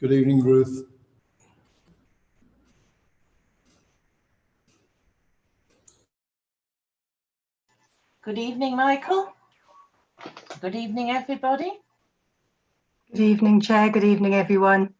Good evening, Ruth. Good evening, Michael. Good evening, everybody. Good evening, Chair. Good evening, everyone.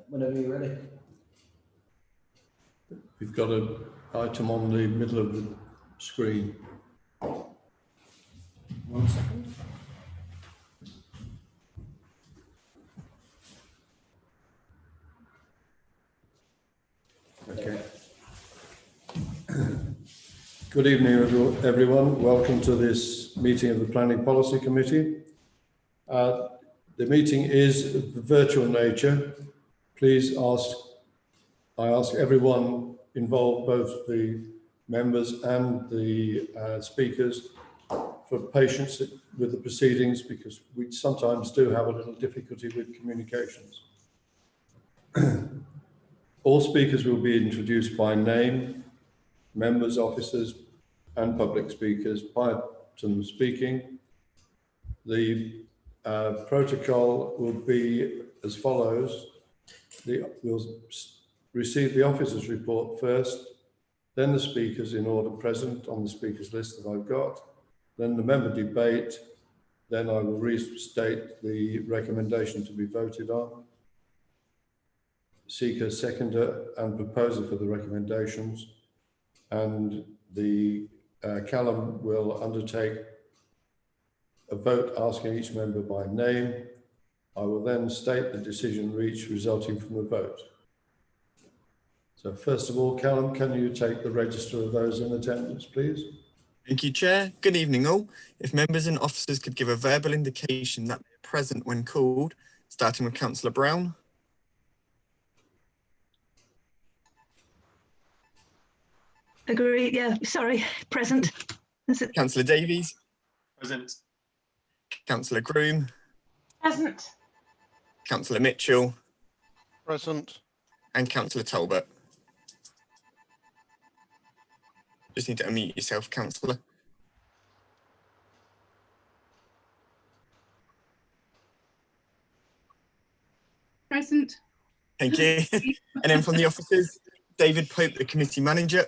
Whenever you're ready. We've got an item on the middle of the screen. 1 second. Okay. Good evening, everyone. Welcome to this meeting of the Planning Policy Committee. The meeting is of virtual nature. Please I ask everyone involved, both the members and the speakers, for patience with the proceedings, because we sometimes do have a little difficulty with communications. All speakers will be introduced by name, members, officers, and public speakers prior to them speaking. The protocol will be as follows. We'll receive the officers' report first, then the speakers in order present on the speakers list that I've got, then the member debate, then I will restate the recommendation to be voted on, seeker, seconder, and proposer for the recommendations, and the Callum will undertake a vote asking each member by name. I will then state the decision reached resulting from the vote. So first of all, Callum, can you take the register of those in attendance, please? Thank you, Chair. Good evening, all. If members and officers could give a verbal indication that they're present when called, starting with Councillor Brown. Agree. Yeah, sorry, present. Councillor Davies. Present. Councillor Groom. Present. Councillor Mitchell. Present. And Councillor Talbot. Just need to unmute yourself, Councillor. Present. Thank you. And then from the officers, David Pope, the committee manager.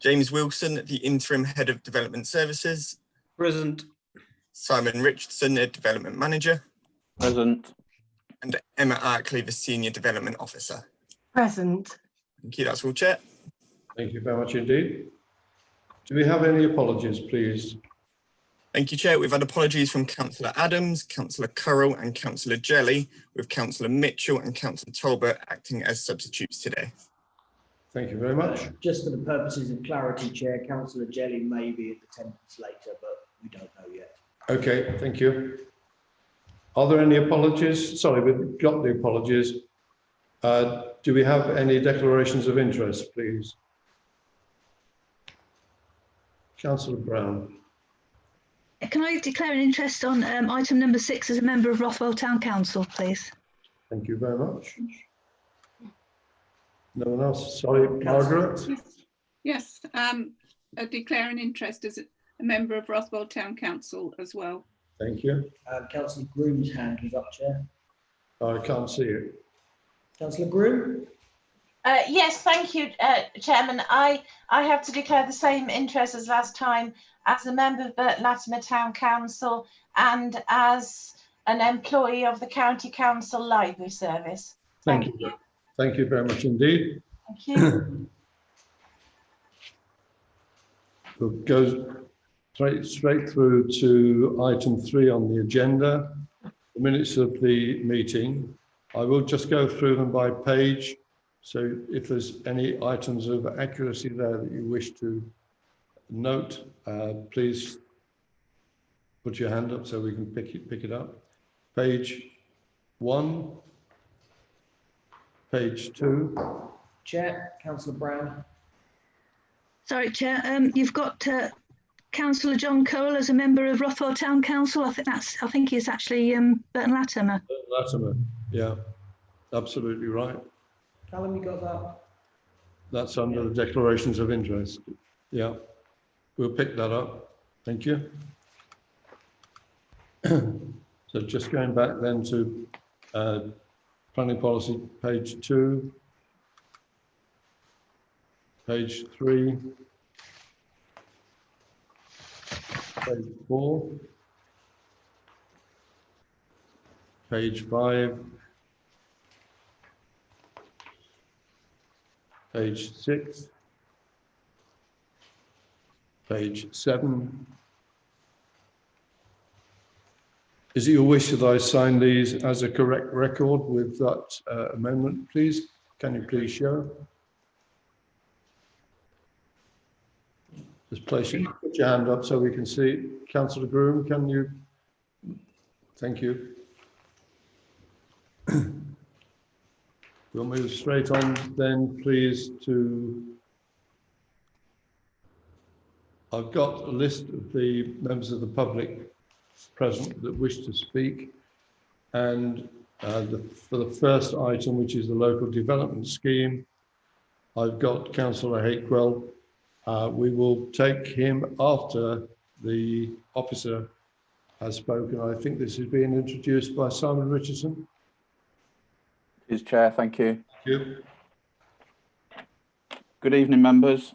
James Wilson, the interim head of development services. Present. Simon Richardson, the development manager. Present. And Emma Arkley, the senior development officer. Present. Thank you. That's all, Chair. Thank you very much indeed. Do we have any apologies, please? Thank you, Chair. We've had apologies from Councillor Adams, Councillor Currell and Councillor Jelly, with Councillor Mitchell and Councillor Talbot acting as substitutes today. Thank you very much. Just for the purposes of clarity, Chair, Councillor Jelly may be in attendance later, but we don't know yet. Okay, thank you. Are there any apologies? Sorry, we've got the apologies. Do we have any declarations of interest, please? Councillor Brown. Can I declare an interest on item number 6 as a member of Rothwell Town Council, please? Thank you very much. No one else? Sorry, Margaret? Yes, I declare an interest as a member of Rothwell Town Council as well. Thank you. Councillor Groom's hand was up, Chair. I can't see it. Councillor Groom? Yes, thank you, Chairman. I have to declare the same interest as last time as a member of Burton Latimer Town Council and as an employee of the County Council Library Service. Thank you. Thank you very much indeed. Thank you. We'll go straight through to item 3 on the agenda, the minutes of the meeting. I will just go through them by page. So if there's any items of accuracy there that you wish to note, please put your hand up so we can pick it up. Page 1, page 2. Chair, Councillor Brown. Sorry, Chair. You've got Councillor John Cole as a member of Rothwell Town Council. I think he's actually Burton Latimer. Latimer, yeah, absolutely right. Callum, you got that? That's under the declarations of interest. Yeah, we'll pick that up. Thank you. So just going back then to planning policy, page 2, page 3, page 4, page 5, page 6, page 7. Is it your wish that I sign these as a correct record with that amendment, please? Can you please show? Just place it, put your hand up so we can see. Councillor Groom, can you? Thank you. We'll move straight on then, please, to... I've got a list of the members of the public present that wish to speak, and for the first item, which is the local development scheme, I've got Councillor Hakewell. We will take him after the officer has spoken. I think this is being introduced by Simon Richardson. His chair, thank you. Thank you. Good evening, members.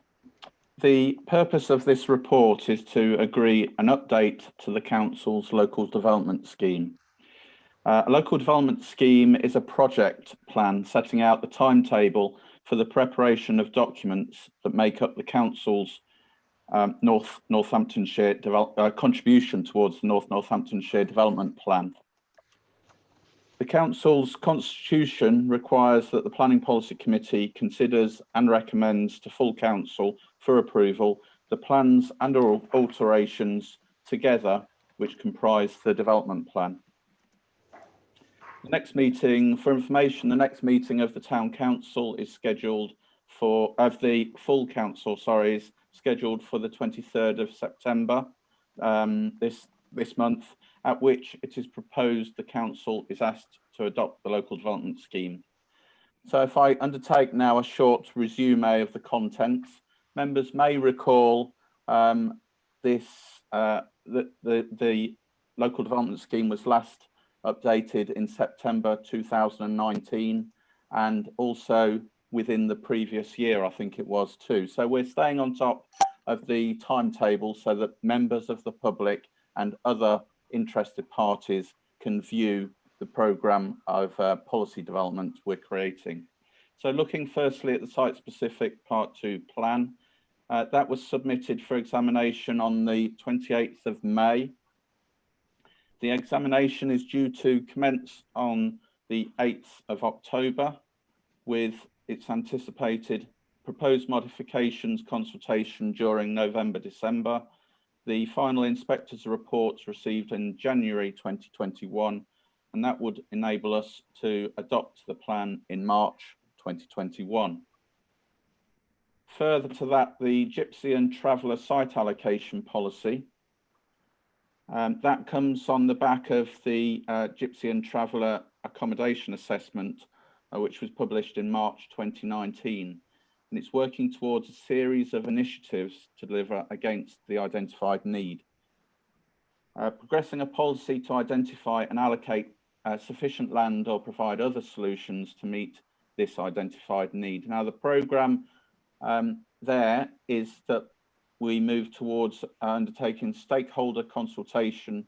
The purpose of this report is to agree an update to the Council's local development scheme. A local development scheme is a project plan setting out the timetable for the preparation of documents that make up the Council's Northamptonshire contribution towards the Northamptonshire Development Plan. The Council's constitution requires that the Planning Policy Committee considers and recommends to full Council for approval the plans and alterations together which comprise the development plan. The next meeting, for information, the next meeting of the Town Council is scheduled for, of the full Council, sorry, is scheduled for the 23rd of September this month, at which it is proposed the Council is asked to adopt the local development scheme. So if I undertake now a short resume of the contents, members may recall the local development scheme was last updated in September 2019, and also within the previous year, I think it was too. So we're staying on top of the timetable so that members of the public and other interested parties can view the programme of policy development we're creating. So looking firstly at the site-specific Part 2 plan, that was submitted for examination on the 28th of May. The examination is due to commence on the 8th of October with its anticipated proposed modifications consultation during November, December. The final inspector's reports received in January 2021, and that would enable us to adopt the plan in March 2021. Further to that, the Gypsy and Traveller site allocation policy, that comes on the back of the Gypsy and Traveller Accommodation Assessment, which was published in March 2019. And it's working towards a series of initiatives to deliver against the identified need. Progressing a policy to identify and allocate sufficient land or provide other solutions to meet this identified need. Now, the programme there is that we move towards undertaking stakeholder consultation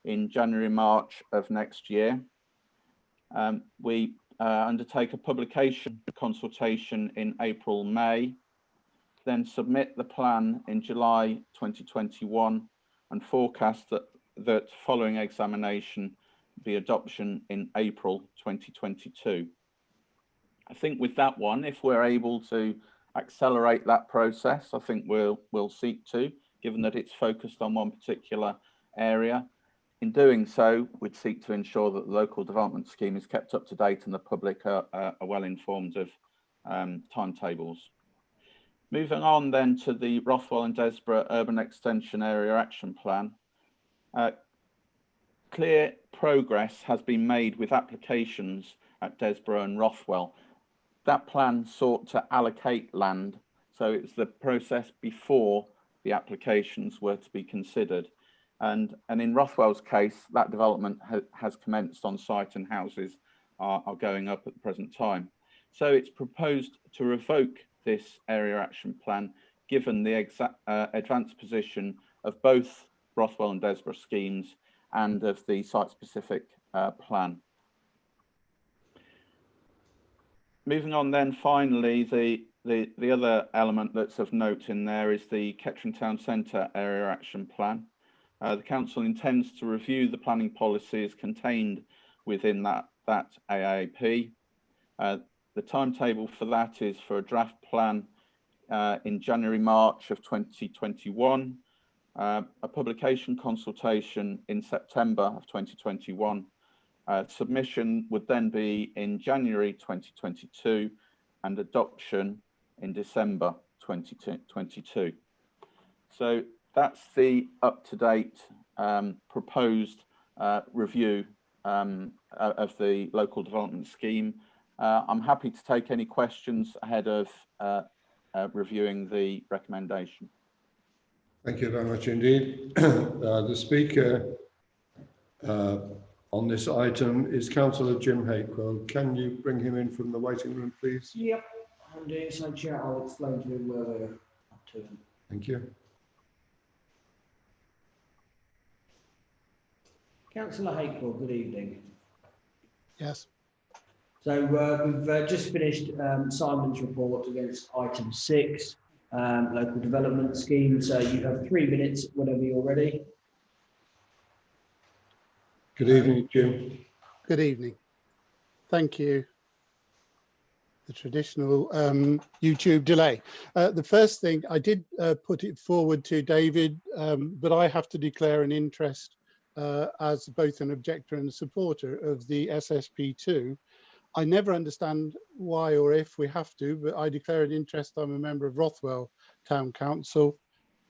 in January, March of next year. We undertake a publication consultation in April, May, then submit the plan in July 2021 and forecast that following examination, the adoption in April 2022. I think with that one, if we're able to accelerate that process, I think we'll seek to, given that it's focused on one particular area. In doing so, we'd seek to ensure that the local development scheme is kept up to date and the public are well informed of timetables. Moving on then to the Rothwell and Desborough Urban Extension Area Action Plan. Clear progress has been made with applications at Desborough and Rothwell. That plan sought to allocate land, so it's the process before the applications were to be considered. And in Rothwell's case, that development has commenced on site and houses are going up at the present time. So it's proposed to revoke this area action plan, given the advanced position of both Rothwell and Desborough schemes and of the site-specific plan. Moving on then, finally, the other element that's of note in there is the Kettering Town Centre Area Action Plan. The Council intends to review the planning policies contained within that AAP. The timetable for that is for a draft plan in January, March of 2021, a publication consultation in September of 2021. Submission would then be in January 2022 and adoption in December 2022. So that's the up-to-date proposed review of the local development scheme. I'm happy to take any questions ahead of reviewing the recommendation. Thank you very much indeed. The speaker on this item is Councillor Jim Hakewell. Can you bring him in from the waiting room, please? Yep, I'm doing so, Chair. I'll explain to him where we're up to. Thank you. Councillor Hakewell, good evening. Yes. So we've just finished Simon's report against item 6, local development scheme. So you have 3 minutes whenever you're ready. Good evening, Jim. Good evening. Thank you. The traditional YouTube delay. The first thing I did put it forward to David, but I have to declare an interest as both an objector and a supporter of the SSP2. I never understand why or if we have to, but I declare an interest. I'm a member of Rothwell Town Council,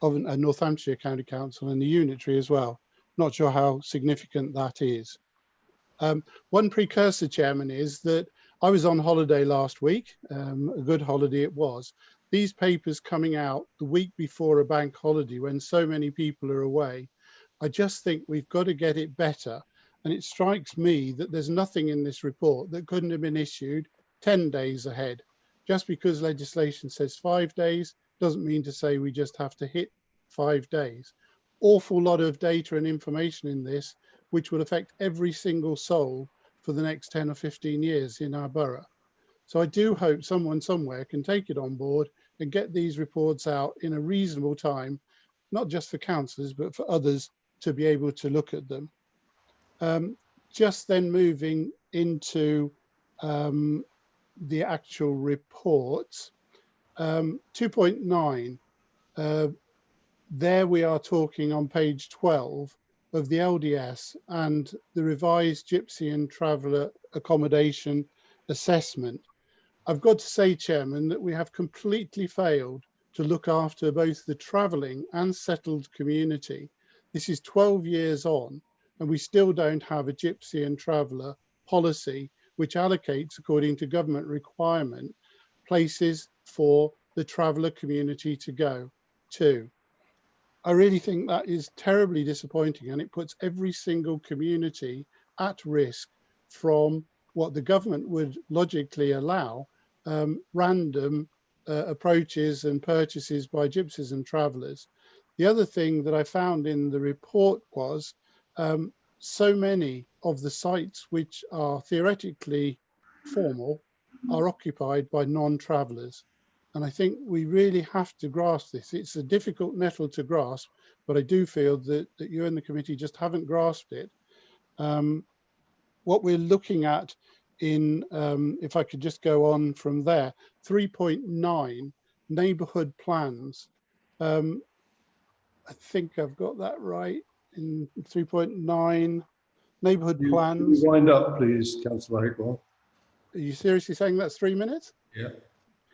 of Northamptonshire County Council, and the unitary as well. Not sure how significant that is. One precursor, Chairman, is that I was on holiday last week, a good holiday it was. These papers coming out the week before a bank holiday when so many people are away, I just think we've got to get it better. And it strikes me that there's nothing in this report that couldn't have been issued 10 days ahead. Just because legislation says 5 days doesn't mean to say we just have to hit 5 days. Awful lot of data and information in this, which will affect every single soul for the next 10 or 15 years in our borough. So I do hope someone somewhere can take it on board and get these reports out in a reasonable time, not just for councillors, but for others to be able to look at them. Just then moving into the actual reports, 2.9, there we are talking on page 12 of the LDS and the revised Gypsy and Traveller Accommodation Assessment. I've got to say, Chairman, that we have completely failed to look after both the travelling and settled community. This is 12 years on, and we still don't have a Gypsy and Traveller policy which allocates, according to government requirement, places for the traveller community to go to. I really think that is terribly disappointing, and it puts every single community at risk from what the government would logically allow, random approaches and purchases by gypsies and travellers. The other thing that I found in the report was so many of the sites which are theoretically formal are occupied by non-travellers. And I think we really have to grasp this. It's a difficult nettle to grasp, but I do feel that you and the committee just haven't grasped it. What we're looking at in, if I could just go on from there, 3.9 neighbourhood plans. I think I've got that right in 3.9 neighbourhood plans. Wind up, please, Councillor Hickwell. Are you seriously saying that's 3 minutes? Yeah.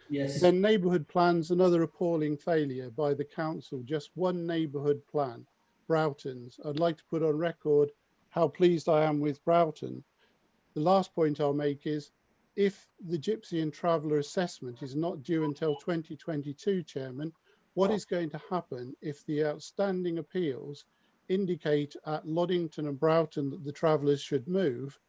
Yes. Then neighbourhood plans, another appalling failure by the council, just one neighbourhood plan, Broughton's. I'd like to put on record how pleased I am with Broughton. The last point I'll make is, if the Gypsy and Traveller assessment is not due until 2022, Chairman, what is going to happen if the outstanding appeals indicate at Loddington and Broughton that the travellers should move?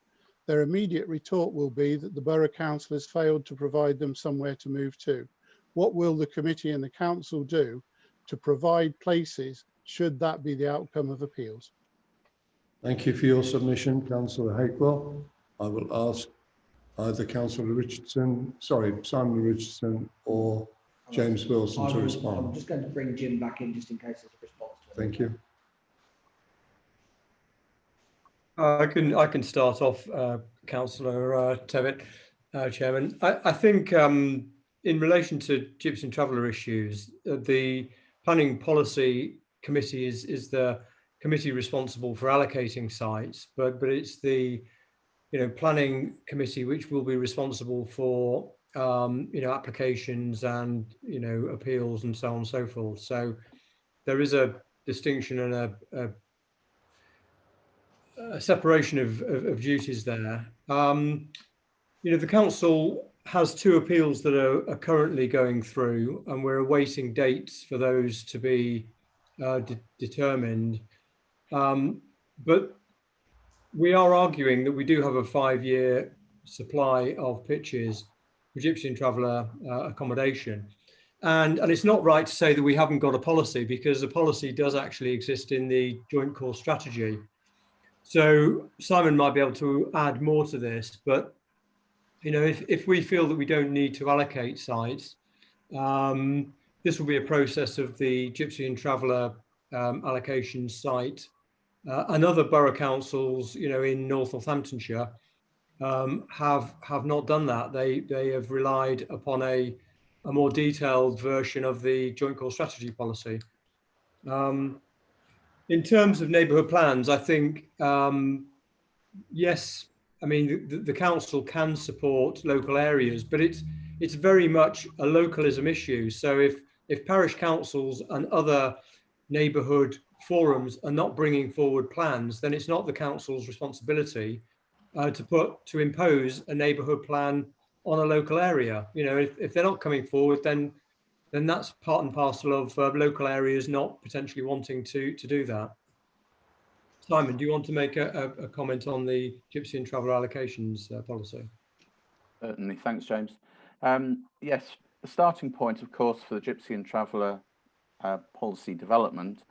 Their immediate retort will be that the Borough Council has failed to provide them somewhere to move to. What will the committee and the council do to provide places should that be the outcome of appeals? Thank you for your submission, Councillor Hickwell. I will ask either Councillor Richardson, sorry, Simon Richardson or James Wilson to respond. I'm just going to bring Jim back in just in case there's a response to it. Thank you. I can start off, Councillor Tevitt, Chairman. I think in relation to Gypsy and Traveller issues, the Planning Policy Committee is the committee responsible for allocating sites, but it's the Planning Committee which will be responsible for applications and appeals and so on and so forth. So there is a distinction and a separation of duties there. The council has two appeals that are currently going through, and we're awaiting dates for those to be determined. But we are arguing that we do have a 5-year supply of pitches for Gypsy and Traveller accommodation. And it's not right to say that we haven't got a policy, because the policy does actually exist in the joint core strategy. So Simon might be able to add more to this, but if we feel that we don't need to allocate sites, this will be a process of the Gypsy and Traveller allocation site. And other borough councils, in North Northamptonshire, have not done that. They have relied upon a more detailed version of the joint core strategy policy. In terms of neighbourhood plans, I think, yes, I mean, the council can support local areas, but it's very much a localism issue. So if parish councils and other neighbourhood forums are not bringing forward plans, then it's not the council's responsibility to impose a neighbourhood plan on a local area. If they're not coming forward, then that's part and parcel of local areas not potentially wanting to do that. Simon, do you want to make a comment on the Gypsy and Traveller allocations policy? Certainly, thanks, James. Yes, the starting point, of course, for the Gypsy and Traveller policy development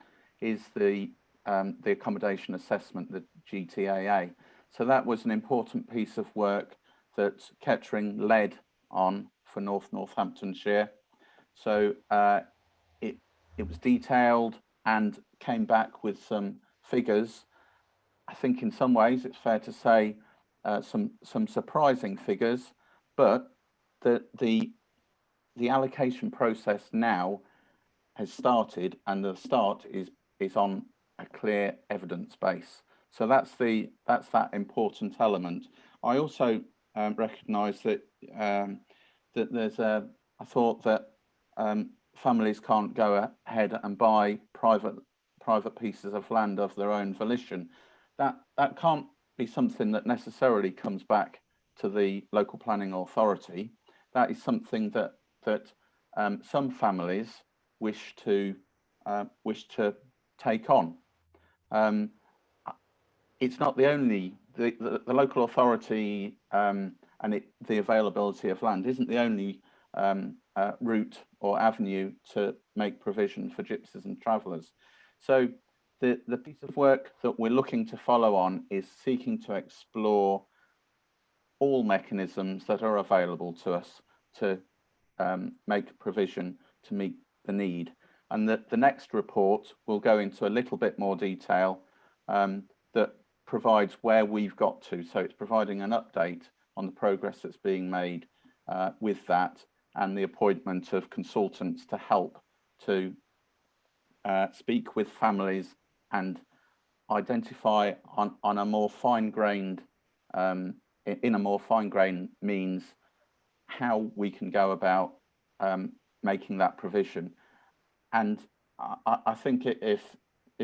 is the Accommodation Assessment, the GTAA. So that was an important piece of work that Kettering led on for North Northamptonshire. So it was detailed and came back with some figures. I think in some ways it's fair to say some surprising figures, but the allocation process now has started, and the start is on a clear evidence base. So that's that important element. I also recognise that that there's I thought that families can't go ahead and buy private pieces of land of their own volition. That can't be something that necessarily comes back to the local planning authority. That is something that some families wish to wish to take on. It's not the only, the local authority and the availability of land isn't the only route or avenue to make provision for gypsies and travellers. So the piece of work that we're looking to follow on is seeking to explore all mechanisms that are available to us to make provision to meet the need. And the next report will go into a little bit more detail that provides where we've got to. So it's providing an update on the progress that's being made with that, and the appointment of consultants to help to speak with families and identify on a more fine-grained, in a more fine-grained means, how we can go about making that provision. And I think if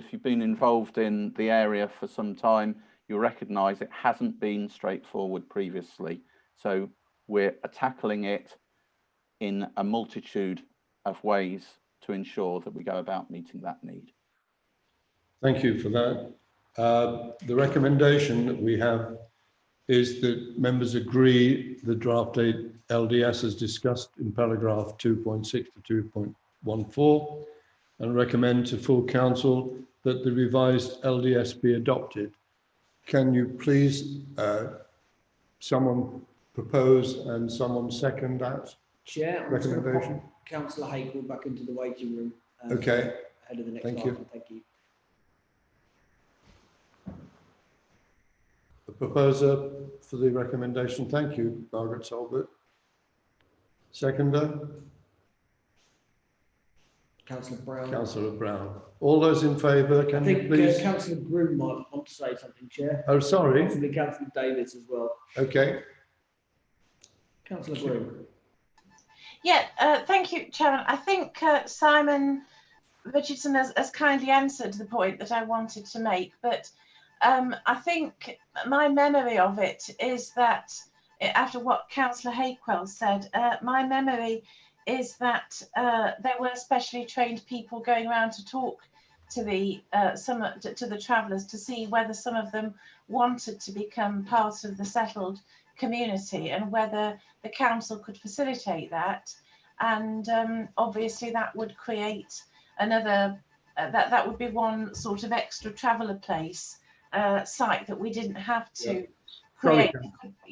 you've been involved in the area for some time, you'll recognise it hasn't been straightforward previously. So we're tackling it in a multitude of ways to ensure that we go about meeting that need. Thank you for that. The recommendation that we have is that members agree the draft LDS as discussed in paragraph 2.6 to 2.14 and recommend to full council that the revised LDS be adopted. Can you please, someone propose and someone second that Chair, recommendation? Councillor Hakel back into the waiting room. Okay. Ahead of the next Thank item. you. Thank you. The proposer for the recommendation. Thank you, Margaret Talbot. Seconder? Councillor Brown. Councillor Brown. All those in favour, can you please? Councillor Groom might want to say something, Chair. Oh, sorry. Possibly Councillor Davies as well. Okay. Councillor Groom. Yeah, thank you, Chairman. I think Simon Richardson has kindly answered the point that I wanted to make, but I think my memory of it is that, after what Councillor Hakewell said, my memory is that there were specially trained people going around to talk to the to the travellers to see whether some of them wanted to become part of the settled community and whether the council could facilitate that. And obviously that would create another, that would be one sort of extra traveller place site that we didn't have to create.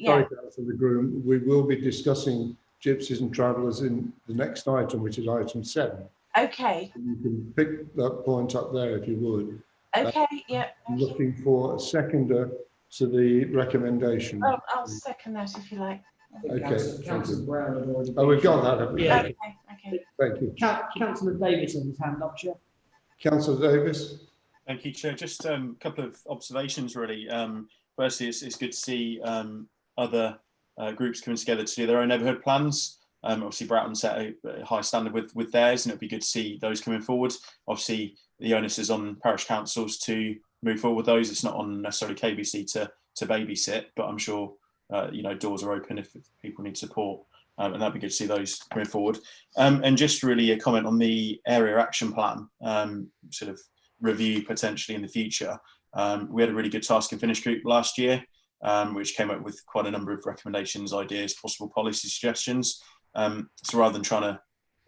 Sorry, Councillor Groom, we will be discussing gypsies and travellers in the next item, which is item 7. Okay. You can pick that point up there if you would. Okay, yeah. I'm looking for a seconder to the recommendation. Oh, I'll second that if you like. Okay. Councillor Brown had already. Oh, we've got that, haven't we? Yeah. Okay, okay. Thank you. Councillor Davies has his hand up, Chair. Councillor Davis. Thank you, Chair. Just a couple of observations, really. Firstly, it's good to see other groups coming together to do their own neighbourhood plans. Obviously, Broughton set a high standard with theirs, and it'd be good to see those coming forward. Obviously, the onus is on parish councils to move forward with those. It's not on necessarily KBC to babysit, but I'm sure you know, doors are open if people need support, and that'd be good to see those coming forward. And just really a comment on the area action plan, sort of review potentially in the future. We had a really good task and finish group last year, which came up with quite a number of recommendations, ideas, possible policy suggestions. So rather than trying to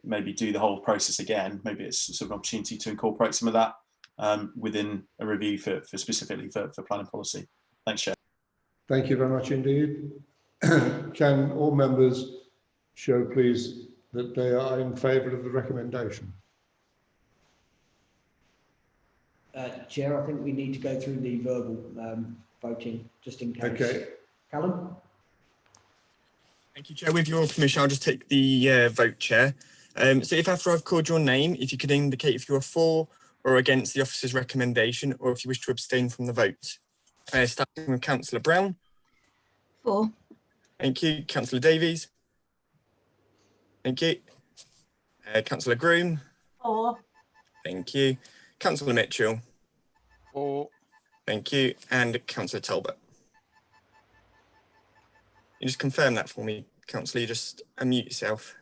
maybe do the whole process again, maybe it's sort of an opportunity to incorporate some of that within a review for specifically for planning policy. Thanks, Chair. Thank you very much indeed. Can all members show, please, that they are in favour of the recommendation? Chair, I think we need to go through the verbal voting just in case. Okay. Callum? Thank you, Chair. With your permission, I'll just take the vote, Chair. So if after I've called your name, if you could indicate if you are for or against the officer's recommendation, or if you wish to abstain from the vote. Starting with Councillor Brown. For. Thank you. Councillor Davies. Thank you. Councillor Groom. For. Thank you. Councillor Mitchell. For. Thank you. And Councillor Talbot. You just confirm that for me, Councillor. You just unmute yourself.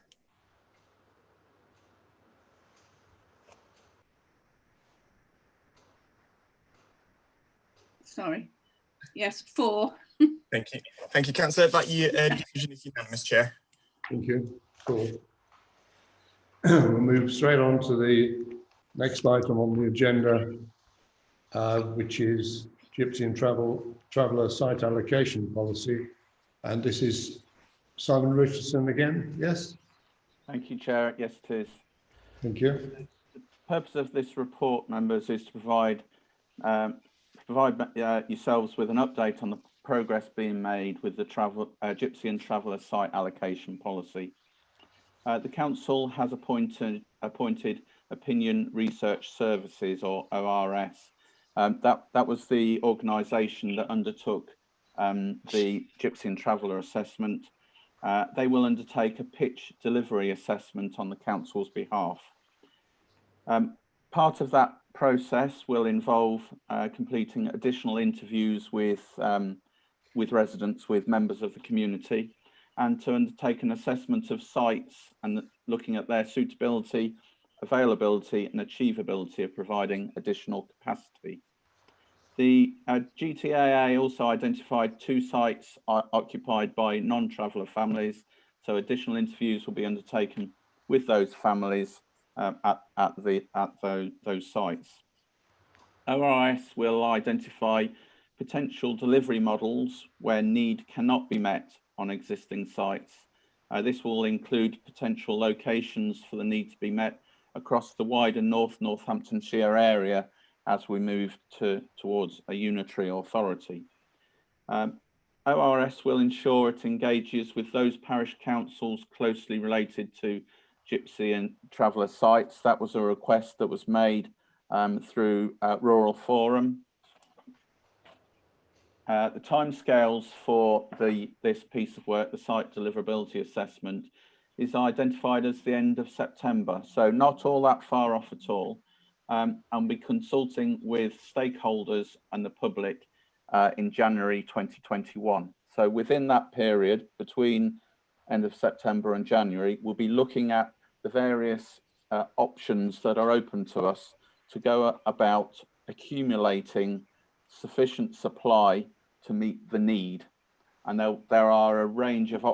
sorry. Yes, 4. Thank you. Thank you, Councillor. That decision is unanimous, Chair. Thank you. Cool. We'll move straight on to the next item on the agenda, which is Gypsy and Traveller Site Allocation Policy. And this is Simon Richardson again, yes? Thank you, Chair. Yes, it is. Thank you. The purpose of this report, members, is to provide yourselves with an update on the progress being made with the Gypsy and Traveller Site Allocation Policy. The Council has appointed Opinion Research Services, or ORS. That was the organisation that undertook the Gypsy and Traveller Assessment. They will undertake a pitch delivery assessment on the Council's behalf. Part of that process will involve completing additional interviews with residents, with members of the community, and to undertake an assessment of sites and looking at their suitability, availability and achievability of providing additional capacity. The GTAA also identified 2 sites occupied by non-traveller families, so additional interviews will be undertaken with those families at those sites. ORS will identify potential delivery models where need cannot be met on existing sites. This will include potential locations for the need to be met across the wider Northamptonshire area as we move towards a unitary authority. ORS will ensure it engages with those parish councils closely related to Gypsy and Traveller sites. That was a request that was made through Rural Forum. The timescales for this piece of work, the site deliverability assessment, is identified as the end of September, so not all that far off at all. And be consulting with stakeholders and the public in January 2021. So within that period, between end of September and January, we'll be looking at the various options that are open to us to go about accumulating sufficient supply to meet the need. And there are a range of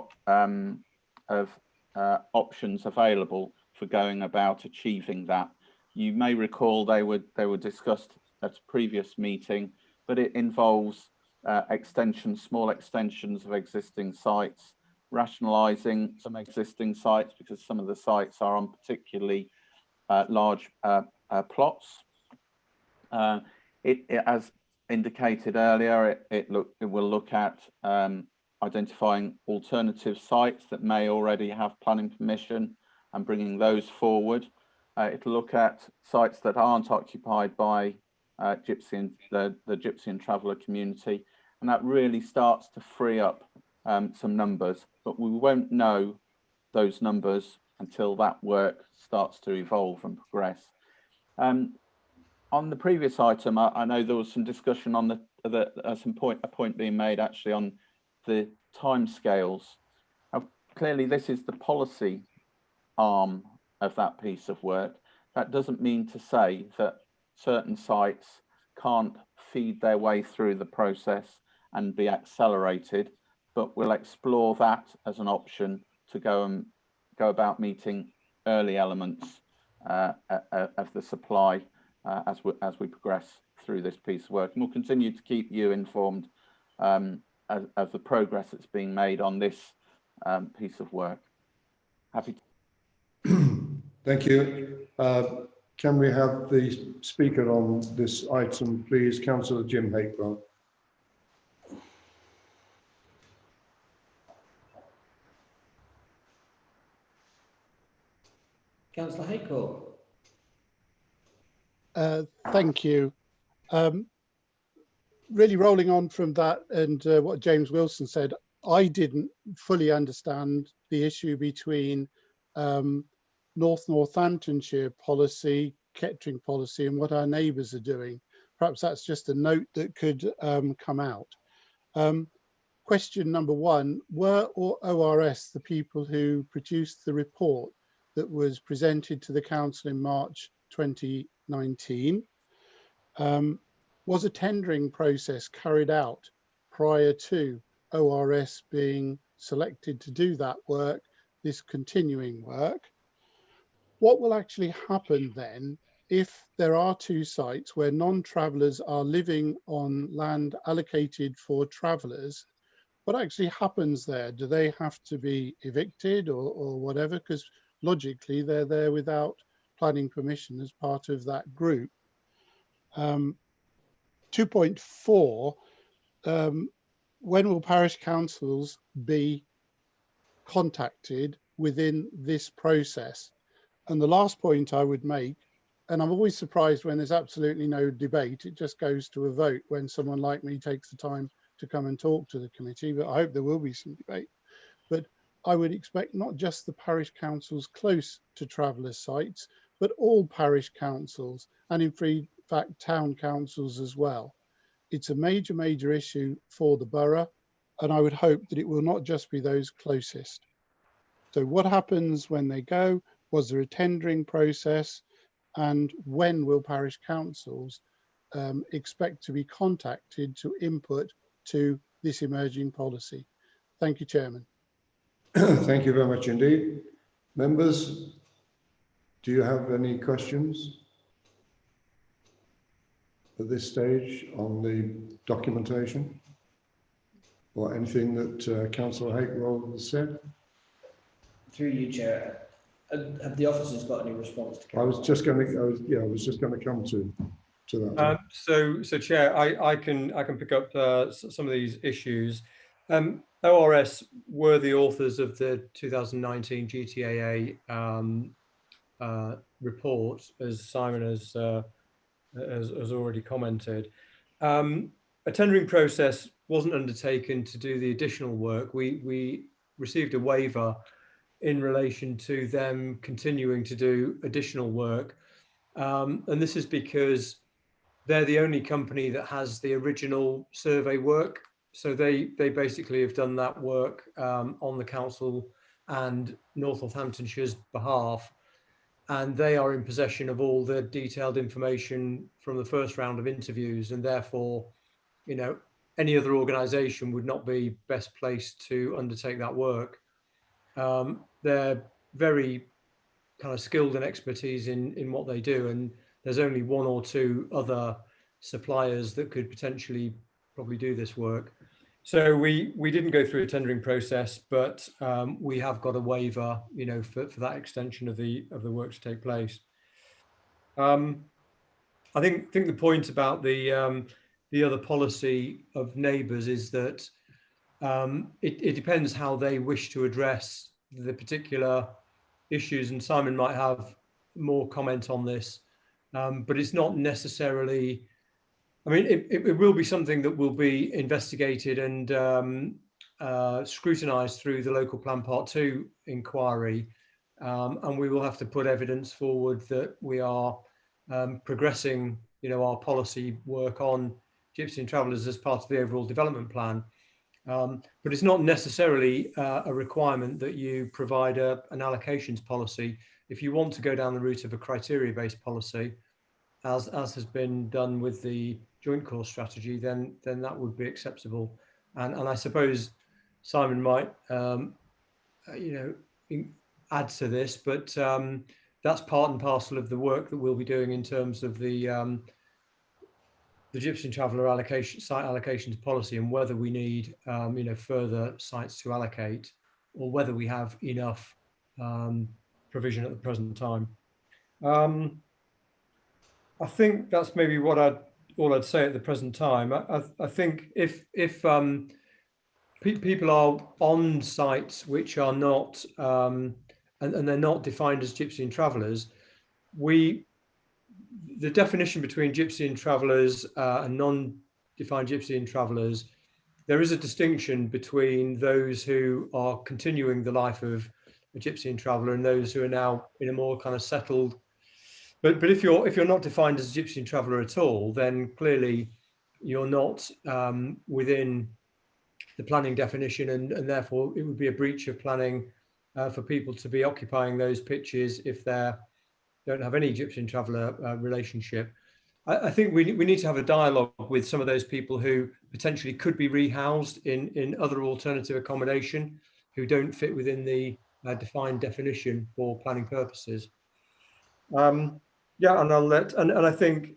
options available for going about achieving that. You may recall they were discussed at a previous meeting, but it involves small extensions of existing sites, rationalising some existing sites because some of the sites are on particularly large plots. As indicated earlier, it will look at identifying alternative sites that may already have planning permission and bringing those forward. It'll look at sites that aren't occupied by Gypsy and the Gypsy and Traveller community, and that really starts to free up some numbers, but we won't know those numbers until that work starts to evolve and progress. On the previous item, I know there was some discussion on a point being made actually on the timescales. Clearly, this is the policy arm of that piece of work. That doesn't mean to say that certain sites can't feed their way through the process and be accelerated, but we'll explore that as an option to go about meeting early elements of the supply as we progress through this piece of work. And we'll continue to keep you informed of the progress that's being made on this piece of work. Happy to. Thank you. Can we have the speaker on this item, please? Councillor Jim Hakewell. Councillor Hakewell. Thank you. Really rolling on from that and what James Wilson said, I didn't fully understand the issue between Northamptonshire policy, Kettering policy, and what our neighbours are doing. Perhaps that's just a note that could come out. Question number 1, were ORS the people who produced the report that was presented to the council in March 2019? Was a tendering process carried out prior to ORS being selected to do that work, this continuing work? What will actually happen then if there are two sites where non-travellers are living on land allocated for travellers? What actually happens there? Do they have to be evicted or whatever? Because logically they're there without planning permission as part of that group. 2.4, when will parish councils be contacted within this process? And the last point I would make, and I'm always surprised when there's absolutely no debate, it just goes to a vote when someone like me takes the time to come and talk to the committee, but I hope there will be some debate. But I would expect not just the parish councils close to traveller sites, but all parish councils, and in fact town councils as well. It's a major, major issue for the borough, and I would hope that it will not just be those closest. So what happens when they go? Was there a tendering process? And when will parish councils expect to be contacted to input to this emerging policy? Thank you, Chairman. Thank you very much indeed. Members, do you have any questions at this stage on the documentation or anything that Councillor Hakerold has said? Through you, Chair. Have the officers got any response to? I was just going to come to that. So Chair, I can pick up some of these issues. ORS were the authors of the 2019 GTAA report, as Simon has already commented. A tendering process wasn't undertaken to do the additional work. We received a waiver in relation to them continuing to do additional work. And this is because they're the only company that has the original survey work. So they basically have done that work on the council and North Northamptonshire's behalf. And they are in possession of all the detailed information from the first round of interviews. And therefore, you know, any other organisation would not be best placed to undertake that work. They're very kind of skilled and expertise in what they do, and there's only one or two other suppliers that could potentially probably do this work. So we didn't go through a tendering process, but we have got a waiver, you know, for that extension of the work to take place. I think the point about the other policy of neighbours is that it depends how they wish to address the particular issues, and Simon might have more comment on this, but it's not necessarily, I mean, it will be something that will be investigated and scrutinised through the local plan part 2 inquiry, and we will have to put evidence forward that we are progressing, you know, our policy work on Gypsy and Travellers as part of the overall development plan. But it's not necessarily a requirement that you provide an allocations policy. If you want to go down the route of a criteria-based policy, as has been done with the joint course strategy, then that would be acceptable. And I suppose Simon might, you know, add to this, but that's part and parcel of the work that we'll be doing in terms of the Gypsy and Traveller allocation, site allocations policy, and whether we need, you know, further sites to allocate, or whether we have enough provision at the present time. I think that's maybe what all I'd say at the present time. I think if people are on sites which are not and they're not defined as Gypsy and Travellers, the definition between Gypsy and Travellers and non-defined Gypsy and Travellers, there is a distinction between those who are continuing the life of a Gypsy and Traveller and those who are now in a more kind of settled. But if you're not defined as a Gypsy and Traveller at all, then clearly you're not within the planning definition, and therefore it would be a breach of planning for people to be occupying those pitches if they don't have any Gypsy and Traveller relationship. I think we need to have a dialogue with some of those people who potentially could be rehoused in other alternative accommodation, who don't fit within the defined definition for planning purposes. Yeah, and I think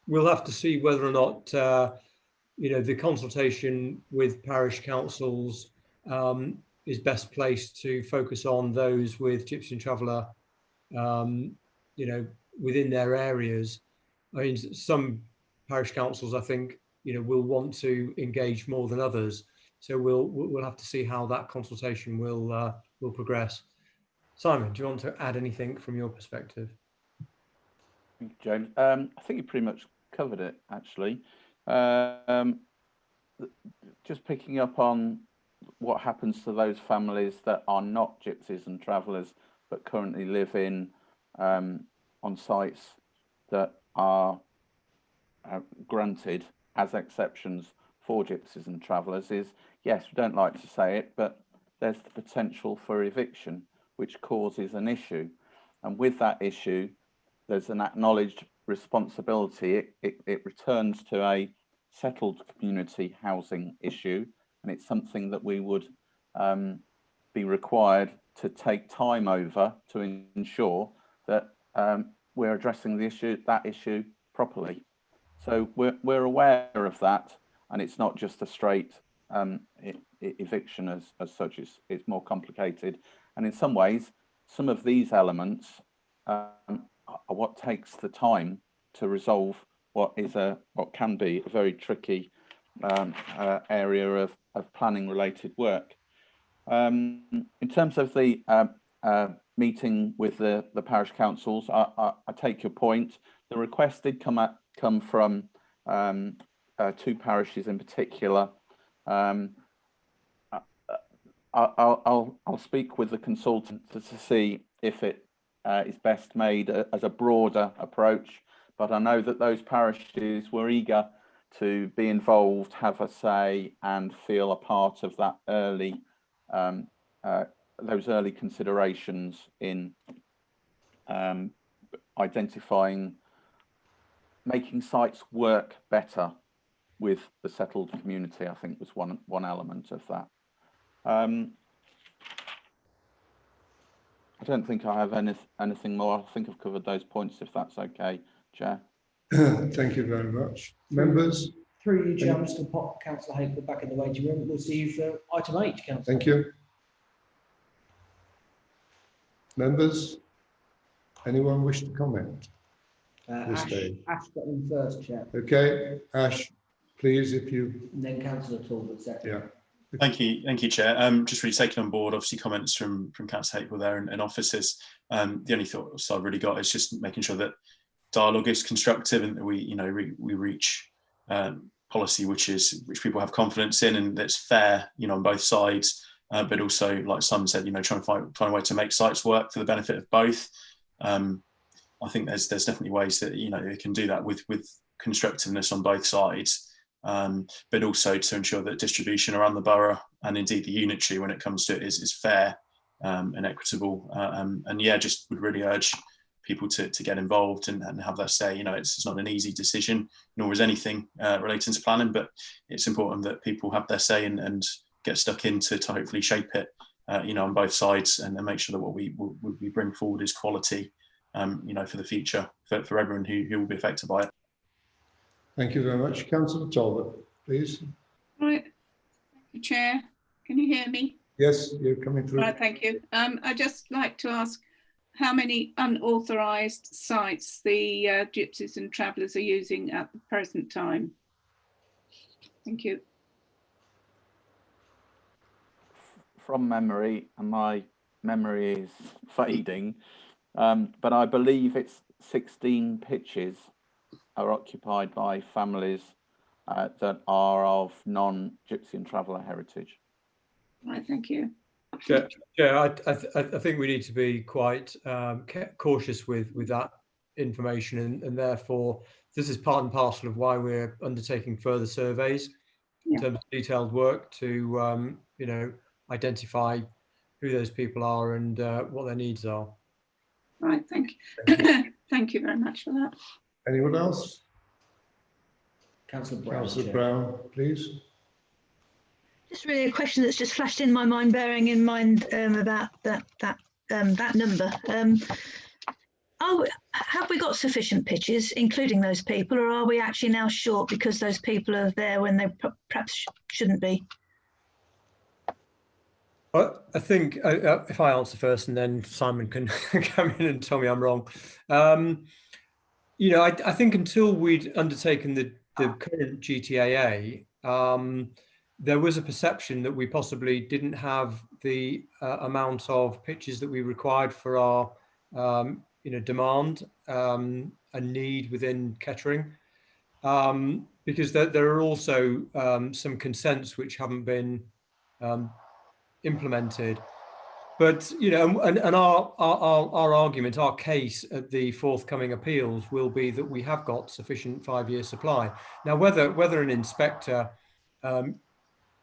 we'll have to see whether or not the consultation with parish councils is best placed to focus on those with Gypsy and Traveller, within their areas. I mean, some parish councils, I think, will want to engage more than others. So we'll have to see how that consultation will progress. Simon, do you want to add anything from your perspective? Thank you, James. I think you pretty much covered it, actually. Just picking up on what happens to those families that are not Gypsies and Travellers, but currently live in on sites that are granted as exceptions for Gypsies and Travellers is, yes, we don't like to say it, but there's the potential for eviction, which causes an issue. And with that issue, there's an acknowledged responsibility. It returns to a settled community housing issue, and it's something that we would be required to take time over to ensure that we're addressing that issue properly. So we're aware of that, and it's not just a straight eviction as such. It's more complicated, and in some ways, some of these elements are what takes the time to resolve what can be a very tricky area of planning related work. In terms of the meeting with the parish councils, I take your point. The request did come from two parishes in particular. I'll speak with the consultant to see if it is best made as a broader approach, but I know that those parishes were eager to be involved, have a say, and feel a part of that those early considerations in identifying, making sites work better with the settled community. I think was one element of that. I don't think I have anything more. I think I've covered those points, if that's okay, Chair. Thank you very much. Members? Through you, Chair, I'm just going to pop Councillor Hakel back in the waiting room. We'll see you for item 8, Councillor. Thank you. Members? Anyone wish to comment? Ash got in first, Chair. Okay, Ash, please, if you... And then Councillor Talbot second. Yeah. Thank you, Chair. Just really taking on board, obviously, comments from Councillor Hakel there and officers. The only thoughts I've really got is just making sure that dialogue is constructive and that we reach policy which people have confidence in and that's fair, on both sides. But also, like Simon said, trying to find a way to make sites work for the benefit of both. I think there's definitely ways that they can do that with constructiveness on both sides. But also to ensure that distribution around the borough and indeed the unitary when it comes to it is fair and equitable. And yeah, just would really urge people to get involved and have their say. It's not an easy decision, nor is anything relating to planning, but it's important that people have their say and get stuck in to hopefully shape it, on both sides, and then make sure that what we bring forward is quality, for the future for everyone who will be affected by it. Thank you very much. Councillor Talbot, please. Right. Thank you, Chair. Can you hear me? Yes, you're coming through. Right, thank you. I'd just like to ask how many unauthorised sites the Gypsies and Travellers are using at the present time. Thank you. From memory, and my memory is fading, but I believe it's 16 pitches are occupied by families that are of non-Gypsy and Traveller heritage. Right, thank you. Yeah, I think we need to be quite cautious with that information, and therefore this is part and parcel of why we're undertaking further surveys in terms of detailed work to identify who those people are and what their needs are. Right, thank you. Thank you very much for that. Anyone else? Councillor Brown. Councillor Chair. Brown, please. Just really a question that's just flashed in my mind, bearing in mind about that number. Have we got sufficient pitches, including those people, or are we actually now short because those people are there when they perhaps shouldn't be? I think if I answer first, and then Simon can come in and tell me I'm wrong. You know, I think until we'd undertaken the current GTAA, there was a perception that we possibly didn't have the amount of pitches that we required for our demand and need within Kettering, because there are also some consents which haven't been implemented. But you know, and our argument, our case at the forthcoming appeals will be that we have got sufficient 5-year supply. Now, whether an inspector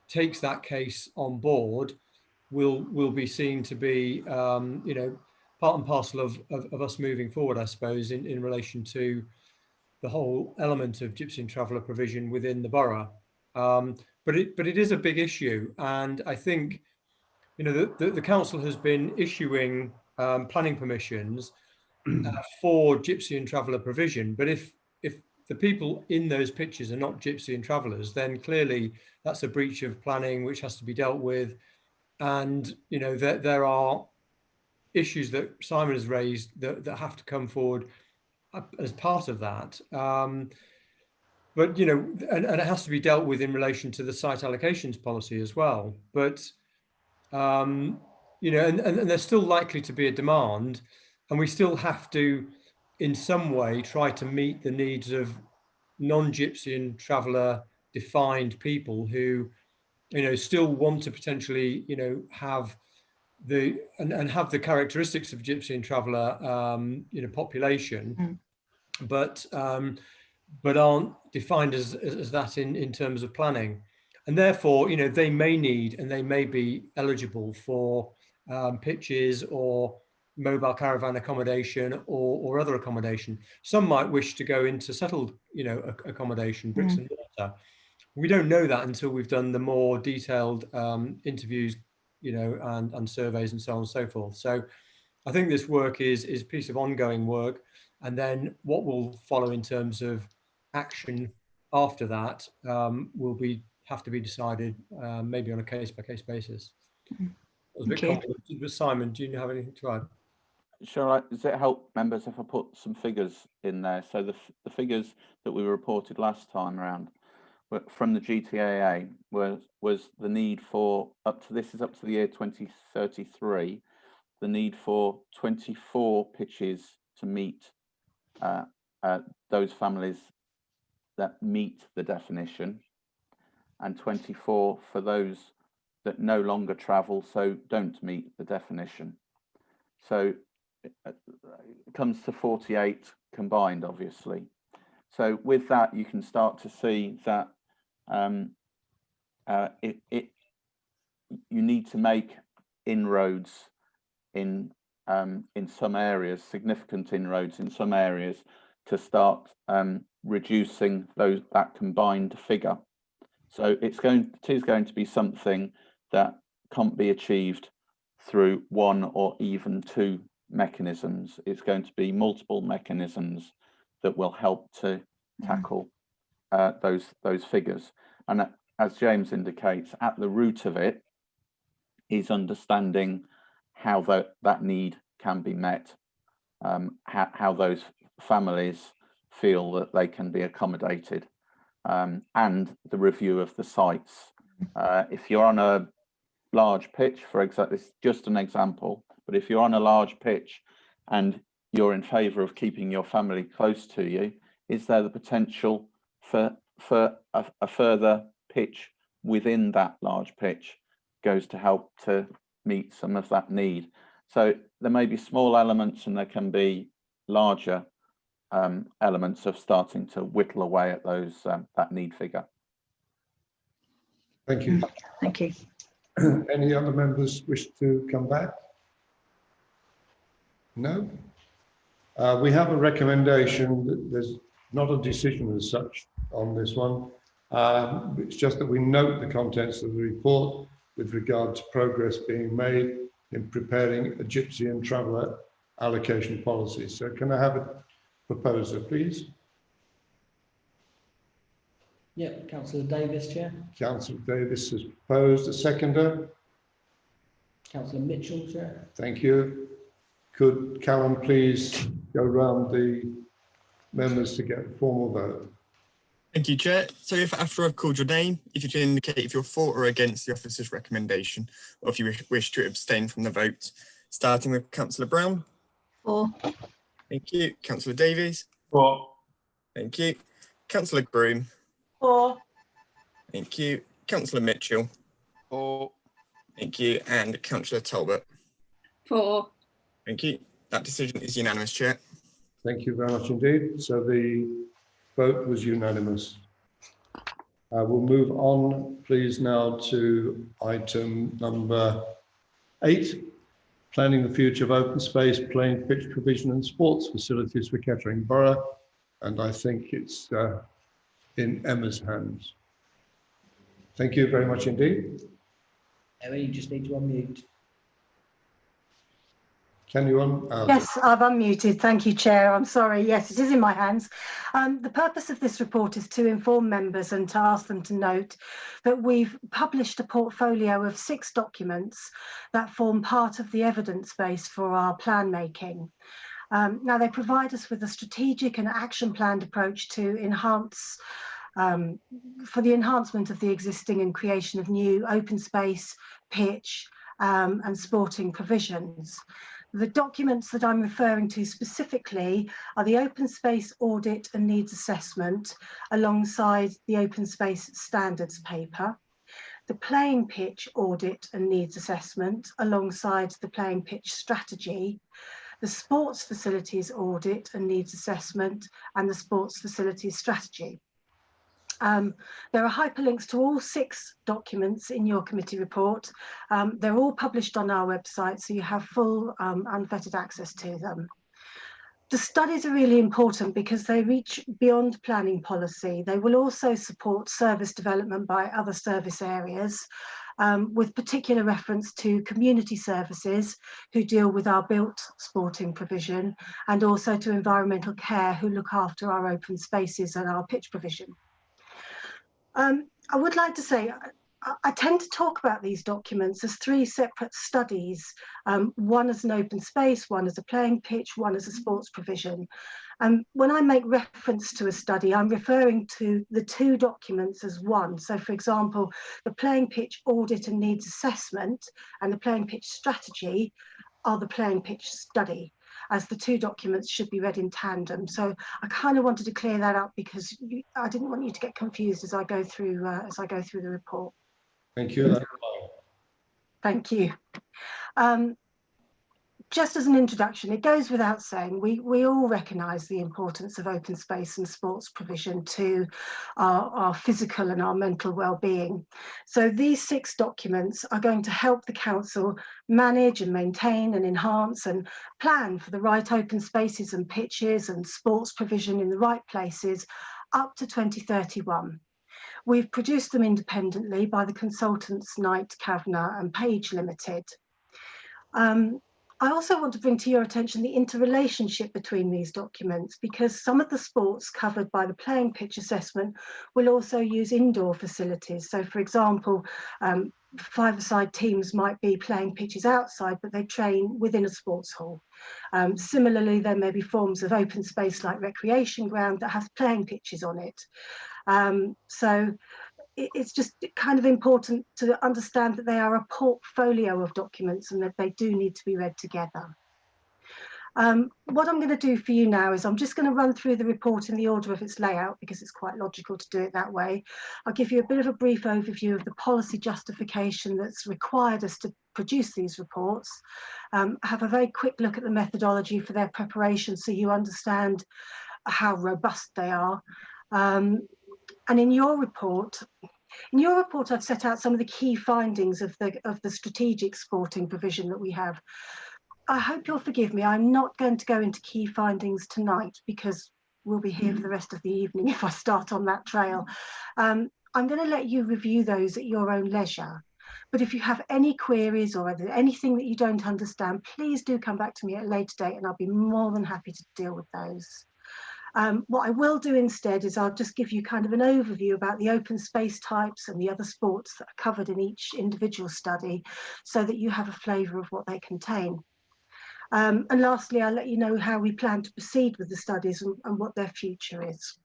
takes that case on board will be seen to be part and parcel of us moving forward, I suppose, in relation to the whole element of Gypsy and Traveller provision within the borough. But it is a big issue, and I think, you know, the council has been issuing planning permissions for Gypsy and Traveller provision. But if the people in those pitches are not Gypsy and Travellers, then clearly that's a breach of planning which has to be dealt with. And you know, there are issues that Simon has raised that have to come forward as part of that. But you know, and it has to be dealt with in relation to the site allocations policy as well. But you know, and there's still likely to be a demand, and we still have to, in some way, try to meet the needs of non-Gypsy and Traveller defined people who, you know, still want to potentially, you know, have the and have the characteristics of Gypsy and Traveller, you know, population, but aren't defined as that in terms of planning. And therefore, you know, they may need and they may be eligible for pitches or mobile caravan accommodation or other accommodation. Some might wish to go into settled, you know, accommodation, bricks and mortar. We don't know that until we've done the more detailed interviews, you know, and surveys and so on and so forth. So I think this work is a piece of ongoing work, and then what will follow in terms of action after that will have to be decided maybe on a case-by-case basis. That was a bit complicated, but Simon, do you have anything to add? Sure. Does it help members if I put some figures in there? So the figures that we reported last time around from the GTAA was the need for up to the year 2033, the need for 24 pitches to meet those families that meet the definition, and 24 for those that no longer travel, so don't meet the definition. So it comes to 48 combined, obviously. So with that, you can start to see that you need to make inroads in some areas, significant inroads in some areas, to start reducing that combined figure. So it is going to be something that can't be achieved through one or even two mechanisms. It's going to be multiple mechanisms that will help to tackle those figures. And as James indicates, at the root of it is understanding how that need can be met, how those families feel that they can be accommodated, and the review of the sites. If you're on a large pitch, for example, it's just an example, but if you're on a large pitch and you're in favour of keeping your family close to you, is there the potential for a further pitch within that large pitch goes to help to meet some of that need? So there may be small elements and there can be larger elements of starting to whittle away at those that need figure. Thank you. Thank you. Any other members wish to come back? No? We have a recommendation that not a decision as such on this one. It's just that we note the contents of the report with regard to progress being made in preparing a Gypsy and traveller allocation policy. So can I have a proposer, please? Yeah, Councillor Davis, Chair. Councillor Davis has proposed. A seconder? Councillor Mitchell, Chair. Thank you. Could Callum please go round the members to get a formal vote? Thank you, Chair. So if after I've called your name, if you can indicate if you're for or against the officer's recommendation, or if you wish to abstain from the vote, starting with Councillor Brown. For. Thank you. Councillor Davies. For. Thank you. Councillor Groom. For. Thank you. Councillor Mitchell. For. Thank you. And Councillor Talbot. For. Thank you. That decision is unanimous, Chair. Thank you very much indeed. So the vote was unanimous. We'll move on, please, now to item number 8, planning the future of open space, playing pitch provision and sports facilities for Kettering Borough. And I think it's in Emma's hands. Thank you very much indeed. Emma, you just need to unmute. Can you Yes, I've unmuted. Thank you, Chair. I'm sorry. Yes, it is in my hands. The purpose of this report is to inform members and to ask them to note that we've published a portfolio of 6 documents that form part of the evidence base for our plan making. Now, they provide us with a strategic and action planned approach to enhance for the enhancement of the existing and creation of new open space, pitch and sporting provisions. The documents that I'm referring to specifically are the open space audit and needs assessment alongside the open space standards paper, the playing pitch audit and needs assessment alongside the playing pitch strategy, the sports facilities audit and needs assessment and the sports facilities strategy. There are hyperlinks to all 6 documents in your committee report. They're all published on our website, so you have full unfettered access to them. The studies are really important because they reach beyond planning policy. They will also support service development by other service areas, with particular reference to community services who deal with our built sporting provision, and also to environmental care who look after our open spaces and our pitch provision. I would like to say, I tend to talk about these documents as 3 separate studies, one as an open space, one as a playing pitch, one as a sports provision. When I make reference to a study, I'm referring to the 2 documents as one. So, for example, the playing pitch audit and needs assessment and the playing pitch strategy are the playing pitch study, as the 2 documents should be read in tandem. So I kind of wanted to clear that up because I didn't want you to get confused as I go through the report. Thank you. Thank you. Just as an introduction, it goes without saying, we all recognise the importance of open space and sports provision to our physical and our mental well-being. So these 6 documents are going to help the council manage and maintain and enhance and plan for the right open spaces and pitches and sports provision in the right places up to 2031. We've produced them independently by the consultants Knight, Kavanagh and Page Limited. I also want to bring to your attention the interrelationship between these documents, because some of the sports covered by the playing pitch assessment will also use indoor facilities. So, for example, 5-a-side teams might be playing pitches outside, but they train within a sports hall. Similarly, there may be forms of open space like recreation ground that have playing pitches on it. So it's just kind of important to understand that they are a portfolio of documents and that they do need to be read together. What I'm going to do for you now is I'm just going to run through the report in the order of its layout because it's quite logical to do it that way. I'll give you a bit of a brief overview of the policy justification that's required us to produce these reports, have a very quick look at the methodology for their preparation so you understand how robust they are. And in your report, I've set out some of the key findings of the strategic sporting provision that we have. I hope you'll forgive me. I'm not going to go into key findings tonight because we'll be here for the rest of the evening if I start on that trail. I'm going to let you review those at your own leisure. But if you have any queries or anything that you don't understand, please do come back to me at a later date and I'll be more than happy to deal with those. What I will do instead is I'll just give you kind of an overview about the open space types and the other sports that are covered in each individual study so that you have a flavour of what they contain. And lastly, I'll let you know how we plan to proceed with the studies and what their future is.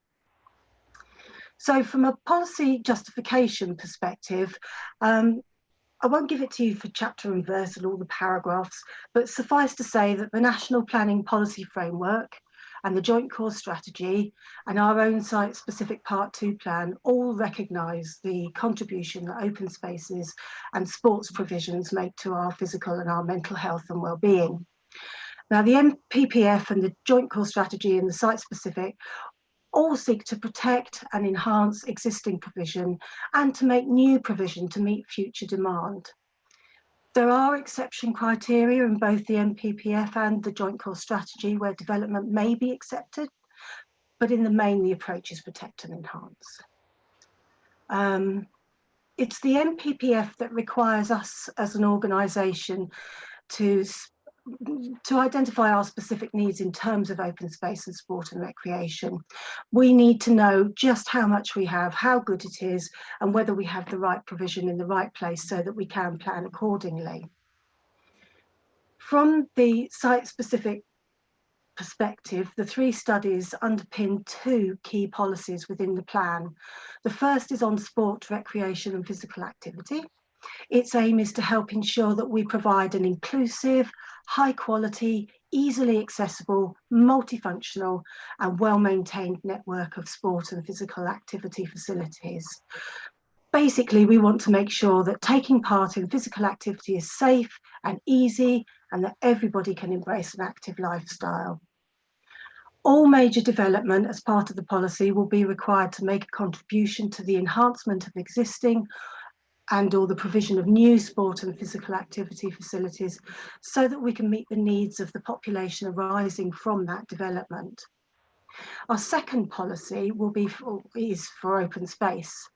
So from a policy justification perspective, I won't give it to you for chapter and verse and all the paragraphs, but suffice to say that the National Planning Policy Framework and the Joint Core Strategy and our own site-specific Part 2 plan all recognise the contribution that open spaces and sports provisions make to our physical and our mental health and well-being. Now, the NPPF and the Joint Core Strategy and the site-specific all seek to protect and enhance existing provision and to make new provision to meet future demand. There are exception criteria in both the NPPF and the Joint Core Strategy where development may be accepted, but in the main the approach is protect and enhance. It's the NPPF that requires us as an organisation to identify our specific needs in terms of open space and sport and recreation. We need to know just how much we have, how good it is, and whether we have the right provision in the right place so that we can plan accordingly. From the site-specific perspective, the 3 studies underpin 2 key policies within the plan. The first is on sport, recreation and physical activity. Its aim is to help ensure that we provide an inclusive, high quality, easily accessible, multifunctional and well-maintained network of sport and physical activity facilities. Basically, we want to make sure that taking part in physical activity is safe and easy and that everybody can embrace an active lifestyle. All major development as part of the policy will be required to make a contribution to the enhancement of existing and or the provision of new sport and physical activity facilities so that we can meet the needs of the population arising from that development. Our second policy is for open space.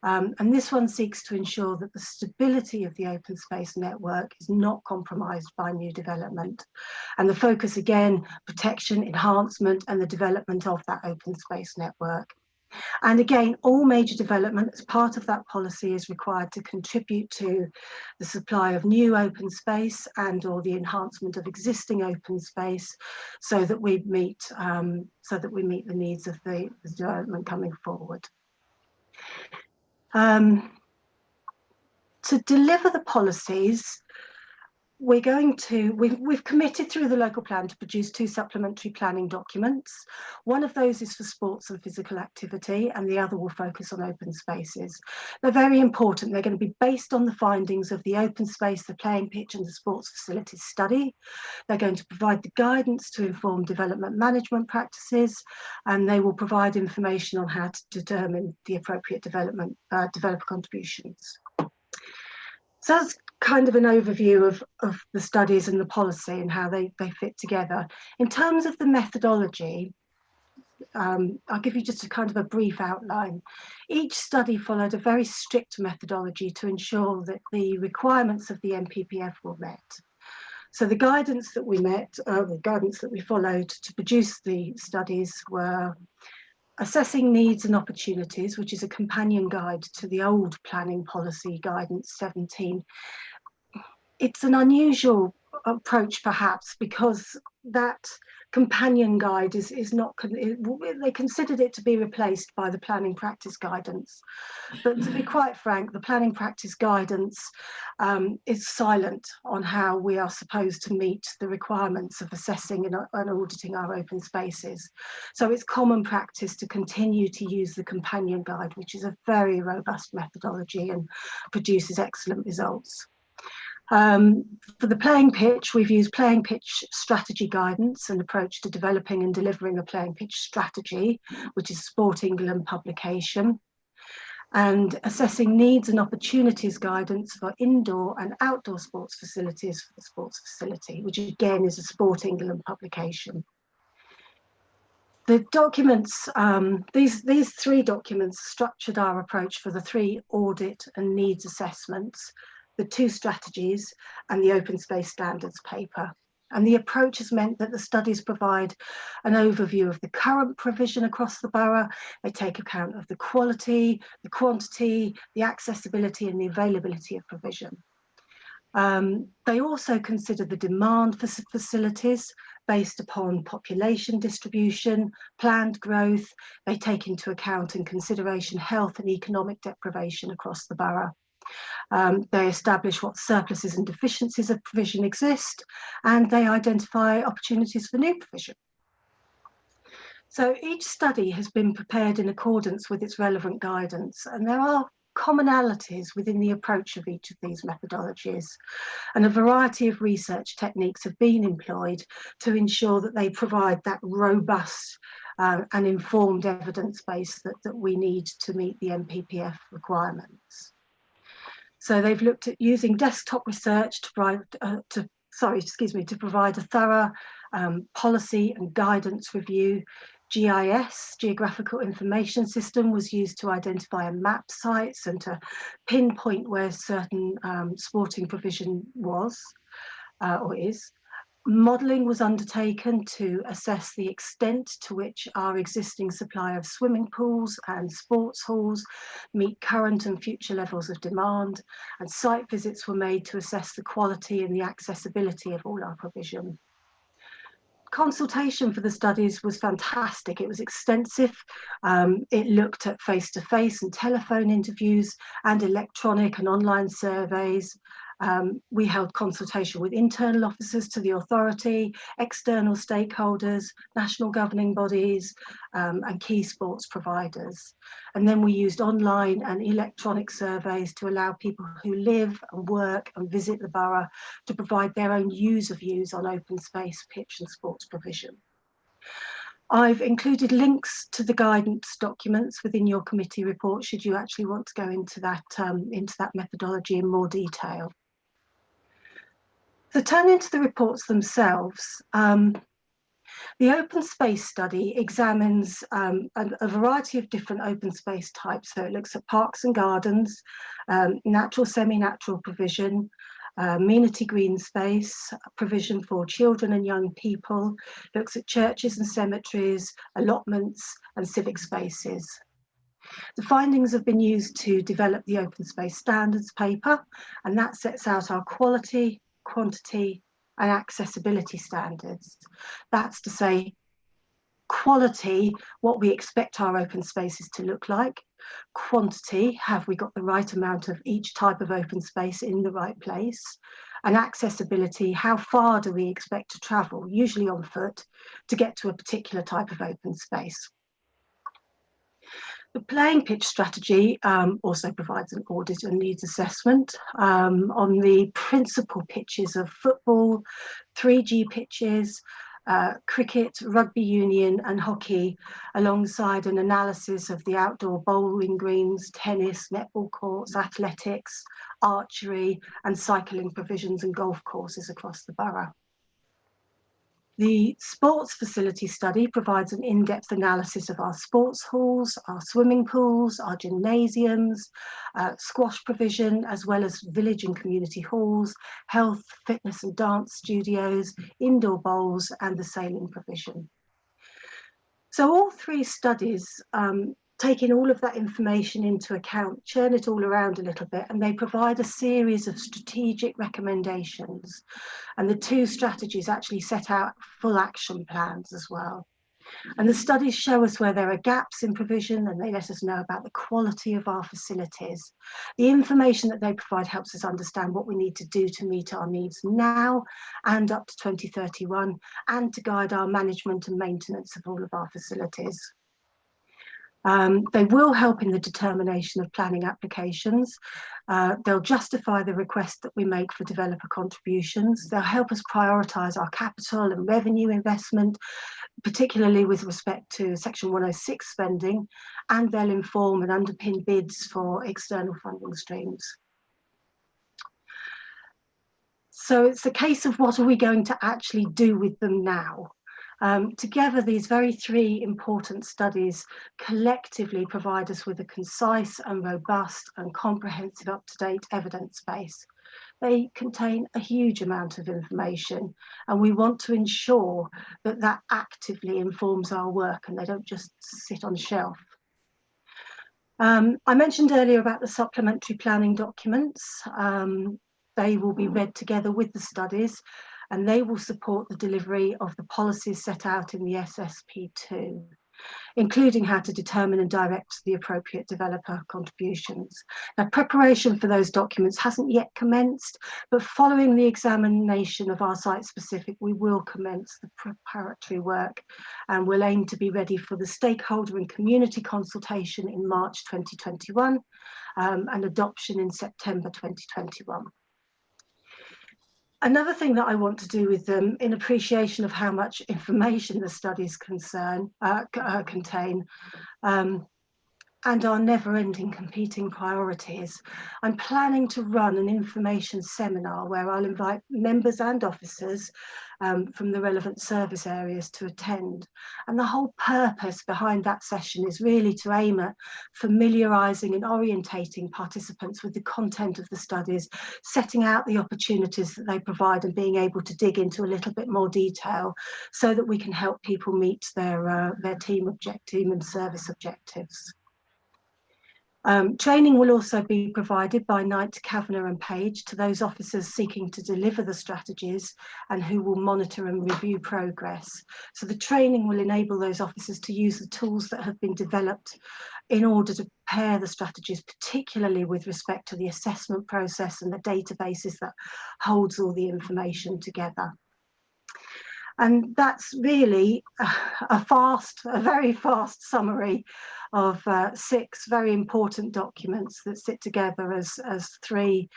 And this one seeks to ensure that the stability of the open space network is not compromised by new development. And the focus again, protection, enhancement and the development of that open space network. And again, all major development as part of that policy is required to contribute to the supply of new open space and or the enhancement of existing open space so that we meet the needs of the development coming forward. To deliver the policies, we've committed through the local plan to produce 2 supplementary planning documents. One of those is for sports and physical activity and the other will focus on open spaces. They're very important. They're going to be based on the findings of the open space, the playing pitch and the sports facilities study. They're going to provide the guidance to inform development management practices and they will provide information on how to determine the appropriate developer contributions. So that's kind of an overview of the studies and the policy and how they fit together. In terms of the methodology, I'll give you just a kind of a brief outline. Each study followed a very strict methodology to ensure that the requirements of the NPPF were met. So the guidance that we followed to produce the studies were Assessing Needs and Opportunities, which is a companion guide to the old planning policy guidance 17. It's an unusual approach perhaps because that companion guide is not, they considered it to be replaced by the planning practice guidance. But to be quite frank, the planning practice guidance is silent on how we are supposed to meet the requirements of assessing and auditing our open spaces. So it's common practice to continue to use the companion guide, which is a very robust methodology and produces excellent results. For the playing pitch, we've used playing pitch strategy guidance and approach to developing and delivering a playing pitch strategy, which is Sport England publication, and assessing needs and opportunities guidance for indoor and outdoor sports facilities for the sports facility, which again is a Sport England publication. The documents, these three documents structured our approach for the 3 audit and needs assessments, the 2 strategies and the open space standards paper. And the approach has meant that the studies provide an overview of the current provision across the borough. They take account of the quality, the quantity, the accessibility and the availability of provision. They also consider the demand for facilities based upon population distribution, planned growth. They take into account and consideration health and economic deprivation across the borough. They establish what surpluses and deficiencies of provision exist, and they identify opportunities for new provision. So each study has been prepared in accordance with its relevant guidance, and there are commonalities within the approach of each of these methodologies, and a variety of research techniques have been employed to ensure that they provide that robust and informed evidence base that we need to meet the NPPF requirements. So they've looked at using desktop research to provide a thorough policy and guidance review. GIS, Geographical Information System, was used to identify and map sites and to pinpoint where certain sporting provision was or is. Modelling was undertaken to assess the extent to which our existing supply of swimming pools and sports halls meet current and future levels of demand, and site visits were made to assess the quality and the accessibility of all our provision. Consultation for the studies was fantastic. It was extensive. It looked at face-to-face and telephone interviews and electronic and online surveys. We held consultation with internal officers to the authority, external stakeholders, national governing bodies, and key sports providers. And then we used online and electronic surveys to allow people who live and work and visit the borough to provide their own user views on open space, pitch and sports provision. I've included links to the guidance documents within your committee report should you actually want to go into that methodology in more detail. So turning to the reports themselves, the open space study examines a variety of different open space types. So it looks at parks and gardens, natural, semi-natural provision, amenity green space, provision for children and young people, looks at churches and cemeteries, allotments and civic spaces. The findings have been used to develop the open space standards paper, and that sets out our quality, quantity and accessibility standards. That's to say, quality, what we expect our open spaces to look like. Quantity, have we got the right amount of each type of open space in the right place? And accessibility, how far do we expect to travel, usually on foot, to get to a particular type of open space? The playing pitch strategy also provides an audit and needs assessment on the principal pitches of football, 3G pitches, cricket, rugby union and hockey, alongside an analysis of the outdoor bowling greens, tennis, netball courts, athletics, archery and cycling provisions and golf courses across the borough. The sports facility study provides an in-depth analysis of our sports halls, our swimming pools, our gymnasiums, squash provision, as well as village and community halls, health, fitness and dance studios, indoor bowls, and the sailing provision. So all 3 studies taking all of that information into account, churn it all around a little bit, and they provide a series of strategic recommendations. And the 2 strategies actually set out full action plans as well. And the studies show us where there are gaps in provision, and they let us know about the quality of our facilities. The information that they provide helps us understand what we need to do to meet our needs now and up to 2031, and to guide our management and maintenance of all of our facilities. They will help in the determination of planning applications. They'll justify the request that we make for developer contributions. They'll help us prioritise our capital and revenue investment, particularly with respect to Section 106 spending, and they'll inform and underpin bids for external funding streams. So it's a case of what are we going to actually do with them now? Together, these three important studies collectively provide us with a concise and robust and comprehensive up-to-date evidence base. They contain a huge amount of information, and we want to ensure that that actively informs our work and they don't just sit on a shelf. I mentioned earlier about the supplementary planning documents. They will be read together with the studies, and they will support the delivery of the policies set out in the SSP2, including how to determine and direct the appropriate developer contributions. Now, preparation for those documents hasn't yet commenced, but following the examination of our site-specific, we will commence the preparatory work, and we'll aim to be ready for the stakeholder and community consultation in March 2021 and adoption in September 2021. Another thing that I want to do with them, in appreciation of how much information the studies contain, and our never-ending competing priorities, I'm planning to run an information seminar where I'll invite members and officers from the relevant service areas to attend. And the whole purpose behind that session is really to aim at familiarising and orientating participants with the content of the studies, setting out the opportunities that they provide and being able to dig into a little bit more detail so that we can help people meet their team and service objectives. Training will also be provided by Knight, Kavanagh and Page to those officers seeking to deliver the strategies and who will monitor and review progress. So the training will enable those officers to use the tools that have been developed in order to prepare the strategies, particularly with respect to the assessment process and the databases that holds all the information together. And that's really a very fast summary of 6 very important documents that sit together as 3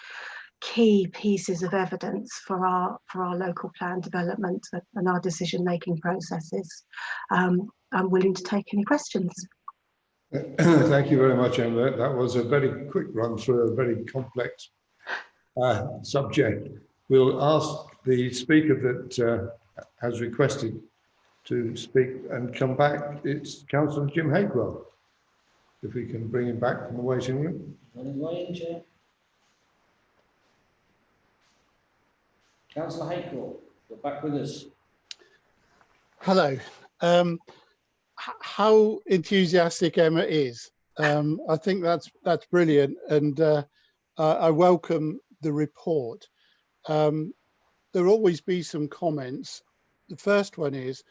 key pieces of evidence for our local plan development and our decision-making processes. I'm willing to take any questions. Thank you very much, Emma. That was a very quick run through a very complex subject. We'll ask the speaker that has requested to speak and come back. It's Councilman Jim Hakewell. If we can bring him back from the waiting room. On his way in, Chair. Councillor Hakewell, you're back with us. Hello. How enthusiastic Emma is. I think that's brilliant, and I welcome the report. There'll always be some comments. The first one is,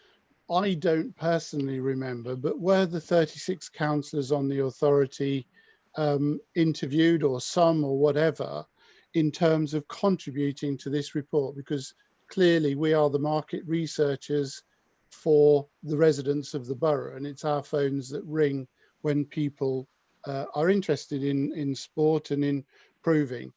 I don't personally remember, but were the 36 councillors on the authority interviewed, or some, or whatever, in terms of contributing to this report? Because clearly we are the market researchers for the residents of the borough, and it's our phones that ring when people are interested in sport and in improving.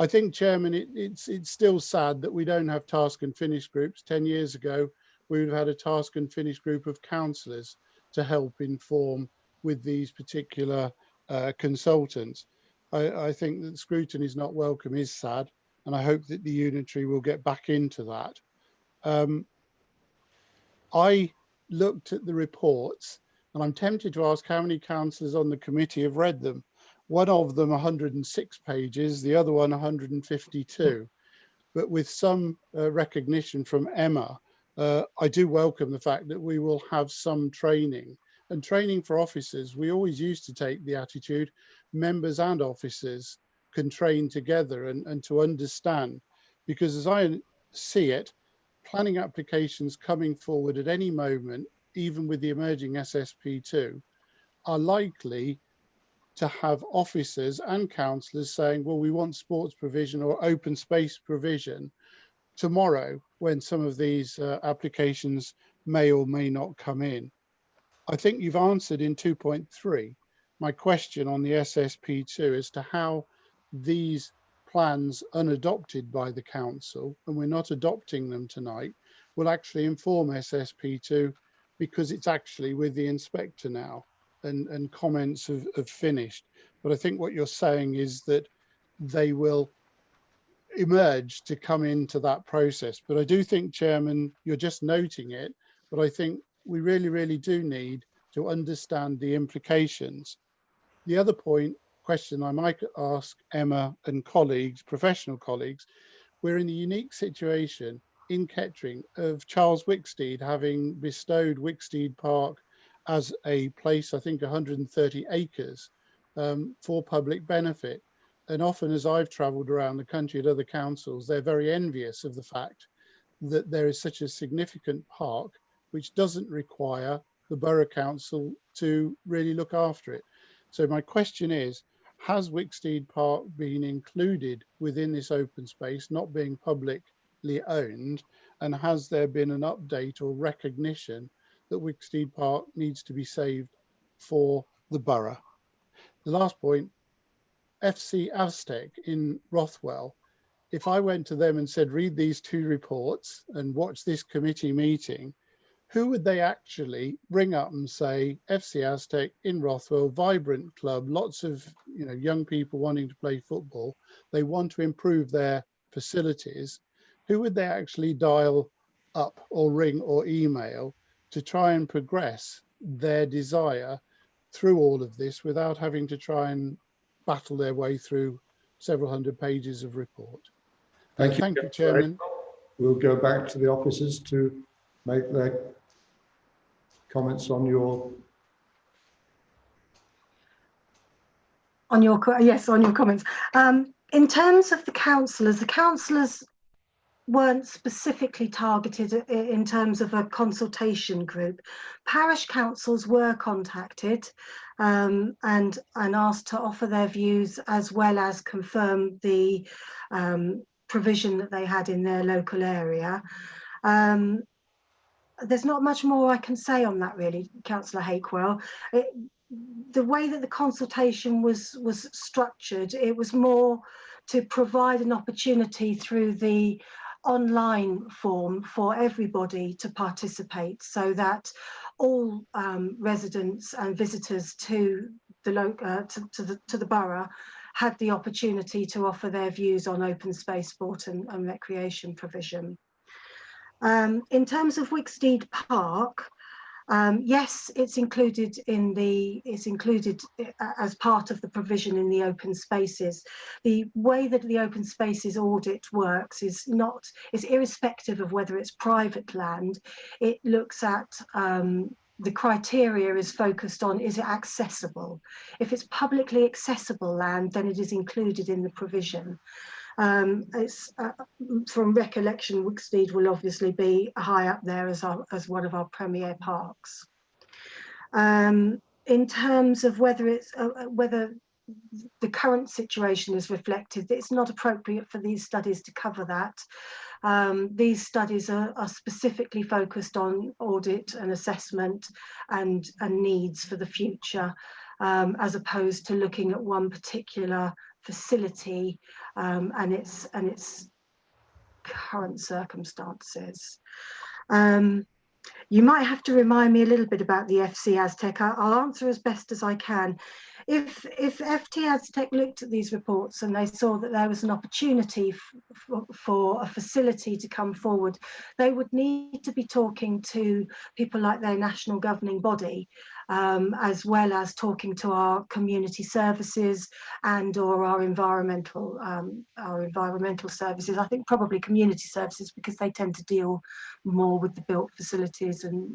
I think, Chairman, it's still sad that we don't have task and finish groups. 10 years ago, we would have had a task and finish group of councillors to help inform with these particular consultants. I think that scrutiny is not welcome is sad, and I hope that the unitary will get back into that. I looked at the reports, and I'm tempted to ask how many councillors on the committee have read them. One of them 106 pages, the other one 152. But with some recognition from Emma, I do welcome the fact that we will have some training. And training for officers, we always used to take the attitude, members and officers can train together and to understand. Because as I see it, planning applications coming forward at any moment, even with the emerging SSP2, are likely to have officers and councillors saying, well, we want sports provision or open space provision tomorrow, when some of these applications may or may not come in. I think you've answered in 2.3 my question on the SSP2 as to how these plans unadopted by the council, and we're not adopting them tonight, will actually inform SSP2, because it's actually with the inspector now. And comments have finished. But I think what you're saying is that they will emerge to come into that process. But I do think, Chairman, you're just noting it, but I think we really, really do need to understand the implications. The other question I might ask Emma and colleagues, professional colleagues, we're in the unique situation in Kettering of Charles Wicksteed having bestowed Wicksteed Park as a place, I think 130 acres for public benefit. And often as I've travelled around the country at other councils, they're very envious of the fact that there is such a significant park which doesn't require the Borough Council to really look after it. So my question is, has Wicksteed Park been included within this open space, not being publicly owned? And has there been an update or recognition that Wicksteed Park needs to be saved for the borough? The last point, FC Aztec in Rothwell. If I went to them and said, read these 2 reports and watch this committee meeting, who would they actually bring up and say, FC Aztec in Rothwell, vibrant club, lots of young people wanting to play football, they want to improve their facilities. Who would they actually dial up or ring or email to try and progress their desire through all of this without having to try and battle their way through several hundred pages of report? Thank you, Chairman. We'll go back to the officers to make their comments on your comments. In terms of the councillors weren't specifically targeted in terms of a consultation group. Parish councils were contacted and asked to offer their views as well as confirm the provision that they had in their local area. There's not much more I can say on that really, Councillor Hakewell. The way that the consultation was structured, it was more to provide an opportunity through the online form for everybody to participate, so that all residents and visitors to the borough had the opportunity to offer their views on open space, sport and recreation provision. In terms of Wicksteed Park, yes, it's included as part of the provision in the open spaces. The way that the open spaces audit works is irrespective of whether it's private land. It looks at the criteria is focused on, is it accessible? If it's publicly accessible land, then it is included in the provision. From recollection, Wicksteed will obviously be high up there as one of our premier parks. In terms of whether the current situation is reflected, it's not appropriate for these studies to cover that. These studies are specifically focused on audit and assessment and needs for the future, as opposed to looking at one particular facility and its current circumstances. You might have to remind me a little bit about the FC Aztec. I'll answer as best as I can. If FT Aztec looked at these reports and they saw that there was an opportunity for a facility to come forward, they would need to be talking to people like their national governing body, as well as talking to our community services and or our environmental services. I think probably community services, because they tend to deal more with the built facilities and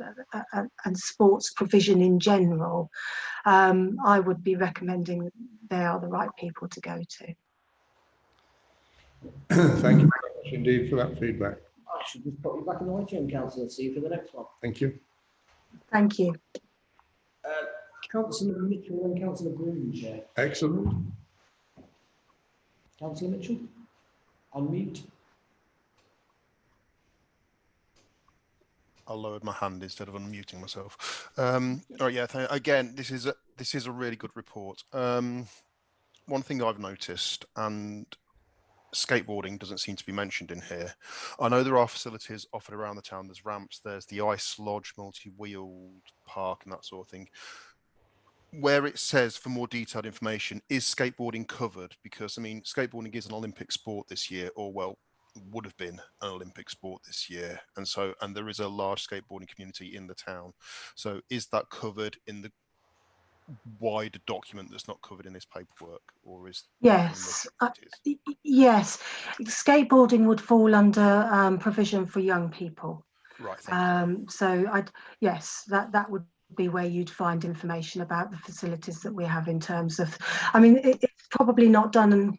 sports provision in general. I would be recommending that they are the right people to go to. Thank you very much indeed for that feedback. I should just put you back in the waiting, Councillor, and see you for the next one. Thank you. Thank you. Councillor Mitchell and Councillor Green, Chair. Excellent. Councillor Mitchell, unmute. I'll lower my hand instead of unmuting myself. All right, yeah. Again, this is a really good report. One thing I've noticed, and skateboarding doesn't seem to be mentioned in here. I know there are facilities offered around the town. There's ramps. There's the ice lodge, multi-wheeled park, and that sort of thing. Where it says for more detailed information, is skateboarding covered? Because I mean, skateboarding is an Olympic sport this year, or well, would have been an Olympic sport this year, and there is a large skateboarding community in the town. So is that covered in the wider document that's not covered in this paperwork, or is yes, yes, skateboarding would fall under provision for young people. Right. Thank you. So yes, that would be where you'd find information about the facilities that we have in terms of, I mean, it's probably not done, and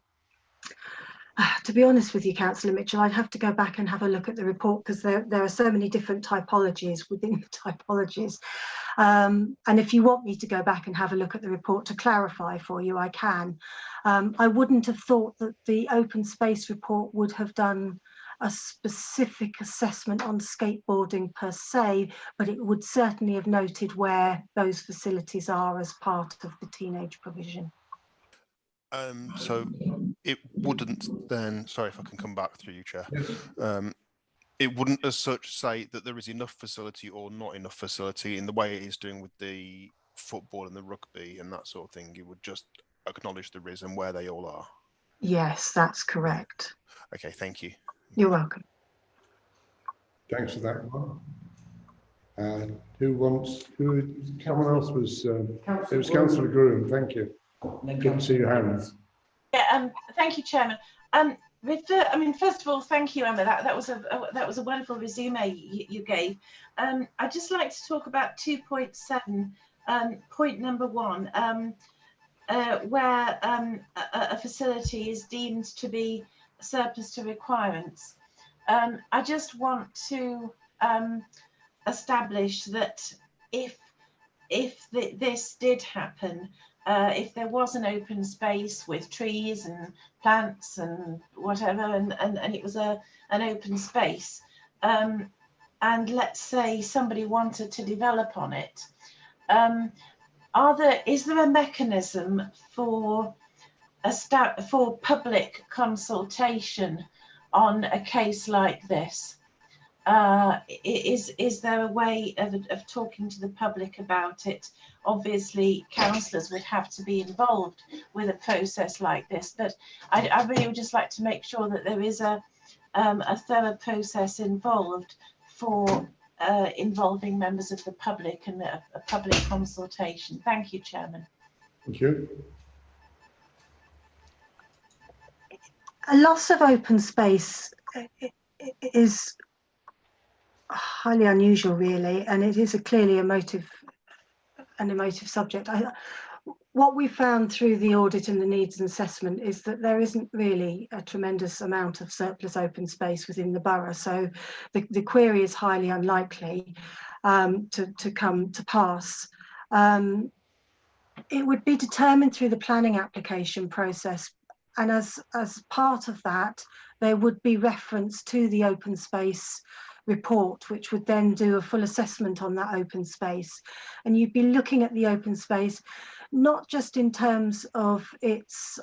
to be honest with you, Councillor Mitchell, I'd have to go back and have a look at the report, because there are so many different typologies within the typologies. And if you want me to go back and have a look at the report to clarify for you, I can. I wouldn't have thought that the open space report would have done a specific assessment on skateboarding per se, but it would certainly have noted where those facilities are as part of the teenage provision. So it wouldn't then, sorry if I can come back through you, Chair. It wouldn't as such say that there is enough facility or not enough facility in the way it is doing with the football and the rugby and that sort of thing. It would just acknowledge there is and where they all are. Yes, that's correct. Okay, thank you. You're welcome. Thanks for that one. Someone else was, it was Councillor Groom, thank you. Good to see your hands. Yeah, thank you, Chairman. I mean, first of all, thank you, Emma. That was a wonderful resume you gave. I'd just like to talk about 2.7, point number 1, where a facility is deemed to be surplus to requirements. I just want to establish that if this did happen, if there was an open space with trees and plants and whatever, and it was an open space, and let's say somebody wanted to develop on it, is there a mechanism for public consultation on a case like this? Is there a way of talking to the public about it? Obviously, councillors would have to be involved with a process like this, but I really would just like to make sure that there is a thorough process involved for involving members of the public and a public consultation. Thank you, Chairman. Thank you. A loss of open space is highly unusual, really, and it is clearly an emotive subject. What we found through the audit and the needs assessment is that there isn't really a tremendous amount of surplus open space within the borough, so the query is highly unlikely to come to pass. It would be determined through the planning application process, and as part of that, there would be reference to the open space report, which would then do a full assessment on that open space. And you'd be looking at the open space, not just in terms of its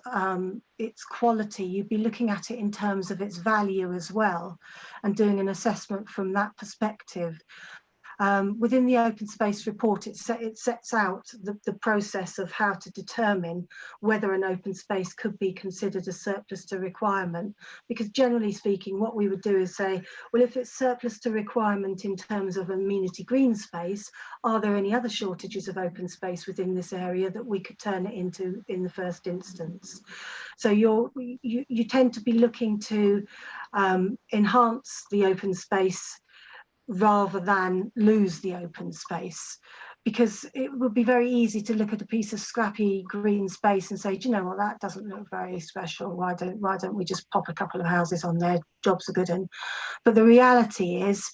quality, you'd be looking at it in terms of its value as well, and doing an assessment from that perspective. Within the open space report, it sets out the process of how to determine whether an open space could be considered a surplus to requirement, because generally speaking, what we would do is say, well, if it's surplus to requirement in terms of amenity green space, are there any other shortages of open space within this area that we could turn it into in the first instance? So you tend to be looking to enhance the open space rather than lose the open space, because it would be very easy to look at a piece of scrappy green space and say, do you know what, that doesn't look very special, why don't we just pop a couple of houses on there, jobs are good. But the reality is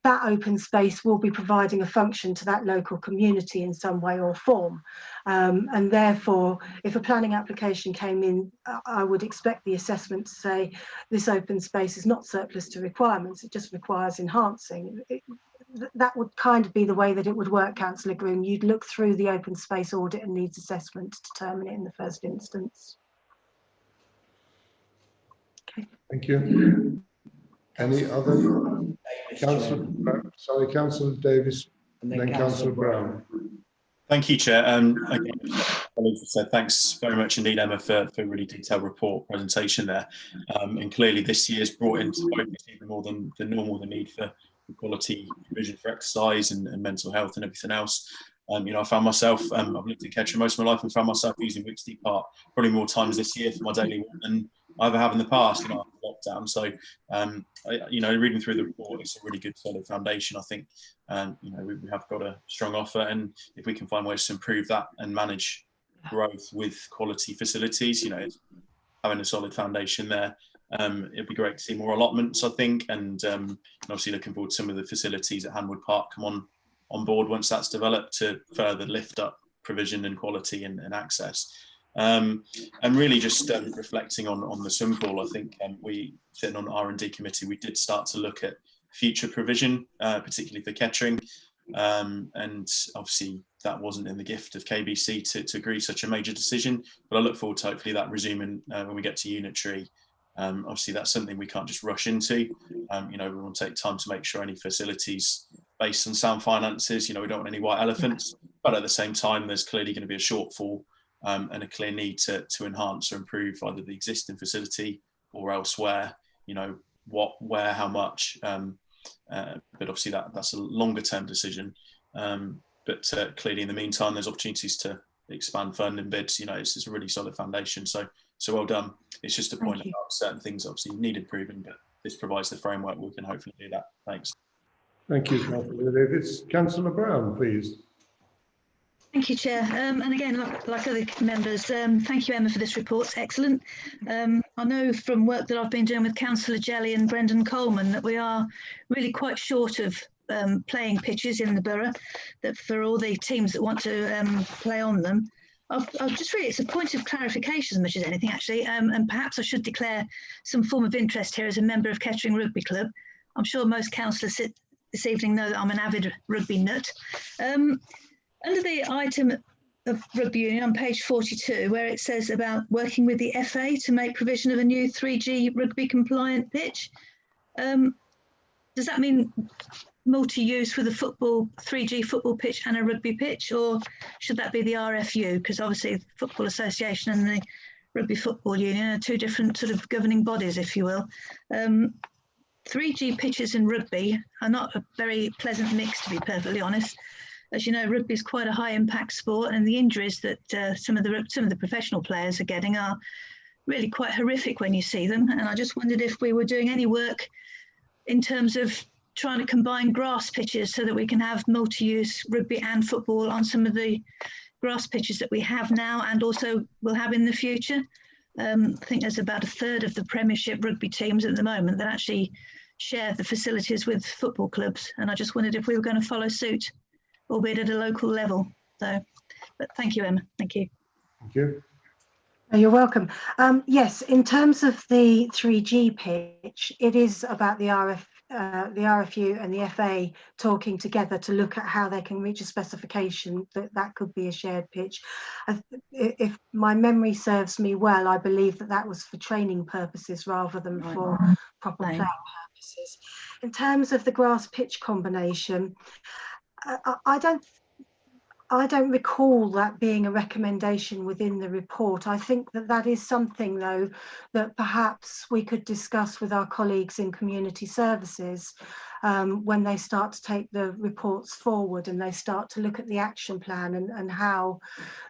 that open space will be providing a function to that local community in some way or form, and therefore if a planning application came in, I would expect the assessment to say this open space is not surplus to requirements, it just requires enhancing. That would kind of be the way that it would work, Councillor Groom. You'd look through the open space audit and needs assessment to determine it in the first instance. Okay. Thank you. Any other? Councillor Davis, and then Councillor Brown. Thank you, Chair. Again, colleagues have said, thanks very much indeed, Emma, for a really detailed report presentation there. And clearly this year's brought into focus even more than normal the need for quality provision for exercise and mental health and everything else. You know, I found myself, I've lived in Kettering most of my life and found myself using Wixty Park probably more times this year for my daily walk than I ever have in the past, you know, after lockdown. So, you know, reading through the report, it's a really good solid foundation. I think, you know, we have got a strong offer, and if we can find ways to improve that and manage growth with quality facilities, you know, having a solid foundation there, it'd be great to see more allotments, I think, and obviously looking forward to some of the facilities at Hanwood Park come on board once that's developed to further lift up provision and quality and access. And really just reflecting on the swimming pool, I think we, sitting on the R&D committee, we did start to look at future provision, particularly for Kettering. And obviously that wasn't in the gift of KBC to agree such a major decision, but I look forward to hopefully that resuming when we get to unitary. Obviously that's something we can't just rush into. You know, we want to take time to make sure any facilities based on sound finances, you know, we don't want any white elephants, but at the same time, there's clearly going to be a shortfall and a clear need to enhance or improve either the existing facility or elsewhere, you know, what, where, how much, but obviously that's a longer term decision. But clearly in the meantime, there's opportunities to expand funding bids, you know, it's a really solid foundation. So well done. It's just a point about certain things obviously need improving, but this provides the framework we can hopefully do that. Thanks. Thank you, Councillor Davis. Councillor Brown, please. Thank you, Chair. And again, like other members, thank you, Emma, for this report. It's excellent. I know from work that I've been doing with Councillor Jelly and Brendan Coleman that we are really quite short of playing pitches in the borough, that for all the teams that want to play on them. I'll just really, it's a point of clarification as much as anything, actually, and perhaps I should declare some form of interest here as a member of Kettering Rugby Club. I'm sure most councillors this evening know that I'm an avid rugby nut. Under the item of rugby union on page 42, where it says about working with the FA to make provision of a new 3G rugby compliant pitch, does that mean multi-use with a 3G football pitch and a rugby pitch, or should that be the RFU? Because obviously the Football Association and the Rugby Football Union are two different sort of governing bodies, if you will. 3G pitches in rugby are not a very pleasant mix, to be perfectly honest. As you know, rugby is quite a high impact sport, and the injuries that some of the professional players are getting are really quite horrific when you see them. And I just wondered if we were doing any work in terms of trying to combine grass pitches so that we can have multi-use rugby and football on some of the grass pitches that we have now and also will have in the future. I think there's about a third of the Premiership rugby teams at the moment that actually share the facilities with football clubs. And I just wondered if we were going to follow suit, albeit at a local level. So, but thank you, Emma. Thank you. Thank you. You're welcome. Yes, in terms of the 3G pitch, it is about the RFU and the FA talking together to look at how they can reach a specification that could be a shared pitch. If my memory serves me well, I believe that was for training purposes rather than for proper playing purposes. In terms of the grass pitch combination, I don't recall that being a recommendation within the report. I think that is something, though, that perhaps we could discuss with our colleagues in community services when they start to take the reports forward and they start to look at the action plan and how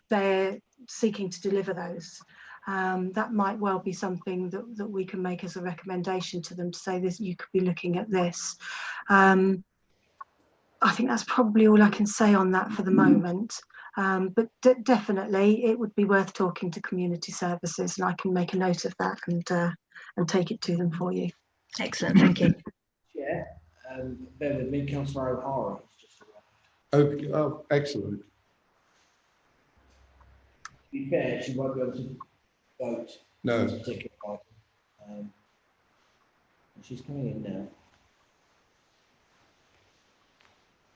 they're seeking to deliver those. That might well be something that we can make as a recommendation to them to say this, you could be looking at this. I think that's probably all I can say on that for the moment. But definitely it would be worth talking to community services, and I can make a note of that and take it to them for you. Excellent, thank you. Yeah, bear with me, Councillor O'Hara. Oh, excellent. To be fair, she won't be able to vote. No. She's coming in now.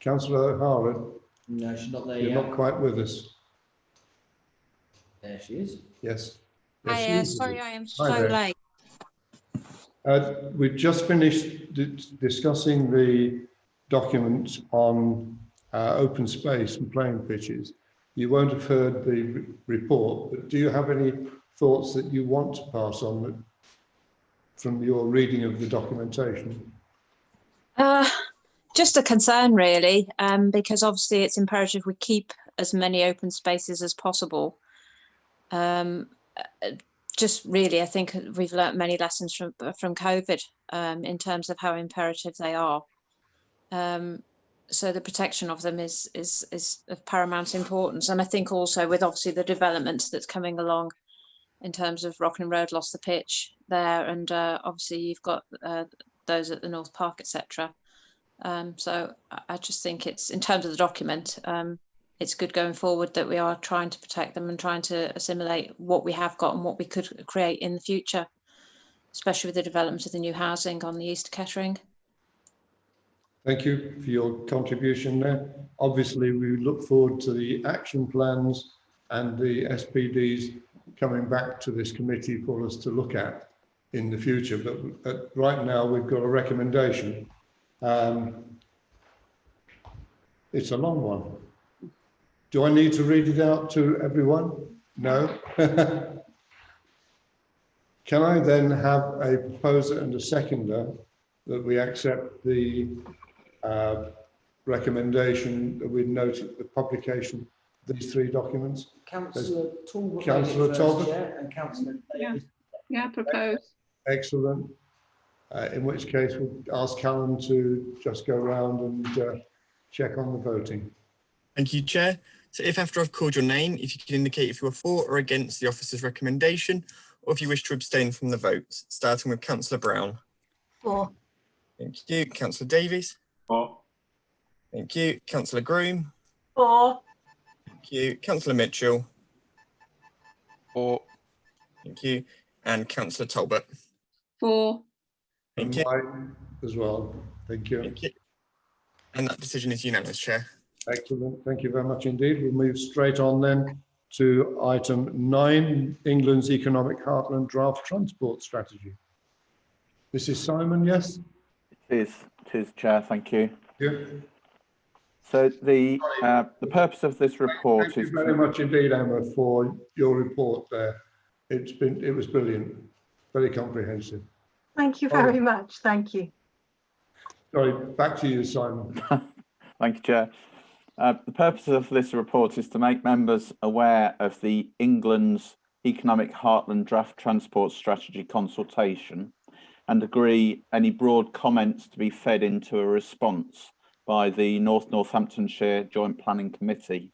Councillor O'Hara. No, she's not there yet. You're not quite with us. There she is. Yes. Hi, sorry, I am so late. We've just finished discussing the document on open space and playing pitches. you won't have heard the report, but do you have any thoughts that you want to pass on from your reading of the documentation? Just a concern, really, because obviously it's imperative we keep as many open spaces as possible. Just really, I think we've learnt many lessons from COVID in terms of how imperative they are. So the protection of them is of paramount importance. And I think also with obviously the development that's coming along in terms of Rockingham Road lost the pitch there, and obviously you've got those at the North Park, etc. So I just think it's, in terms of the document, it's good going forward that we are trying to protect them and trying to assimilate what we have got and what we could create in the future, especially with the development of the new housing on the East of Kettering. Thank you for your contribution there. Obviously, we look forward to the action plans and the SPDs coming back to this committee for us to look at in the future. But right now, we've got a recommendation. It's a long one. Do I need to read it out to everyone? No. Can I then have a proposer and a seconder that we accept the recommendation that we noted the publication of these three documents? Councillor Talbot. Councillor Talbot. And Councillor Davis. Yeah, propose. Excellent. In which case we'll ask Callum to just go around and check on the voting. Thank you, Chair. So if after I've called your name, if you can indicate if you are for or against the officer's recommendation, or if you wish to abstain from the vote, starting with Councillor Brown. For. Thank you. Councillor Davies. For. Thank you. Councillor Groom. For. Thank you. Councillor Mitchell. For. Thank you. And Councillor Talbot. For. Thank you. As well. Thank you. Thank you. And that decision is unanimous, Chair. Excellent. Thank you very much indeed. We'll move straight on then to item 9, England's Economic Heartland Draft Transport Strategy. This is Simon, yes? It is, Chair, thank you. Yeah. So the purpose of this report Thank you very much indeed, Emma, for your report there. It was brilliant, very comprehensive. Thank you very much. Thank you. Sorry, back to you, Simon. Thank you, Chair. The purpose of this report is to make members aware of the England's Economic Heartland Draft Transport Strategy consultation and agree any broad comments to be fed into a response by the North Northamptonshire Joint Planning Committee.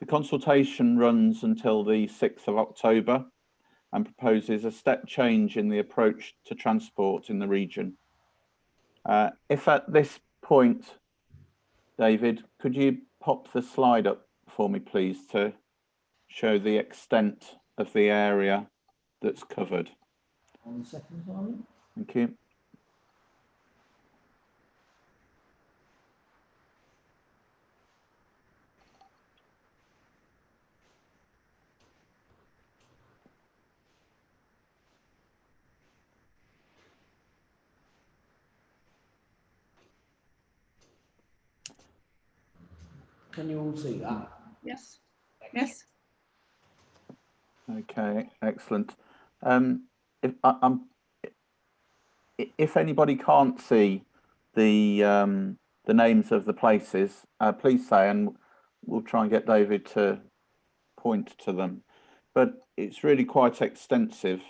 The consultation runs until the 6th of October and proposes a step change in the approach to transport in the region. If at this point, David, could you pop the slide up for me, please, to show the extent of the area that's covered? 1 second, Simon. Thank you. Can you all see that? Yes. Yes. Okay, excellent. If anybody can't see the names of the places, please say, and we'll try and get David to point to them. But it's really quite extensive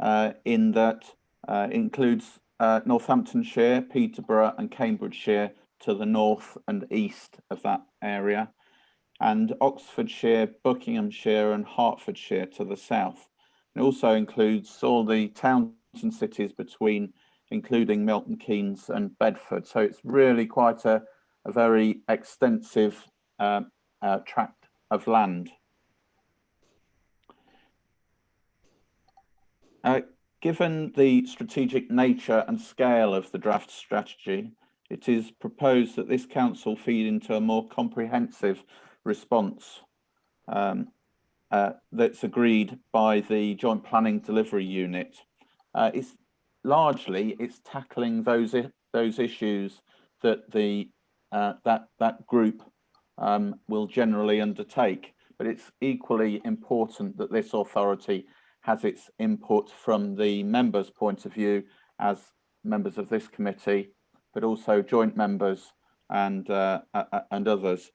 in that it includes Northamptonshire, Peterborough and Cambridgeshire to the north and east of that area, and Oxfordshire, Buckinghamshire and Hertfordshire to the south. It also includes all the towns and cities between, including Milton Keynes and Bedford. So it's really quite a very extensive tract of land. Given the strategic nature and scale of the draft strategy, it is proposed that this council feed into a more comprehensive response that's agreed by the Joint Planning Delivery Unit. It's tackling those issues that that group will generally undertake. But it's equally important that this authority has its input from the members' point of view as members of this committee, but also joint members and others.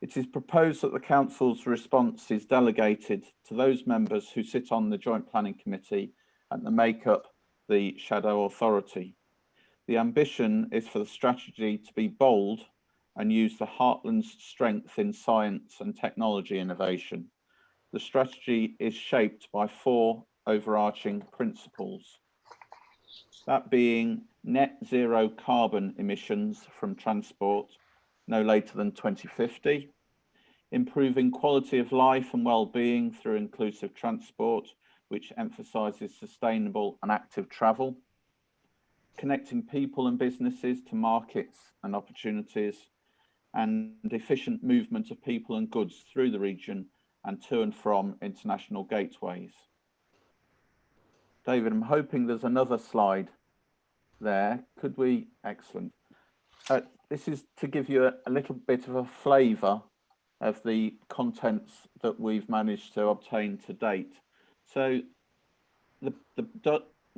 It is proposed that the Council's response is delegated to those members who sit on the Joint Planning Committee and that make up the Shadow Authority. The ambition is for the strategy to be bold and use the heartland's strength in science and technology innovation. The strategy is shaped by 4 overarching principles, that being net zero carbon emissions from transport no later than 2050, improving quality of life and well-being through inclusive transport, which emphasises sustainable and active travel, connecting people and businesses to markets and opportunities, and efficient movement of people and goods through the region and to and from international gateways. David, I'm hoping there's another slide there. Could we? Excellent. This is to give you a little bit of a flavour of the contents that we've managed to obtain to date. So the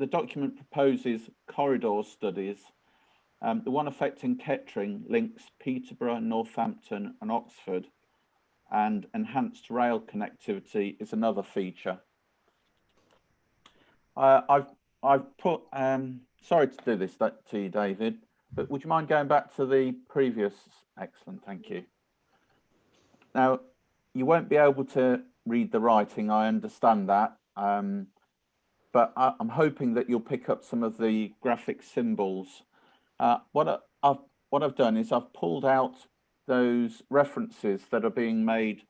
document proposes corridor studies. The one affecting Kettering links Peterborough, Northampton and Oxford, and enhanced rail connectivity is another feature. I've put, sorry to do this to you, David, but would you mind going back to the previous? Excellent, thank you. Now, you won't be able to read the writing, I understand that, but I'm hoping that you'll pick up some of the graphic symbols. What I've done is I've pulled out those references that are being made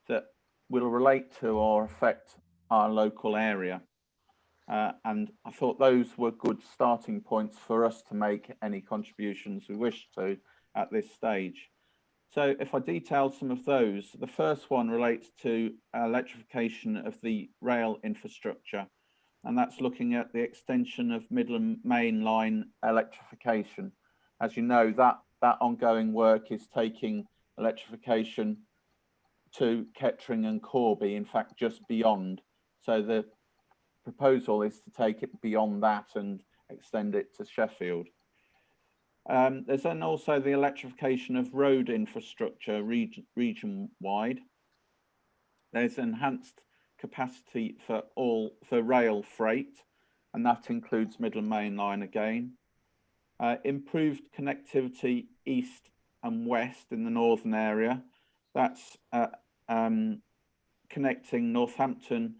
that will relate to or affect our local area. And I thought those were good starting points for us to make any contributions we wish to at this stage. So if I detail some of those, the first one relates to electrification of the rail infrastructure, and that's looking at the extension of Midland Main Line electrification. As you know, that ongoing work is taking electrification to Kettering and Corby, in fact, just beyond. So the proposal is to take it beyond that and extend it to Sheffield. There's then also the electrification of road infrastructure region-wide. There's enhanced capacity for rail freight, and that includes Midland Main Line again. Improved connectivity east and west in the northern area. That's connecting Northampton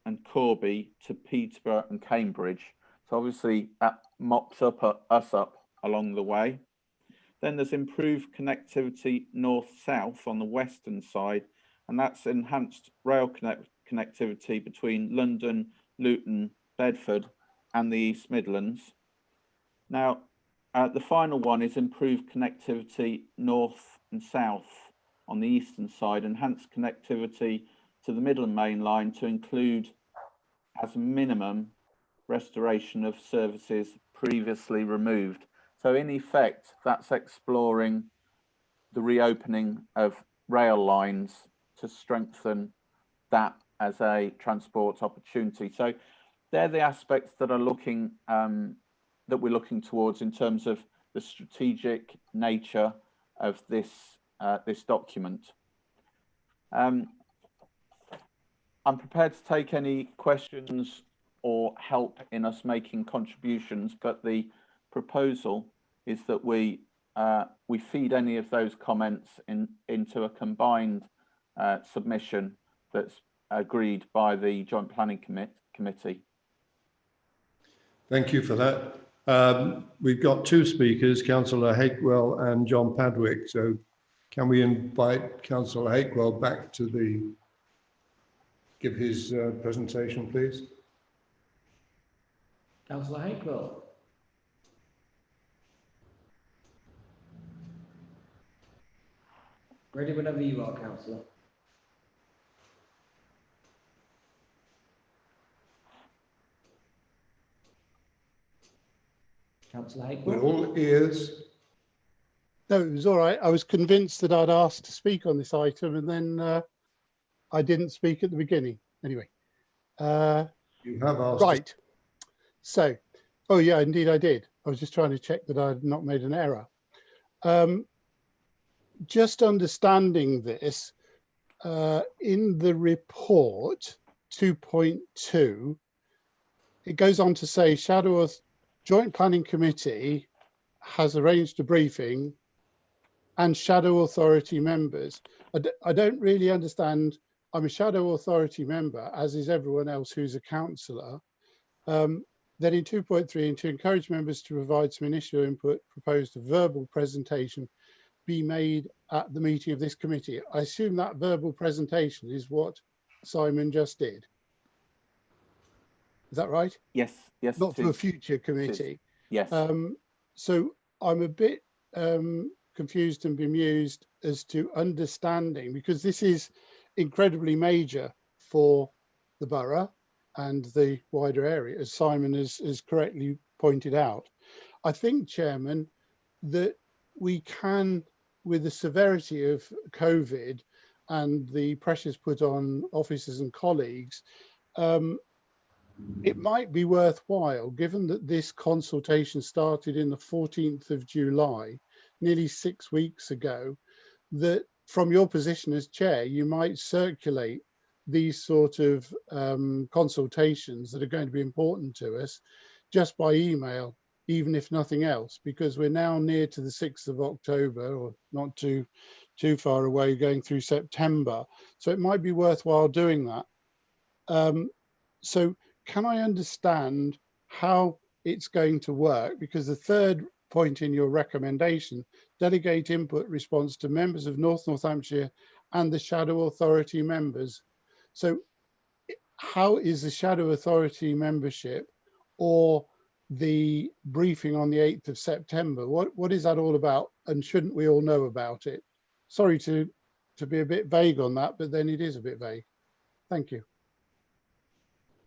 and Corby to Peterborough and Cambridge. So obviously that mops us up along the way. Then there's improved connectivity north-south on the western side, and that's enhanced rail connectivity between London, Luton, Bedford and the East Midlands. Now, the final one is improved connectivity north and south on the eastern side, enhanced connectivity to the Midland Main Line to include, as a minimum, restoration of services previously removed. So in effect, that's exploring the reopening of rail lines to strengthen that as a transport opportunity. So they're the aspects that are looking that we're looking towards in terms of the strategic nature of this this document. I'm prepared to take any questions or help in us making contributions, but the proposal is that we feed any of those comments into a combined submission that's agreed by the Joint Planning Committee. Thank you for that. We've got 2 speakers, Councillor Hakewell and John Padwick. So can we invite Councillor Hakewell back to give his presentation, please? Councillor Hakewell. Ready whenever you are, Councillor. Councillor Hakewell. We're all ears. No, it was all right. I was convinced that I'd asked to speak on this item, and then I didn't speak at the beginning. Anyway, You have asked. right. So, oh yeah, indeed I did. I was just trying to check that I had not made an error. Just understanding this, in the report 2.2, it goes on to say Joint Planning Committee has arranged a briefing and shadow authority members. I don't really understand. I'm a shadow authority member, as is everyone else who's a councillor. Then in 2.3, and to encourage members to provide some initial input, proposed a verbal presentation be made at the meeting of this committee. I assume that verbal presentation is what Simon just did. Is that right? Yes, yes. Not to a future committee. Yes. So I'm a bit confused and bemused as to understanding, because this is incredibly major for the borough and the wider area, as Simon has correctly pointed out. I think, Chairman, that we can, with the severity of COVID and the pressures put on officers and colleagues, it might be worthwhile, given that this consultation started in the 14th of July, nearly 6 weeks ago, that from your position as chair, you might circulate these sort of consultations that are going to be important to us just by email, even if nothing else, because we're now near to the 6th of October, or not too far away, going through September. So it might be worthwhile doing that. So can I understand how it's going to work? Because the third point in your recommendation, delegate input response to members of North Northamptonshire and the shadow authority members. So how is the shadow authority membership or the briefing on the 8th of September? What is that all about? And shouldn't we all know about it? Sorry to be a bit vague on that, but then it is a bit vague. Thank you.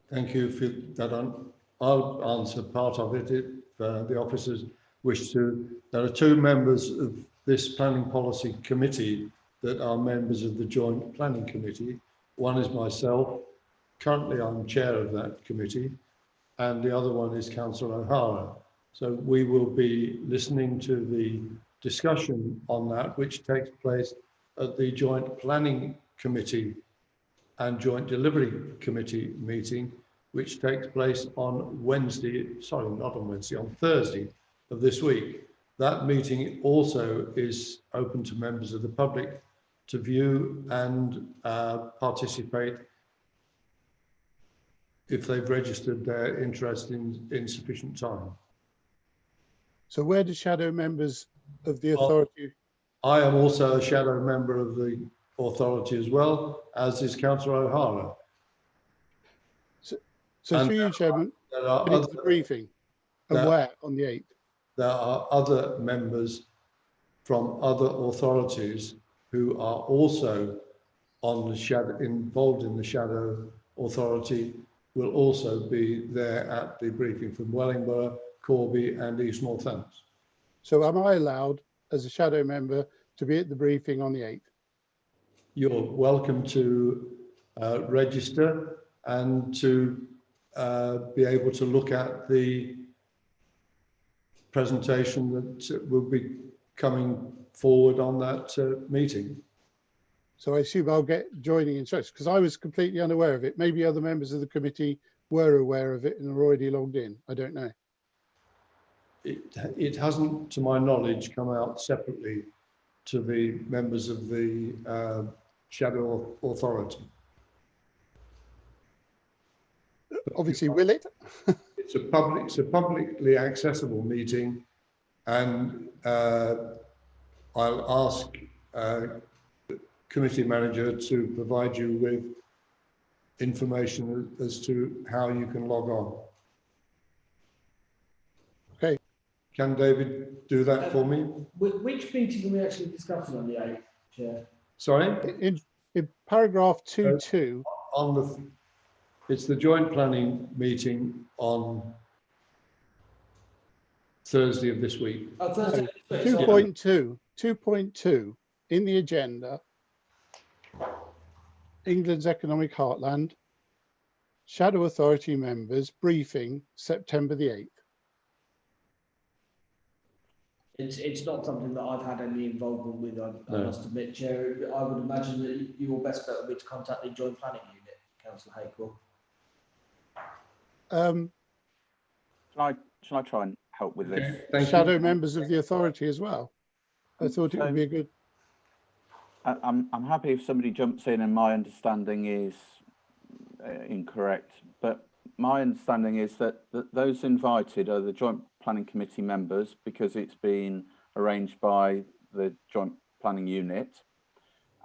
Thank you for that. I'll answer part of it if the officers wish to. There are two members of this planning policy committee that are members of the Joint Planning Committee. One is myself. Currently, I'm chair of that committee, and the other one is Councillor O'Hara. So we will be listening to the discussion on that, which takes place at the Joint Planning Committee and Joint Delivery Committee meeting, which takes place on Wednesday, sorry, not on Wednesday, on Thursday of this week. That meeting also is open to members of the public to view and participate if they've registered their interest in sufficient time. So where do shadow members of the authority? I am also a shadow member of the authority as well, as is Councillor O'Hara. So through you, Chairman, it's the briefing. And where on the 8th? There are other members from other authorities who are also on the shadow, involved in the shadow authority, will also be there at the briefing from Wellingborough, Corby and East Northants. So am I allowed as a shadow member to be at the briefing on the 8th? You're welcome to register and to be able to look at the presentation that will be coming forward on that meeting. So I assume I'll get joining instructions, because I was completely unaware of it. Maybe other members of the committee were aware of it and are already logged in. I don't know. It hasn't, to my knowledge, come out separately to the members of the shadow authority. Obviously, will it? It's a publicly accessible meeting, and I'll ask the committee manager to provide you with information as to how you can log on. Okay. Can David do that for me? Which meeting are we actually discussing on the 8th, Chair? Sorry? In paragraph 2.2. It's the joint planning meeting on Thursday of this week. Oh, Thursday. 2.2. 2.2 in the agenda, England's Economic Heartland, Shadow Authority members briefing September the 8th. It's not something that I've had any involvement with, I No. must admit, Chair. I would imagine that your best bet would be to contact the Joint Planning Unit, Councillor Hakewell. Shall I try and help with this? Okay, thank Shadow you. members of the authority as well. I thought it would be a good. I'm happy if somebody jumps in and my understanding is incorrect, but my understanding is that those invited are the Joint Planning Committee members, because it's been arranged by the Joint Planning Unit,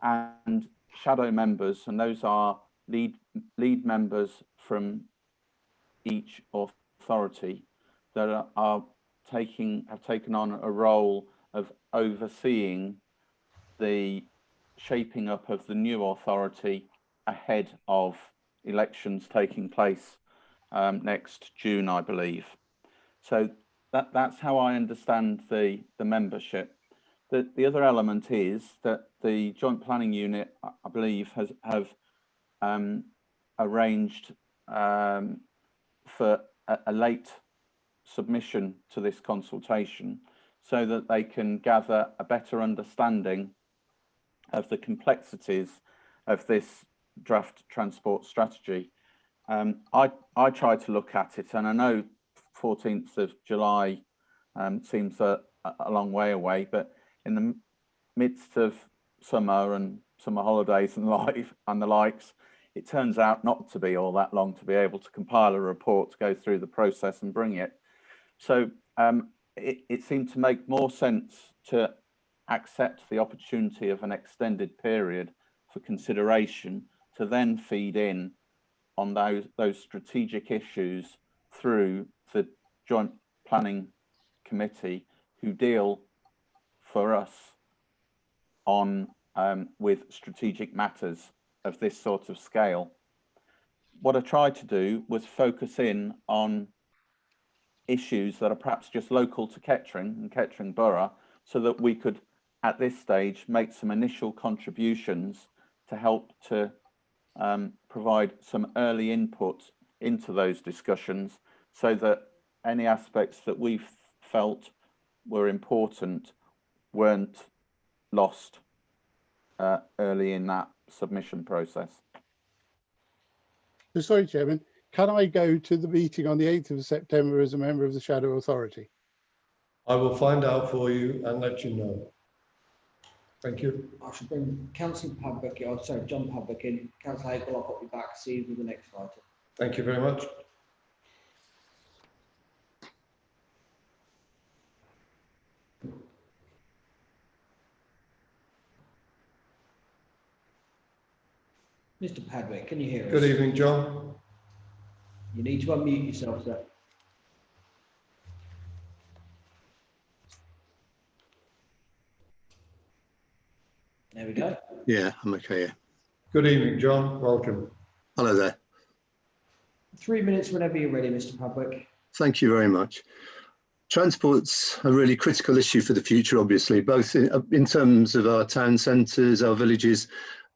and shadow members, and those are lead members from each authority that have taken on a role of overseeing the shaping up of the new authority ahead of elections taking place next June, I believe. So that's how I understand the membership. The other element is that the Joint Planning Unit, I believe, have arranged for a late submission to this consultation, so that they can gather a better understanding of the complexities of this draft transport strategy. I tried to look at it, and I know 14th of July seems a long way away, but in the midst of summer and summer holidays and the likes, it turns out not to be all that long to be able to compile a report, to go through the process and bring it. So it seemed to make more sense to accept the opportunity of an extended period for consideration, to then feed in on those strategic issues through the Joint Planning Committee, who deal for us on with strategic matters of this sort of scale. What I tried to do was focus in on issues that are perhaps just local to Kettering and Kettering Borough, so that we could at this stage make some initial contributions to help to provide some early input into those discussions, so that any aspects that we felt were important weren't lost early in that submission process. Sorry, Chairman, can I go to the meeting on the 8th of September as a member of the Shadow Authority? I will find out for you and let you know. Thank you. I should bring Councillor Padwick, sorry, John Padwick in. Councillor Hakewell, I'll pop you back, see you with the next item. Thank you very much. Mr. Padwick, can you hear us? Good evening, John. You need to unmute yourself, sir. There we go. Yeah, I'm okay. Yeah. Good evening, John. Welcome. Hello there. 3 minutes whenever you're ready, Mr. Padwick. Thank you very much. Transport's a really critical issue for the future, obviously, both in terms of our town centres, our villages,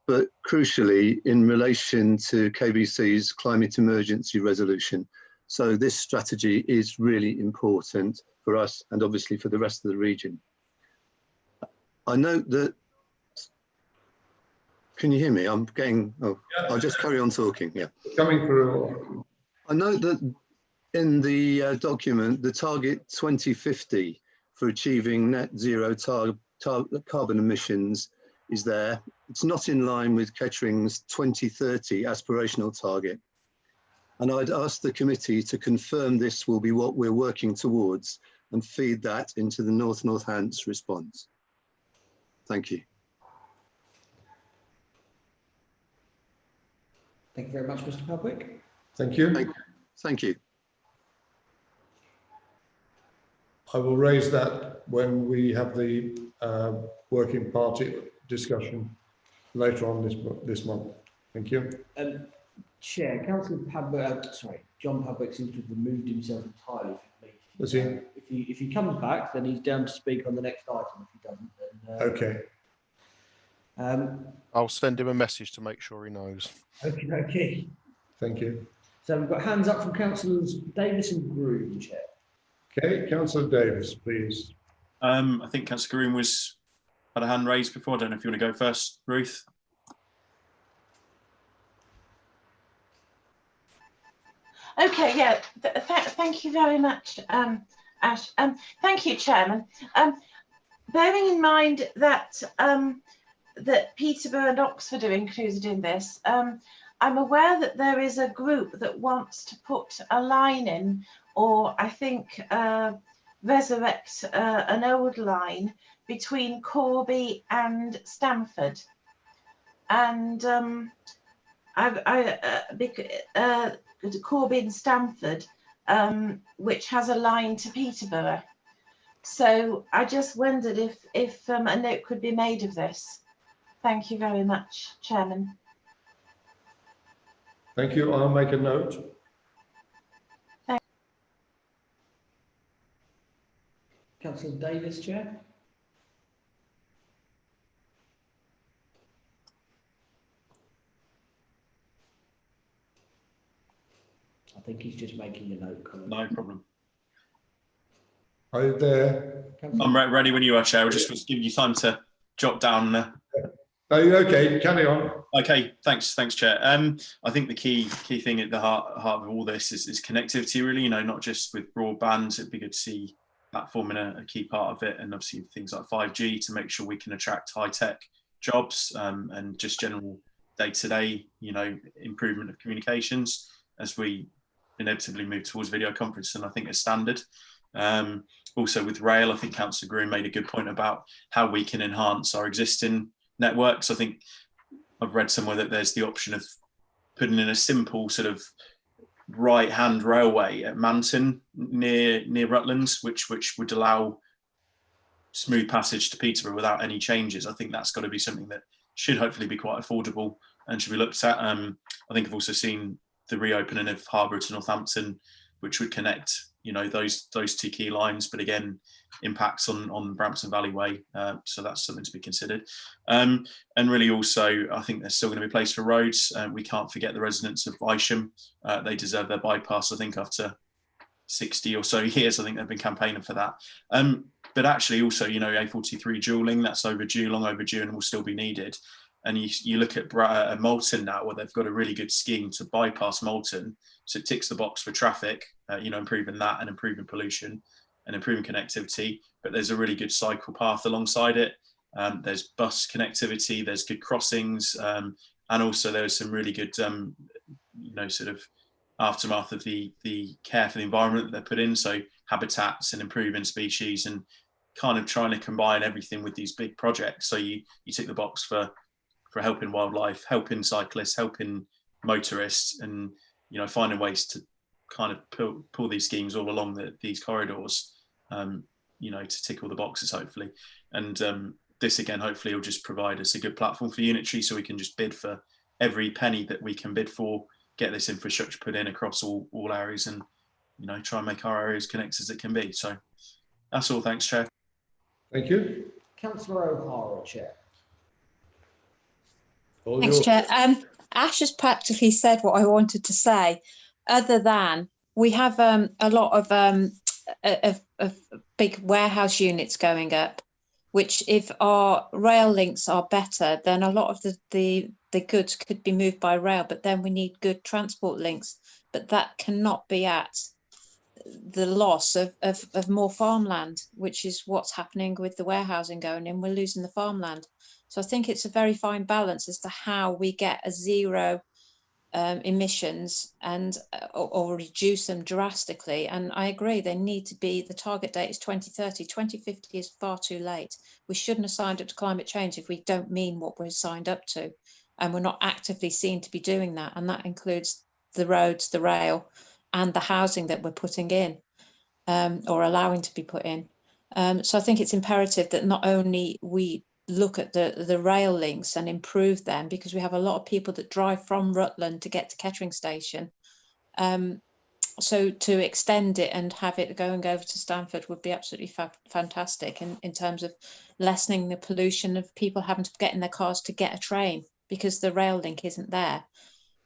but crucially in relation to KBC's climate emergency resolution. So this strategy is really important for us and obviously for the rest of the region. I note that, can you hear me? I'm getting, oh, yeah. I'll just carry on talking, yeah. Coming through. I note that in the document, the target 2050 for achieving net zero carbon emissions is there. It's not in line with Kettering's 2030 aspirational target. And I'd ask the committee to confirm this will be what we're working towards and feed that into the North Northants response. Thank you. Thank you very much, Mr. Padwick. Thank you. Thank you. I will raise that when we have the working party discussion later on this month. Thank you. Chair, Councillor Padwick, John Padwick seems to have removed himself entirely from the meeting. Does he? If he comes back, then he's down to speak on the next item. If he doesn't, then Okay. I'll send him a message to make sure he knows. Okay. Thank you. So we've got hands up from Councillors Davis and Groom, Chair. Okay, Councillor Davis, please. I think Councillor Groom had a hand raised before. I don't know if you want to go first, Ruth. Okay, yeah, thank you very much, Ash. Thank you, Chairman. Bearing in mind that that Peterborough and Oxford are included in this, I'm aware that there is a group that wants to put a line in, or I think resurrect an old line between Corby and Stamford. And Corby and Stamford, which has a line to Peterborough. So I just wondered if a note could be made of this. Thank you very much, Chairman. Thank you. I'll make a note. Councillor Davis, Chair. I think he's just making a note. Colin. No problem. Are you there? I'm ready when you are, Chair. We'll just give you time to jot down. Are you okay? Carry on. Okay, thanks, Chair. I think the key thing at the heart of all this is connectivity, really. You know, not just with broadband. It'd be good to see that forming a key part of it, and obviously things like 5G to make sure we can attract high-tech jobs and just general day-to-day, you know, improvement of communications as we inevitably move towards video conferencing. I think is standard. Also with rail, I think Councillor Groom made a good point about how we can enhance our existing networks. I think I've read somewhere that there's the option of putting in a simple sort of right-hand railway at Manton near Rutland, which would allow smooth passage to Peterborough without any changes. I think that's got to be something that should hopefully be quite affordable and should be looked at. I think I've also seen the reopening of Harbour to Northampton, which would connect, you know, those two key lines, but again, impacts on Brampton Valley Way. So that's something to be considered. And really also, I think there's still going to be a place for roads. We can't forget the residents of Isham. They deserve their bypass, I think, after 60 or so years. I think they've been campaigning for that. But actually also, you know, A43 dualling, that's overdue, long overdue, and will still be needed. And you look at Moulton now, where they've got a really good scheme to bypass Moulton. So it ticks the box for traffic, you know, improving that and improving pollution and improving connectivity. But there's a really good cycle path alongside it. There's bus connectivity, there's good crossings, and also there's some really good, you know, sort of aftermath of the care for the environment that they're put in. So habitats and improving species and kind of trying to combine everything with these big projects. So you tick the box for helping wildlife, helping cyclists, helping motorists, and, you know, finding ways to kind of pull these schemes all along these corridors, you know, to tick all the boxes, hopefully. And this, again, hopefully will just provide us a good platform for Unitary, so we can just bid for every penny that we can bid for, get this infrastructure put in across all areas, and, you know, try and make our areas connect as it can be. So that's all. Thanks, Chair. Thank you. Councillor O'Hara, Chair. Thanks, Chair. Ash has practically said what I wanted to say, other than we have a lot of big warehouse units going up, which, if our rail links are better, then a lot of the goods could be moved by rail, but then we need good transport links. But that cannot be at the loss of more farmland, which is what's happening with the warehousing going in. We're losing the farmland. So I think it's a very fine balance as to how we get a zero emissions and or reduce them drastically. And I agree, they need to be, the target date is 2030. 2050 is far too late. We shouldn't have signed up to climate change if we don't mean what we're signed up to, and we're not actively seen to be doing that. And that includes the roads, the rail, and the housing that we're putting in or allowing to be put in. So I think it's imperative that not only we look at the rail links and improve them, because we have a lot of people that drive from Rutland to get to Kettering Station, so to extend it and have it going over to Stamford would be absolutely fantastic in terms of lessening the pollution of people having to get in their cars to get a train because the rail link isn't there,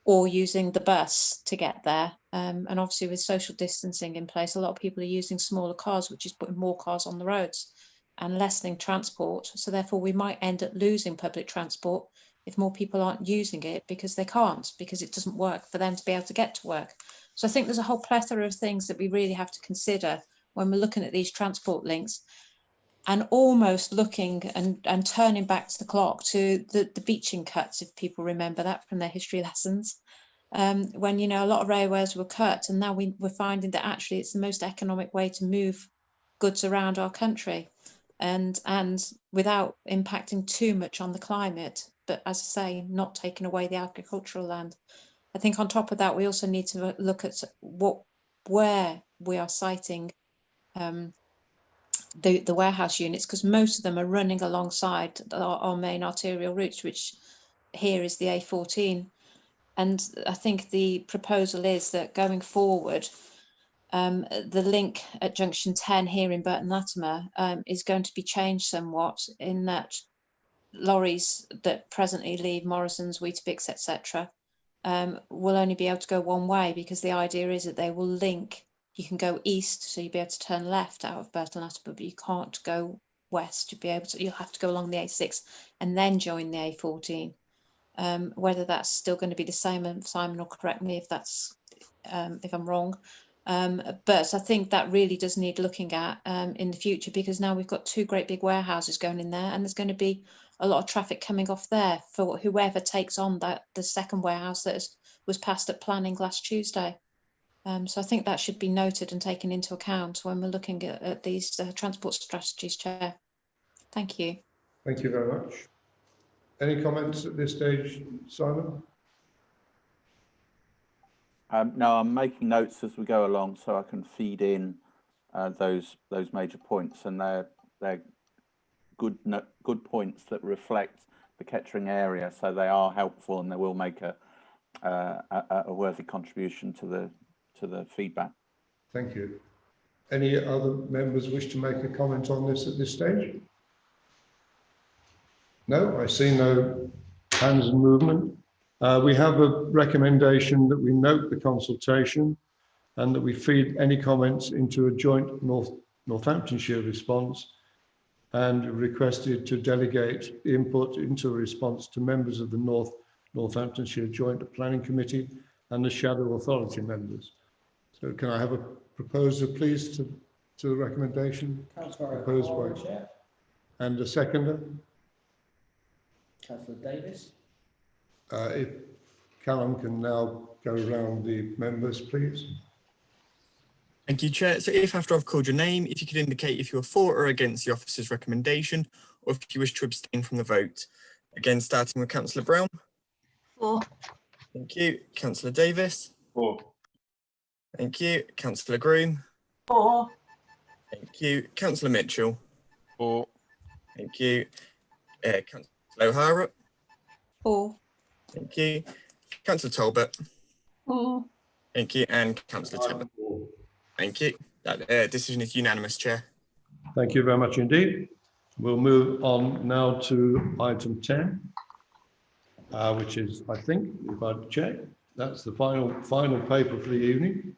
or using the bus to get there. And obviously with social distancing in place, a lot of people are using smaller cars, which is putting more cars on the roads and lessening transport. So therefore we might end up losing public transport if more people aren't using it because they can't, because it doesn't work for them to be able to get to work. So I think there's a whole plethora of things that we really have to consider when we're looking at these transport links, and almost looking and turning back to the clock to the beaching cuts, if people remember that from their history lessons, when, you know, a lot of railways were cut, and now we're finding that actually it's the most economic way to move goods around our country, and without impacting too much on the climate, but as I say, not taking away the agricultural land. I think on top of that, we also need to look at where we are siting the warehouse units, because most of them are running alongside our main arterial routes, which here is the A14. And I think the proposal is that going forward, the link at junction 10 here in Burton Latimer is going to be changed somewhat, in that lorries that presently leave Morrison's, Weetabix, etc., will only be able to go one way, because the idea is that they will link. You can go east, so you'll be able to turn left out of Burton Latimer, but you can't go west. You'll have to go along the A6 and then join the A14. Whether that's still going to be the same, Simon will correct me if that's if I'm wrong. But I think that really does need looking at in the future, because now we've got two great big warehouses going in there, and there's going to be a lot of traffic coming off there for whoever takes on the second warehouse that was passed at planning last Tuesday. So I think that should be noted and taken into account when we're looking at these transport strategies, Chair. Thank you. Thank you very much. Any comments at this stage, Simon? No, I'm making notes as we go along so I can feed in those major points, and they're good points that reflect the Kettering area, so they are helpful and they will make a worthy contribution to the feedback. Thank you. Any other members wish to make a comment on this at this stage? No, I see no hands and movement. We have a recommendation that we note the consultation and that we feed any comments into a joint Northamptonshire response, and requested to delegate input into a response to members of the Northamptonshire Joint Planning Committee and the Shadow Authority members. So can I have a proposer, please, to the recommendation proposed by Chair, and a seconder? Councillor Davis. If Callum can now go around the members, please. Thank you, Chair. So if after I've called your name, if you could indicate if you're for or against the officer's recommendation, or if you wish to abstain from the vote. Again, starting with Councillor Brown. For. Thank you. Councillor Davis. For. Thank you. Councillor Groom. For. Thank you. Councillor Mitchell. For. Thank you. Councillor O'Hara. For. Thank you. Councillor Talbot. For. Thank you. And Councillor Taylor. Thank you. That decision is unanimous, Chair. Thank you very much indeed. We'll move on now to item 10, which is, I think, if I check, that's the final paper for the evening.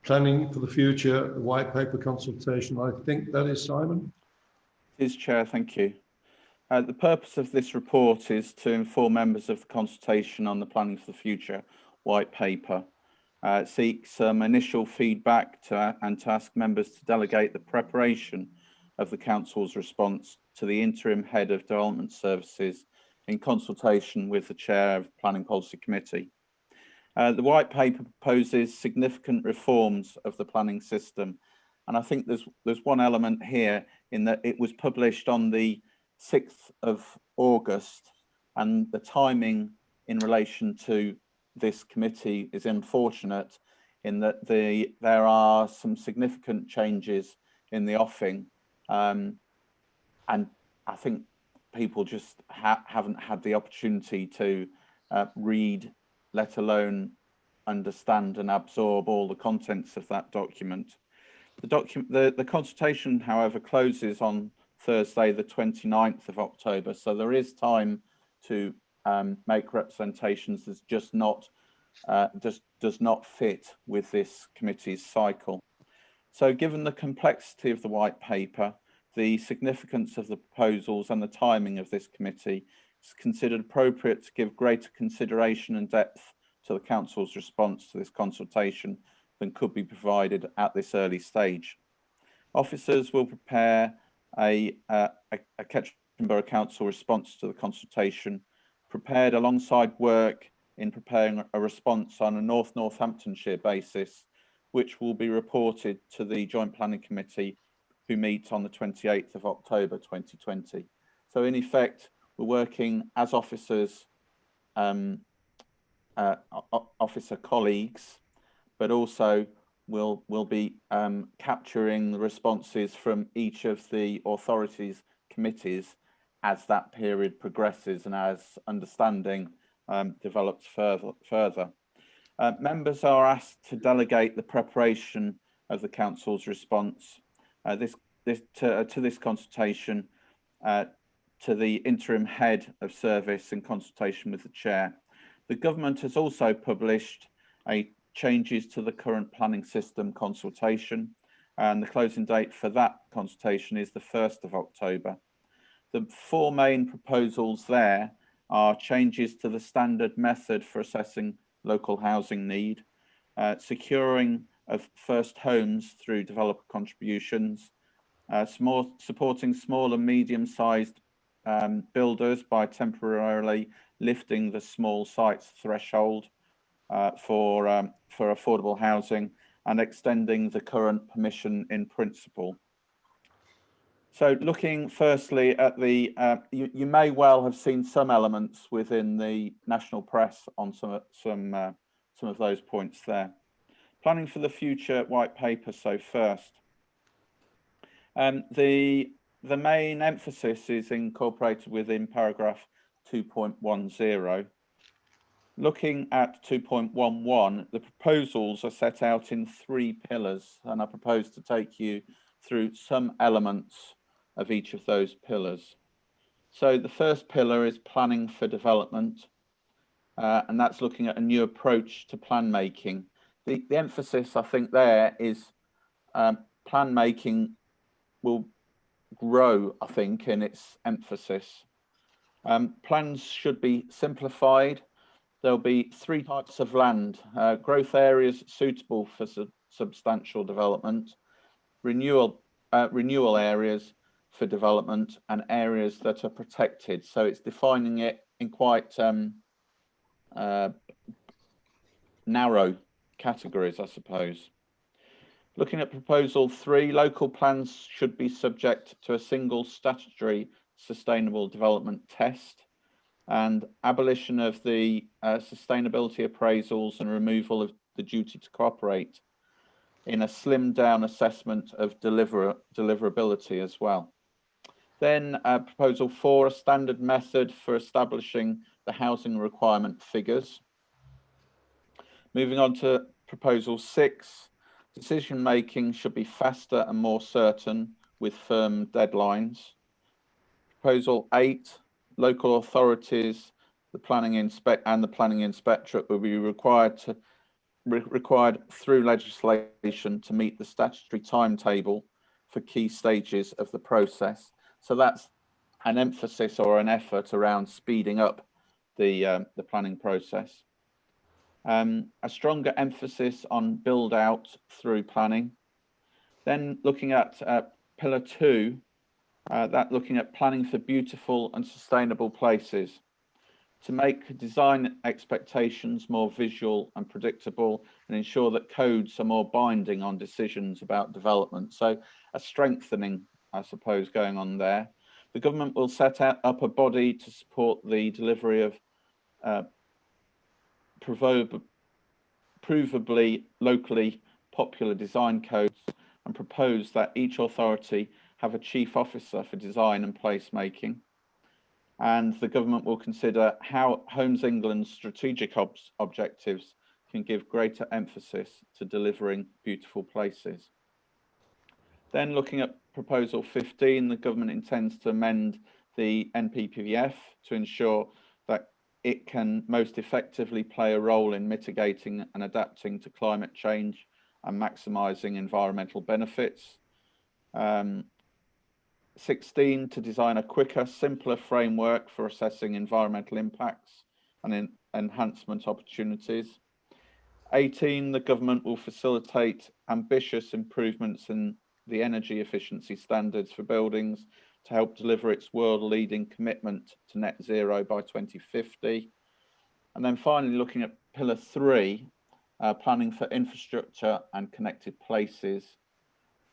Planning for the future, the white paper consultation. I think that is Simon. It is, Chair, thank you. The purpose of this report is to inform members of the consultation on the Planning for the Future white paper. Seek some initial feedback and to ask members to delegate the preparation of the Council's response to the Interim Head of Development Services in consultation with the Chair of the Planning Policy Committee. The white paper proposes significant reforms of the planning system, and I think there's one element here in that it was published on the 6th of August, and the timing in relation to this committee is unfortunate in that there are some significant changes in the offing, and I think people just haven't had the opportunity to read, let alone understand and absorb all the contents of that document. The consultation, however, closes on Thursday, the 29th of October, so there is time to make representations that just not does not fit with this committee's cycle. So given the complexity of the white paper, the significance of the proposals and the timing of this committee, it's considered appropriate to give greater consideration and depth to the Council's response to this consultation than could be provided at this early stage. Officers will prepare a Kettering Borough Council response to the consultation, prepared alongside work in preparing a response on a North Northamptonshire basis, which will be reported to the Joint Planning Committee, who meet on the 28th of October 2020. So in effect, we're working as officers, officer colleagues, but also we'll be capturing the responses from each of the authorities' committees as that period progresses and as understanding develops further. Members are asked to delegate the preparation of the Council's response to this consultation to the interim head of service in consultation with the chair. The government has also published changes to the current planning system consultation, and the closing date for that consultation is the 1st of October. The four main proposals there are changes to the standard method for assessing local housing need, securing of first homes through developer contributions, supporting small and medium-sized builders by temporarily lifting the small sites threshold for affordable housing, and extending the current permission in principle. So looking firstly at the, you may well have seen some elements within the national press on some of those points there. Planning for the future white paper. So first, the main emphasis is incorporated within paragraph 2.10. Looking at 2.11, the proposals are set out in 3 pillars, and I propose to take you through some elements of each of those pillars. So the first pillar is planning for development, and that's looking at a new approach to plan making. The emphasis, I think, there is plan making will grow, I think, in its emphasis. Plans should be simplified. There'll be 3 types of land: growth areas suitable for substantial development, renewal areas for development, and areas that are protected. So it's defining it in quite narrow categories, I suppose. Looking at proposal 3, local plans should be subject to a single statutory sustainable development test, and abolition of the sustainability appraisals and removal of the duty to cooperate in a slimmed down assessment of deliverability as well. Then proposal 4, a standard method for establishing the housing requirement figures. Moving on to proposal 6, decision making should be faster and more certain with firm deadlines. Proposal 8, local authorities, the planning inspectorate will be required through legislation to meet the statutory timetable for key stages of the process. So that's an emphasis or an effort around speeding up the planning process. A stronger emphasis on build out through planning. Then looking at pillar 2, that looking at planning for beautiful and sustainable places, to make design expectations more visual and predictable, and ensure that codes are more binding on decisions about development. So a strengthening, I suppose, going on there. The government will set up a body to support the delivery of provably locally popular design codes, and propose that each authority have a chief officer for design and placemaking. And the government will consider how Homes England's strategic objectives can give greater emphasis to delivering beautiful places. Then looking at proposal 15, the government intends to amend the NPPF to ensure that it can most effectively play a role in mitigating and adapting to climate change and maximising environmental benefits. 16, to design a quicker, simpler framework for assessing environmental impacts and enhancement opportunities. 18, the government will facilitate ambitious improvements in the energy efficiency standards for buildings to help deliver its world-leading commitment to net zero by 2050. And then finally, looking at pillar 3, planning for infrastructure and connected places.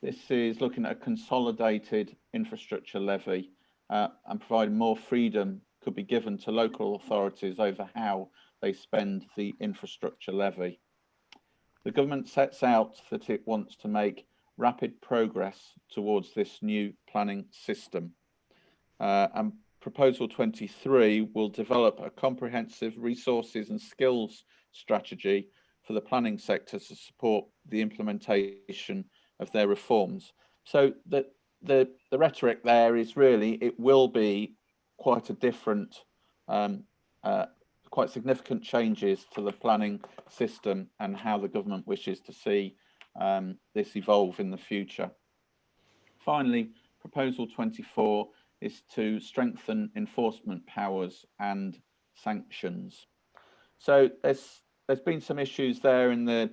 This is looking at a consolidated infrastructure levy and providing more freedom could be given to local authorities over how they spend the infrastructure levy. The government sets out that it wants to make rapid progress towards this new planning system. And proposal 23 will develop a comprehensive resources and skills strategy for the planning sector to support the implementation of their reforms. So the rhetoric there is really, it will be quite a different, quite significant changes to the planning system and how the government wishes to see this evolve in the future. Finally, proposal 24 is to strengthen enforcement powers and sanctions. So there's been some issues there in the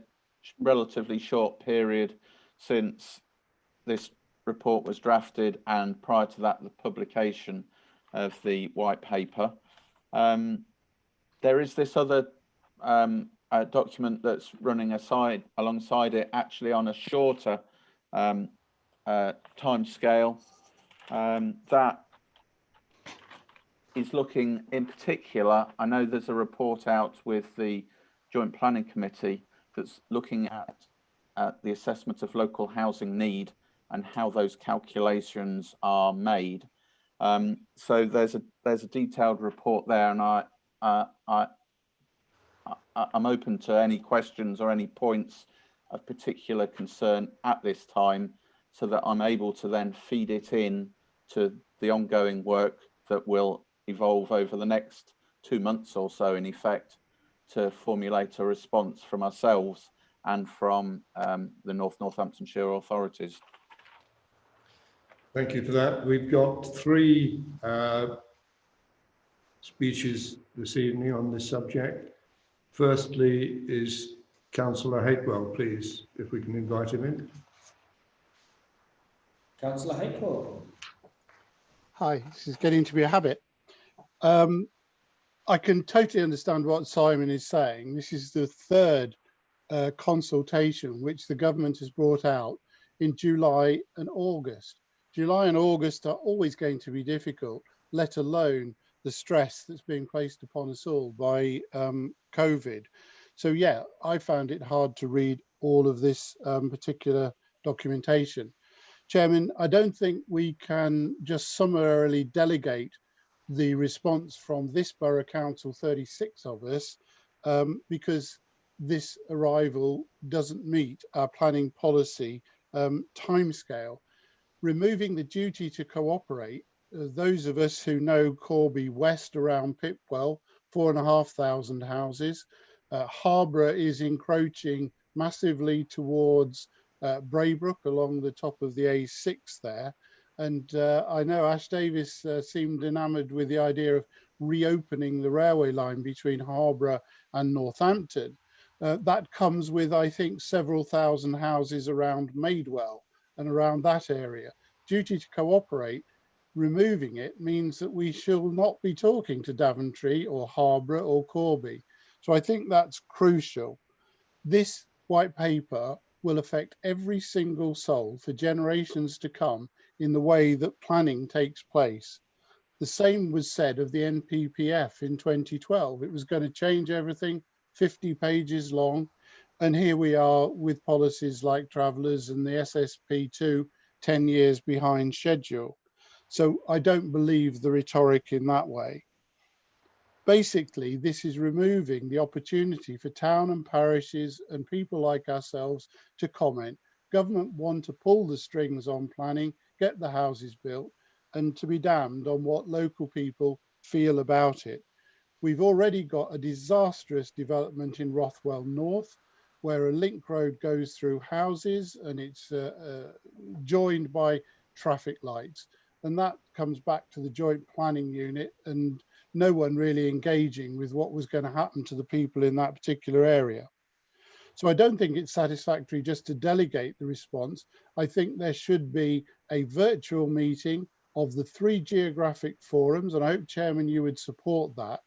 relatively short period since this report was drafted and prior to that the publication of the white paper. There is this other document that's running alongside it, actually on a shorter time scale, that is looking in particular, I know there's a report out with the Joint Planning Committee that's looking at the assessment of local housing need and how those calculations are made. So there's a detailed report there, and I'm open to any questions or any points of particular concern at this time, so that I'm able to then feed it in to the ongoing work that will evolve over the next 2 months or so, in effect, to formulate a response from ourselves and from the North Northamptonshire authorities. Thank you for that. We've got 3 speeches this evening on this subject. Firstly is Councillor Hakewell, please, if we can invite him in. Councillor Hakewell. Hi, this is getting to be a habit. I can totally understand what Simon is saying. This is the 3rd consultation which the government has brought out in July and August. July and August are always going to be difficult, let alone the stress that's being placed upon us all by COVID. So yeah, I found it hard to read all of this particular documentation. Chairman, I don't think we can just summarily delegate the response from this Borough Council, 36 of us, because this arrival doesn't meet our planning policy timescale. Removing the duty to cooperate, those of us who know Corby West around Pipwell, 4,500 houses. Harborough is encroaching massively towards Braybrook along the top of the A6 there. And I know Ash Davis seemed enamoured with the idea of reopening the railway line between Harborough and Northampton. That comes with, I think, several thousand houses around Madewell and around that area. Duty to cooperate, removing it means that we shall not be talking to Daventry or Harborough or Corby. So I think that's crucial. This white paper will affect every single soul for generations to come in the way that planning takes place. The same was said of the NPPF in 2012. It was going to change everything, 50 pages long. And here we are with policies like Travellers and the SSP2 10 years behind schedule. So I don't believe the rhetoric in that way. Basically, this is removing the opportunity for town and parishes and people like ourselves to comment. Government want to pull the strings on planning, get the houses built, and to be damned on what local people feel about it. We've already got a disastrous development in Rothwell North, where a link road goes through houses and it's joined by traffic lights. And that comes back to the joint planning unit and no one really engaging with what was going to happen to the people in that particular area. So I don't think it's satisfactory just to delegate the response. I think there should be a virtual meeting of the 3 geographic forums, and I hope, Chairman, you would support that,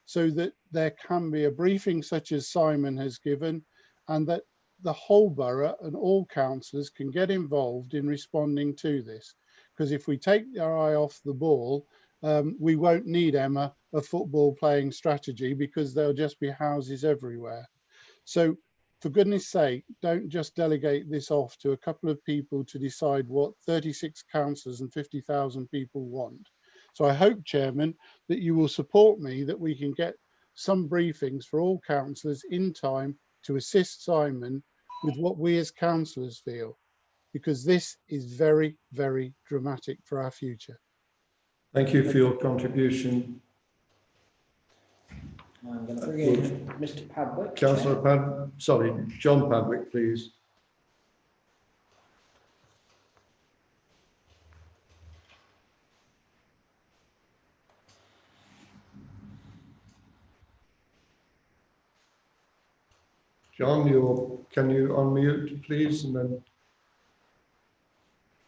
so that there can be a briefing such as Simon has given, and that the whole borough and all councillors can get involved in responding to this. Because if we take our eye off the ball, we won't need, Emma, a football playing strategy, because there'll just be houses everywhere. So for goodness sake, don't just delegate this off to a couple of people to decide what 36 councillors and 50,000 people want. So I hope, Chairman, that you will support me that we can get some briefings for all councillors in time to assist Simon with what we as councillors feel, because this is very, very dramatic for our future. Thank you for your contribution. I'm going to bring in Mr. Padwick. Councillor John Padwick, please. John, can you unmute, please, and then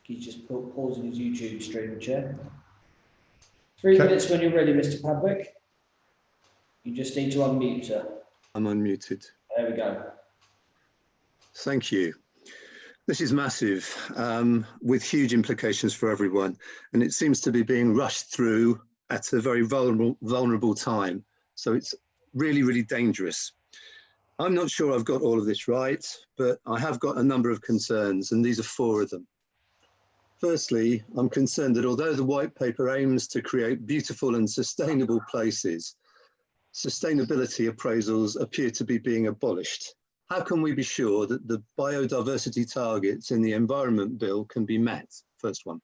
He's just pausing his YouTube stream, Chair. 3 minutes when you're ready, Mr. Padwick. You just need to unmute, sir. I'm unmuted. There we go. Thank you. This is massive, with huge implications for everyone, and it seems to be being rushed through at a very vulnerable time. So it's really, really dangerous. I'm not sure I've got all of this right, but I have got a number of concerns, and these are 4 of them. Firstly, I'm concerned that although the white paper aims to create beautiful and sustainable places, sustainability appraisals appear to be being abolished. How can we be sure that the biodiversity targets in the Environment Bill can be met? First one.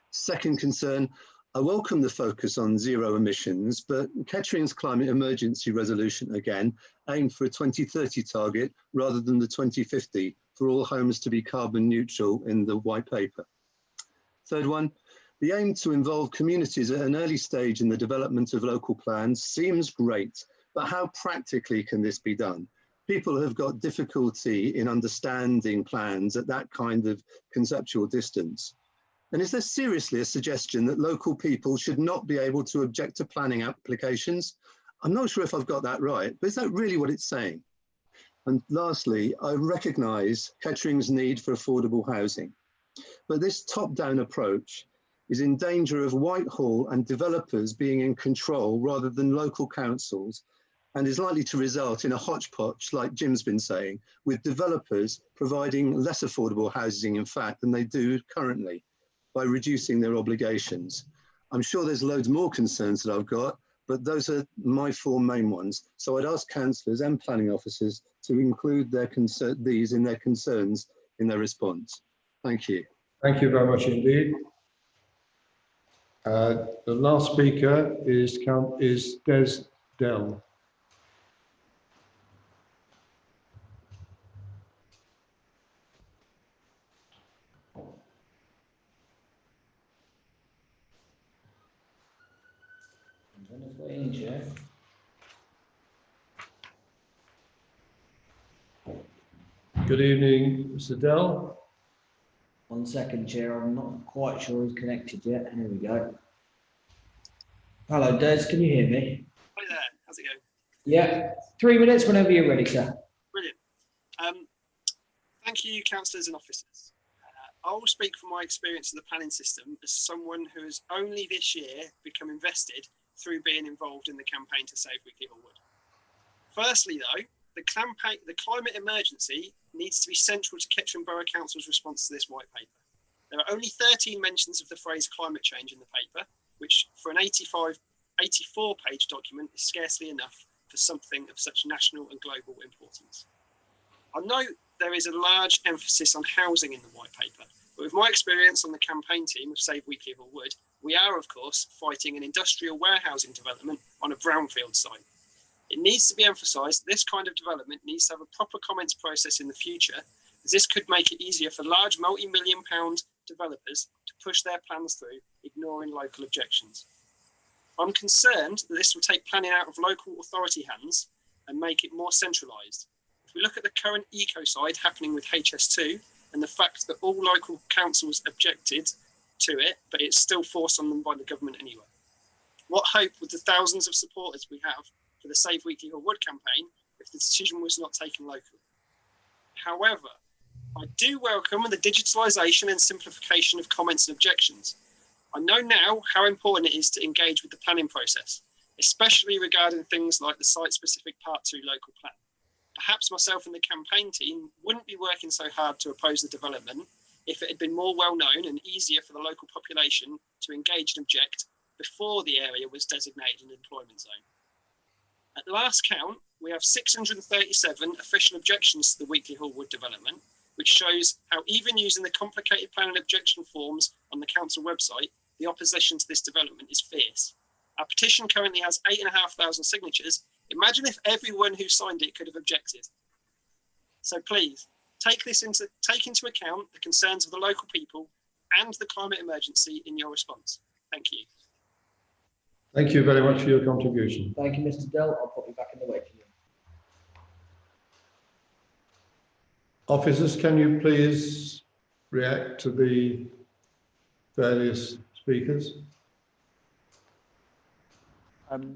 Second concern, I welcome the focus on zero emissions, but Kettering's climate emergency resolution again aimed for a 2030 target rather than the 2050 for all homes to be carbon neutral in the white paper. Third one, the aim to involve communities at an early stage in the development of local plans seems great, but how practically can this be done? People have got difficulty in understanding plans at that kind of conceptual distance. And is there seriously a suggestion that local people should not be able to object to planning applications? I'm not sure if I've got that right, but is that really what it's saying? And lastly, I recognise Kettering's need for affordable housing. But this top-down approach is in danger of Whitehall and developers being in control rather than local councils, and is likely to result in a hodgepodge, like Jim's been saying, with developers providing less affordable housing, in fact, than they do currently by reducing their obligations. I'm sure there's loads more concerns that I've got, but those are my 4 main ones. So I'd ask councillors and planning officers to include these in their concerns in their response. Thank you. Thank you very much indeed. The last speaker is Des Dell. Good evening, Mr. Dell. 1 second, Chair. I'm not quite sure he's connected yet. Here we go. Hello, Des. Can you hear me? Hi there. How's it going? Yeah. 3 minutes whenever you're ready, sir. Brilliant. Thank you, councillors and officers. I will speak from my experience of the planning system as someone who has only this year become invested through being involved in the campaign to save Wickley Hallwood. Firstly, though, the climate emergency needs to be central to Kettering Borough Council's response to this white paper. There are only 13 mentions of the phrase climate change in the paper, which for an 85 84-page document is scarcely enough for something of such national and global importance. I know there is a large emphasis on housing in the white paper, but with my experience on the campaign team of Save Weekly Hill Wood, we are, of course, fighting an industrial warehousing development on a brownfield site. It needs to be emphasised this kind of development needs to have a proper comments process in the future, as this could make it easier for large multi-million-pound developers to push their plans through, ignoring local objections. I'm concerned that this will take planning out of local authority hands and make it more centralised. If we look at the current ecocide happening with HS2 and the fact that all local councils objected to it, but it's still forced on them by the government anyway. What hope would the thousands of supporters we have for the Save Weekly Hill Wood campaign if the decision was not taken locally? However, I do welcome the digitalisation and simplification of comments and objections. I know now how important it is to engage with the planning process, especially regarding things like the site-specific Part 2 local plan. Perhaps myself and the campaign team wouldn't be working so hard to oppose the development if it had been more well-known and easier for the local population to engage and object before the area was designated an employment zone. At last count, we have 637 official objections to the Weekly Hill Wood development, which shows how even using the complicated planning objection forms on the council website, the opposition to this development is fierce. Our petition currently has 8,500 signatures. Imagine if everyone who signed it could have objected. So please, take into account the concerns of the local people and the climate emergency in your response. Thank you. Thank you very much for your contribution. Thank you, Mr. Dell. I'll put you back in the waiting room. Officers, can you please react to the various speakers?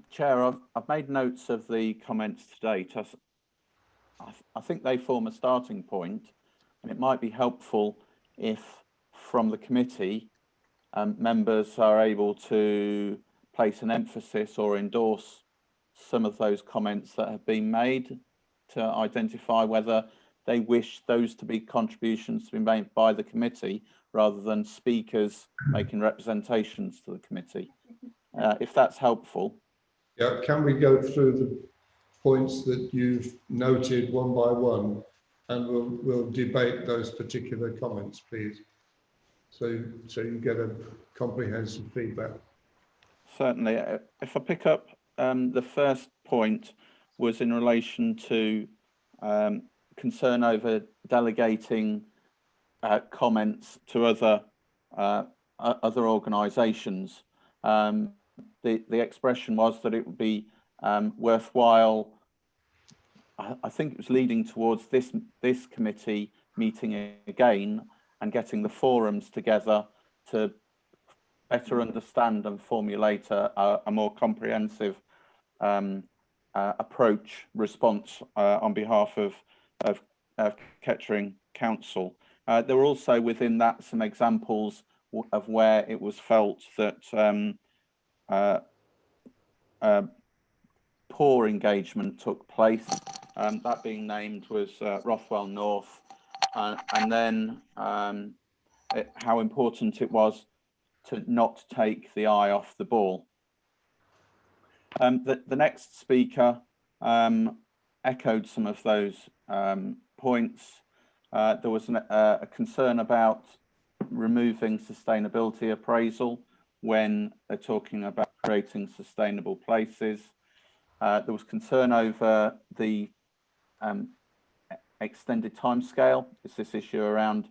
Chair, I've made notes of the comments to date. I think they form a starting point, and it might be helpful if from the committee members are able to place an emphasis or endorse some of those comments that have been made to identify whether they wish those to be contributions to be made by the committee rather than speakers making representations to the committee. If that's helpful. Yeah, can we go through the points that you've noted one by one, and we'll debate those particular comments, please, so you get a comprehensive feedback. Certainly. If I pick up the first point was in relation to concern over delegating comments to other organisations. The expression was that it would be worthwhile. I think it was leading towards this committee meeting again and getting the forums together to better understand and formulate a more comprehensive response on behalf of Kettering Council. There were also within that some examples of where it was felt that poor engagement took place. That being named was Rothwell North, and then how important it was to not take the eye off the ball. The next speaker echoed some of those points. There was a concern about removing sustainability appraisal when they're talking about creating sustainable places. There was concern over the extended timescale. It's this issue around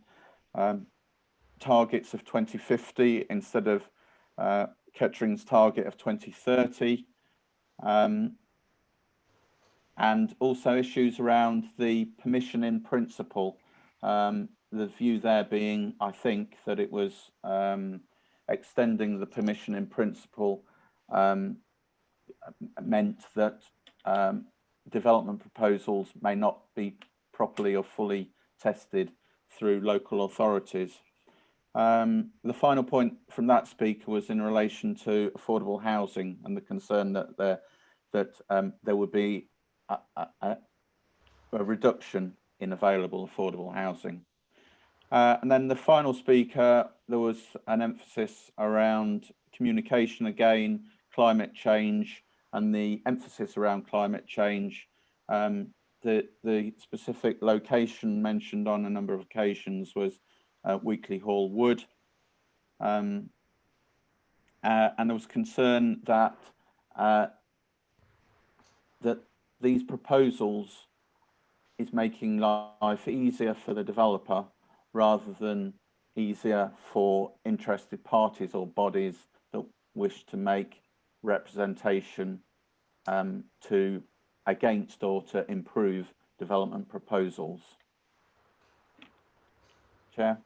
targets of 2050 instead of Kettering's target of 2030. And also issues around the permission in principle. The view there being, I think, that it was extending the permission in principle meant that development proposals may not be properly or fully tested through local authorities. The final point from that speaker was in relation to affordable housing and the concern that there would be a reduction in available affordable housing. And then the final speaker, there was an emphasis around communication again, climate change and the emphasis around climate change. The specific location mentioned on a number of occasions was Weekly Hall Wood. And there was concern that that these proposals is making life easier for the developer rather than easier for interested parties or bodies that wish to make representation to against or to improve development proposals. Chair.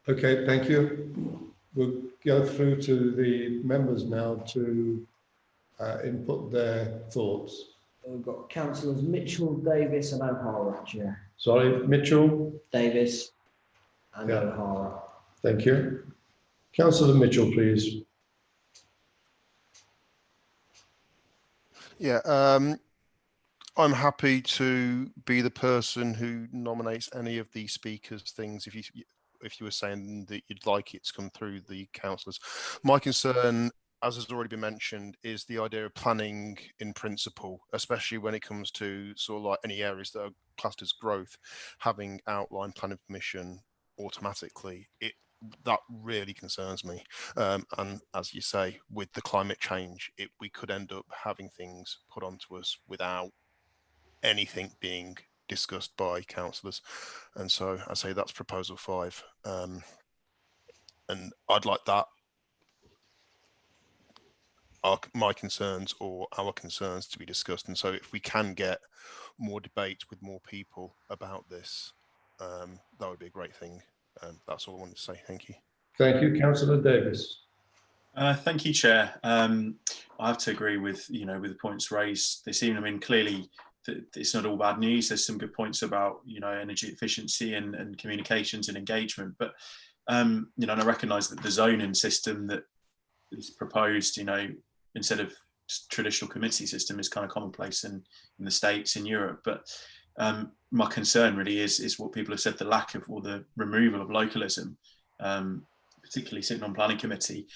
Okay, thank you. We'll go through to the members now to input their thoughts. We've got Councillors Mitchell, Davis and O'Hara, Chair. Sorry, Mitchell. Davis and Yeah. O'Hara. Thank you. Councillor Mitchell, please. Yeah, I'm happy to be the person who nominates any of the speakers' things. If you were saying that you'd like it to come through the councillors, my concern, as has already been mentioned, is the idea of planning in principle, especially when it comes to sort of like any areas that are classed as growth, having outline planning permission automatically. That really concerns me. And as you say, with the climate change, we could end up having things put onto us without anything being discussed by councillors. And so I say that's proposal 5. And I'd like that, my concerns or our concerns to be discussed. And so if we can get more debate with more people about this, that would be a great thing. That's all I wanted to say. Thank you. Thank you, Councillor Davis. Thank you, Chair. I have to agree with with the points raised. They seem, I mean, clearly it's not all bad news. There's some good points about energy efficiency and communications and engagement. But and I recognise that the zoning system that is proposed, instead of traditional committee system, is kind of commonplace in the States, in Europe. But my concern really is what people have said: the lack of or the removal of localism. Particularly sitting on planning committee,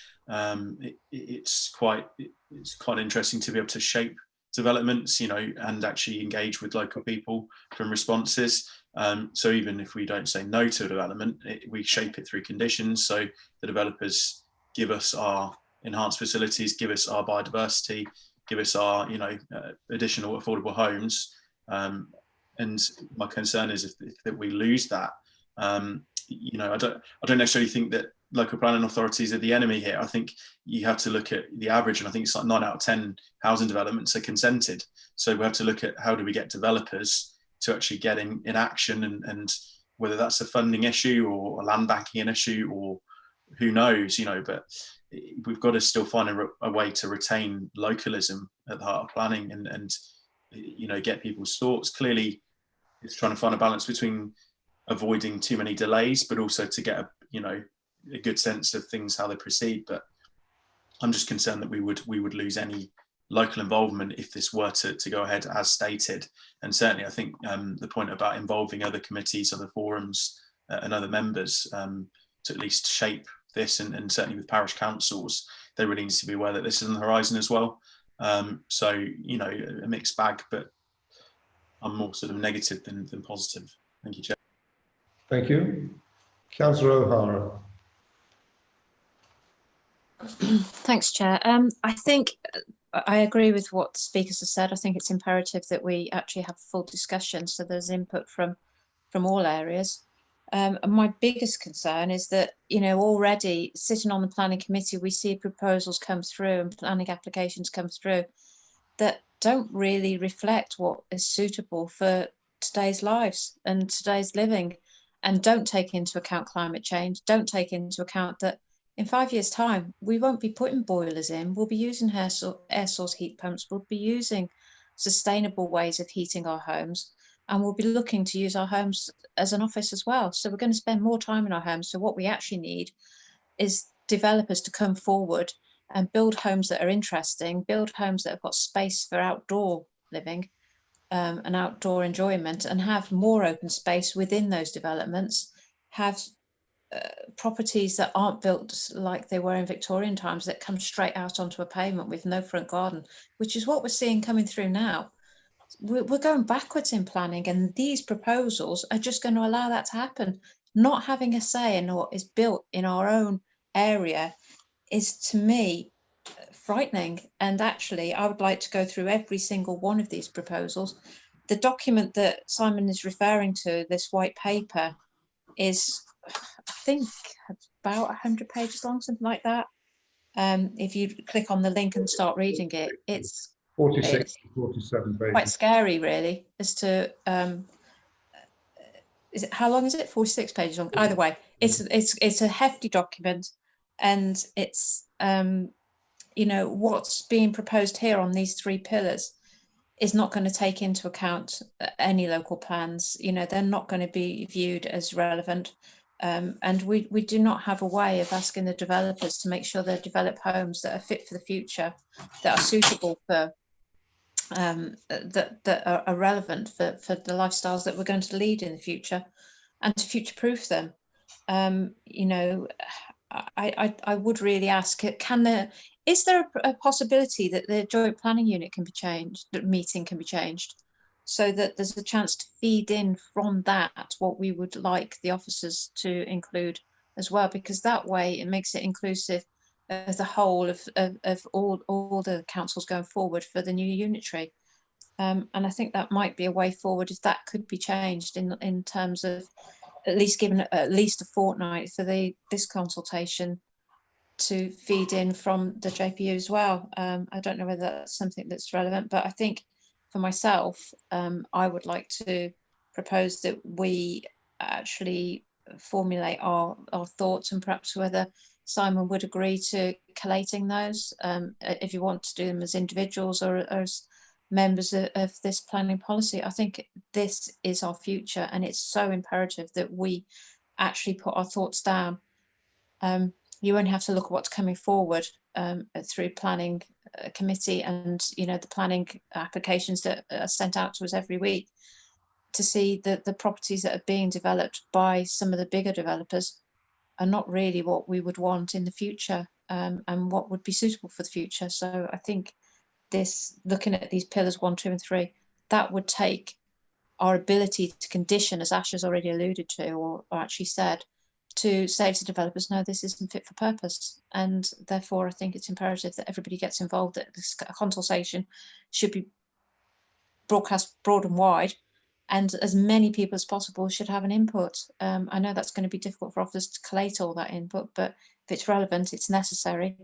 it's quite interesting to be able to shape developments, and actually engage with local people from responses. So even if we don't say no to a development, we shape it through conditions. So the developers give us our enhanced facilities, give us our biodiversity, give us our additional affordable homes. And my concern is if we lose that. I don't necessarily think that local planning authorities are the enemy here. I think you have to look at the average, and I think it's like 9 out of 10 housing developments are consented. So we have to look at how do we get developers to actually get in action, and whether that's a funding issue or a land banking issue or who knows, but we've got to still find a way to retain localism at the heart of planning and get people's thoughts. Clearly, it's trying to find a balance between avoiding too many delays, but also to get a good sense of things, how they proceed. But I'm just concerned that we would lose any local involvement if this were to go ahead as stated. And certainly I think the point about involving other committees, other forums and other members to at least shape this, and certainly with parish councils, they really need to be aware that this is on the horizon as well. So a mixed bag, but I'm more sort of negative than positive. Thank you, Chair. Thank you. Councillor O'Hara. Thanks, Chair. I think I agree with what the speakers have said. I think it's imperative that we actually have full discussion, so there's input from all areas. And my biggest concern is that, already sitting on the planning committee, we see proposals come through and planning applications come through that don't really reflect what is suitable for today's lives and today's living, and don't take into account climate change, don't take into account that in 5 years' time, we won't be putting boilers in, we'll be using air source heat pumps, we'll be using sustainable ways of heating our homes, and we'll be looking to use our homes as an office as well. So we're going to spend more time in our homes. So what we actually need is developers to come forward and build homes that are interesting, build homes that have got space for outdoor living and outdoor enjoyment, and have more open space within those developments, have properties that aren't built like they were in Victorian times, that come straight out onto a pavement with no front garden, which is what we're seeing coming through now. We're going backwards in planning, and these proposals are just going to allow that to happen. Not having a say in what is built in our own area is, to me, frightening. And actually, I would like to go through every single one of these proposals. The document that Simon is referring to, this white paper, is, I think, about 100 pages long, something like that. If you click on the link and start reading it, it's 46 to 47 pages. Quite scary, really, as to is it, how long is it? 46 pages long. Either way, it's a hefty document, and it's you know, what's being proposed here on these 3 pillars is not going to take into account any local plans. You know, they're not going to be viewed as relevant. And we do not have a way of asking the developers to make sure they develop homes that are fit for the future, that are suitable for that are relevant for the lifestyles that we're going to lead in the future, and to future-proof them. You know, I would really ask, is there a possibility that the joint planning unit can be changed, the meeting can be changed, so that there's a chance to feed in from that what we would like the officers to include as well, because that way it makes it inclusive of the whole of all the councils going forward for the new unitary. And I think that might be a way forward, if that could be changed in terms of at least given at least a fortnight for this consultation to feed in from the JPU as well. I don't know whether that's something that's relevant, but I think for myself, I would like to propose that we actually formulate our thoughts, and perhaps whether Simon would agree to collating those, if you want to do them as individuals or as members of this planning policy. I think this is our future, and it's so imperative that we actually put our thoughts down. You only have to look at what's coming forward through planning committee, and you know, the planning applications that are sent out to us every week, to see that the properties that are being developed by some of the bigger developers are not really what we would want in the future, and what would be suitable for the future. So I think looking at these pillars 1, 2 and 3, that would take our ability to condition, as Ash has already alluded to, or actually said, to say to developers, no, this isn't fit for purpose. And therefore, I think it's imperative that everybody gets involved, that this consultation should be broadcast broad and wide, and as many people as possible should have an input. I know that's going to be difficult for officers to collate all that input, but if it's relevant, it's necessary,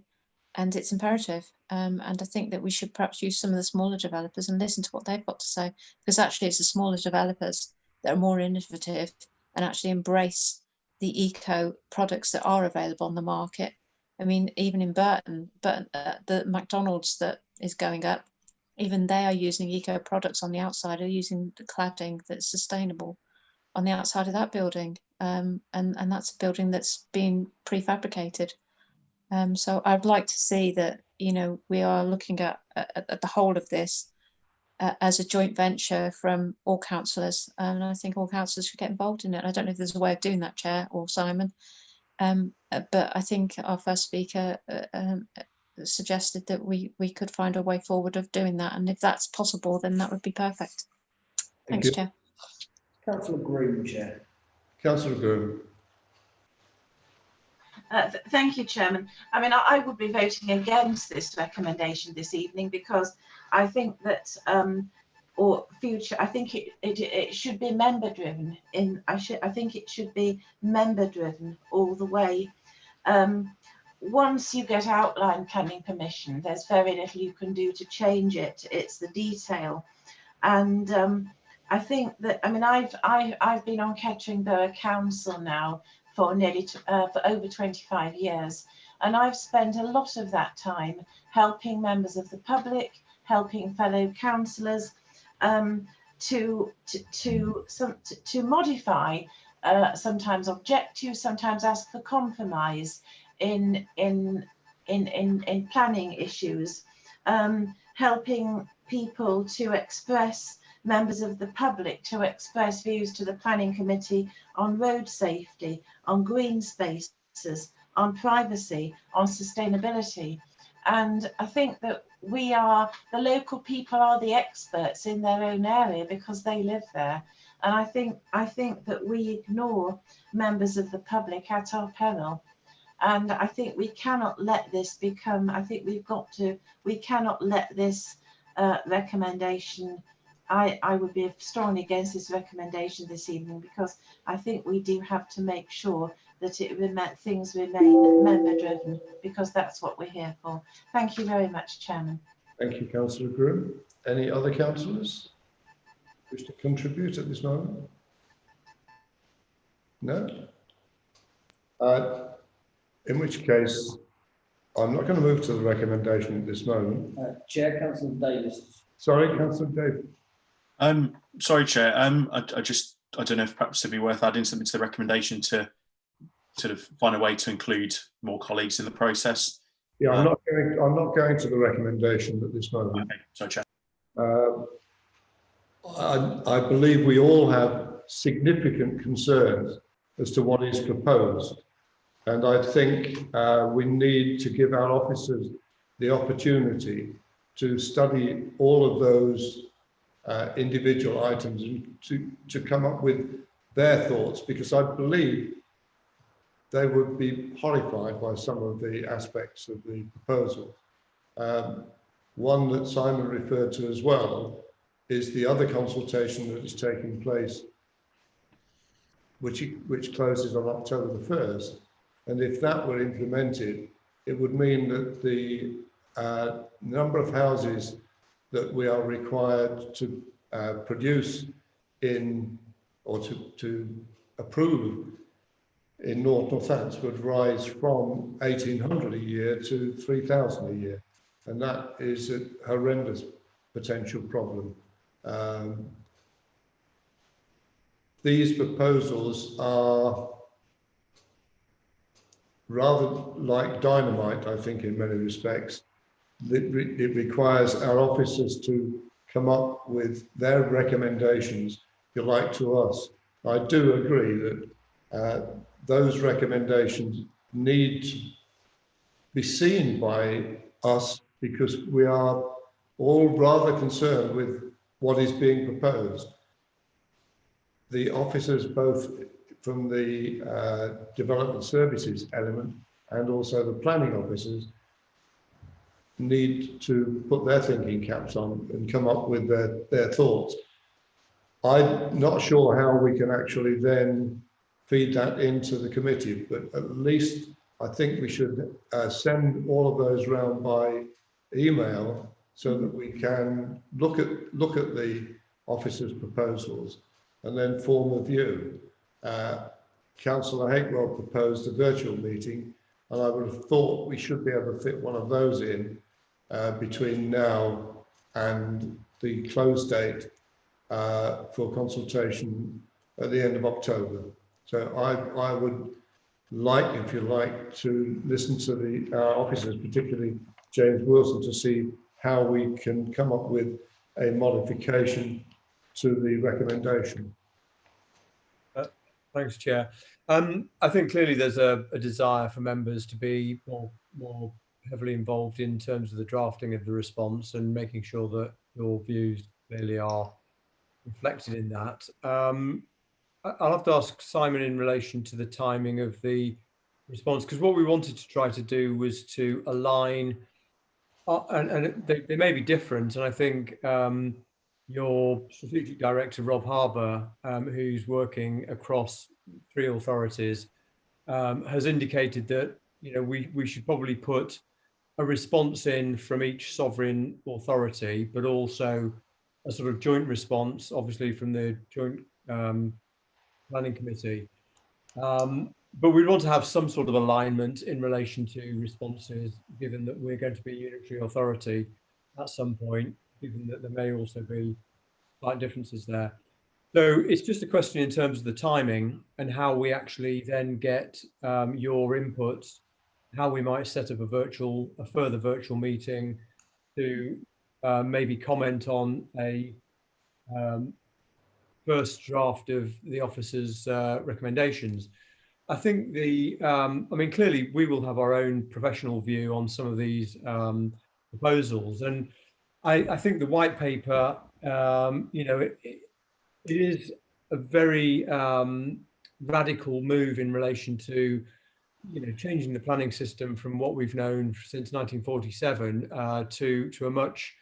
and it's imperative. And I think that we should perhaps use some of the smaller developers and listen to what they've got to say, because actually it's the smaller developers that are more innovative and actually embrace the eco products that are available on the market. I mean, even in Burton, the McDonald's that is going up, even they are using eco products on the outside, are using the cladding that's sustainable on the outside of that building. And that's a building that's been prefabricated. So I'd like to see that, you know, we are looking at the whole of this as a joint venture from all councillors, and I think all councillors should get involved in it. I don't know if there's a way of doing that, Chair or Simon, but I think our first speaker suggested that we could find a way forward of doing that, and if that's possible, then that would be perfect. Thanks, Chair. Councillor Groom, Chair. Councillor Groom. Thank you, Chairman. I mean, I would be voting against this recommendation this evening, because I think that I think it should be member driven. I think it should be member driven all the way. Once you get outline planning permission, there's very little you can do to change it. It's the detail, and I think that, I mean, I've been on Kettering Borough Council now for for over 25 years, and I've spent a lot of that time helping members of the public, helping fellow councillors to modify, sometimes object to, sometimes ask for compromise in planning issues, helping people to express members of the public to express views to the planning committee on road safety, on green spaces, on privacy, on sustainability. And I think that the local people are the experts in their own area because they live there. And I think that we ignore members of the public at our peril. And I think we cannot let this become, we cannot let this recommendation, I would be strongly against this recommendation this evening, because I think we do have to make sure that things remain member driven, because that's what we're here for. Thank you very much, Chairman. Thank you, Councillor Groom. Any other councillors wish to contribute at this moment? No? In which case, I'm not going to move to the recommendation at this moment. Chair, Councillor Davis. Sorry, Councillor Davis. Sorry, Chair. I don't know if perhaps it'd be worth adding something to the recommendation to sort of find a way to include more colleagues in the process. Yeah, I'm not going to the recommendation at this moment. Okay, sorry, Chair. I believe we all have significant concerns as to what is proposed. And I think we need to give our officers the opportunity to study all of those individual items and to come up with their thoughts, because I believe they would be horrified by some of the aspects of the proposal. One that Simon referred to as well is the other consultation that is taking place, which closes on October the 1st. And if that were implemented, it would mean that the number of houses that we are required to produce in, or to approve in Northants would rise from 1,800 a year to 3,000 a year. And that is a horrendous potential problem. These proposals are rather like dynamite, I think, in many respects. It requires our officers to come up with their recommendations, if you like, to us. I do agree that those recommendations need to be seen by us, because we are all rather concerned with what is being proposed. The officers, both from the development services element and also the planning officers, need to put their thinking caps on and come up with their thoughts. I'm not sure how we can actually then feed that into the committee, but at least I think we should send all of those round by email so that we can look at the officers' proposals and then form a view. Councillor Hakewell proposed a virtual meeting, and I would have thought we should be able to fit one of those in between now and the close date for consultation at the end of October. So I would like, if you like, to listen to the officers, particularly James Wilson, to see how we can come up with a modification to the recommendation. Thanks, Chair. I think clearly there's a desire for members to be more heavily involved in terms of the drafting of the response and making sure that your views clearly are reflected in that. I'll have to ask Simon in relation to the timing of the response, because what we wanted to try to do was to align, and they may be different, and I think your strategic director, Rob Harbour, who's working across 3 authorities, has indicated that we should probably put a response in from each sovereign authority, but also a sort of joint response, obviously from the joint planning committee. But we want to have some sort of alignment in relation to responses, given that we're going to be a unitary authority at some point, given that there may also be slight differences there. So it's just a question in terms of the timing and how we actually then get your inputs, how we might set up a further virtual meeting to maybe comment on a first draft of the officer's recommendations. I think I mean, clearly we will have our own professional view on some of these proposals, and I think the white paper, you know, it is a very radical move in relation to, you know, changing the planning system from what we've known since 1947 to a much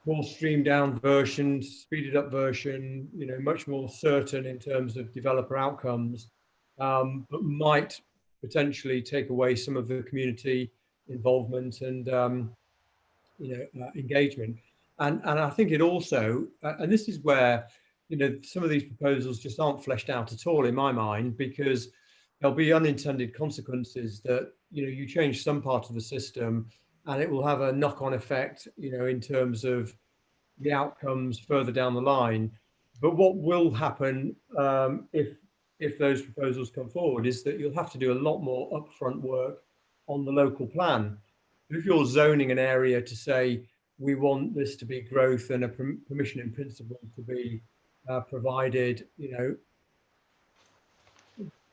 more streamed down version, speeded up version, you know, much more certain in terms of developer outcomes, but might potentially take away some of the community involvement and you know, engagement. And I think it also, and this is where, you know, some of these proposals just aren't fleshed out at all in my mind, because there'll be unintended consequences that, you know, you change some part of the system and it will have a knock-on effect, you know, in terms of the outcomes further down the line. But what will happen if those proposals come forward is that you'll have to do a lot more upfront work on the local plan. If you're zoning an area to say, we want this to be growth and a permission in principle to be provided, you know,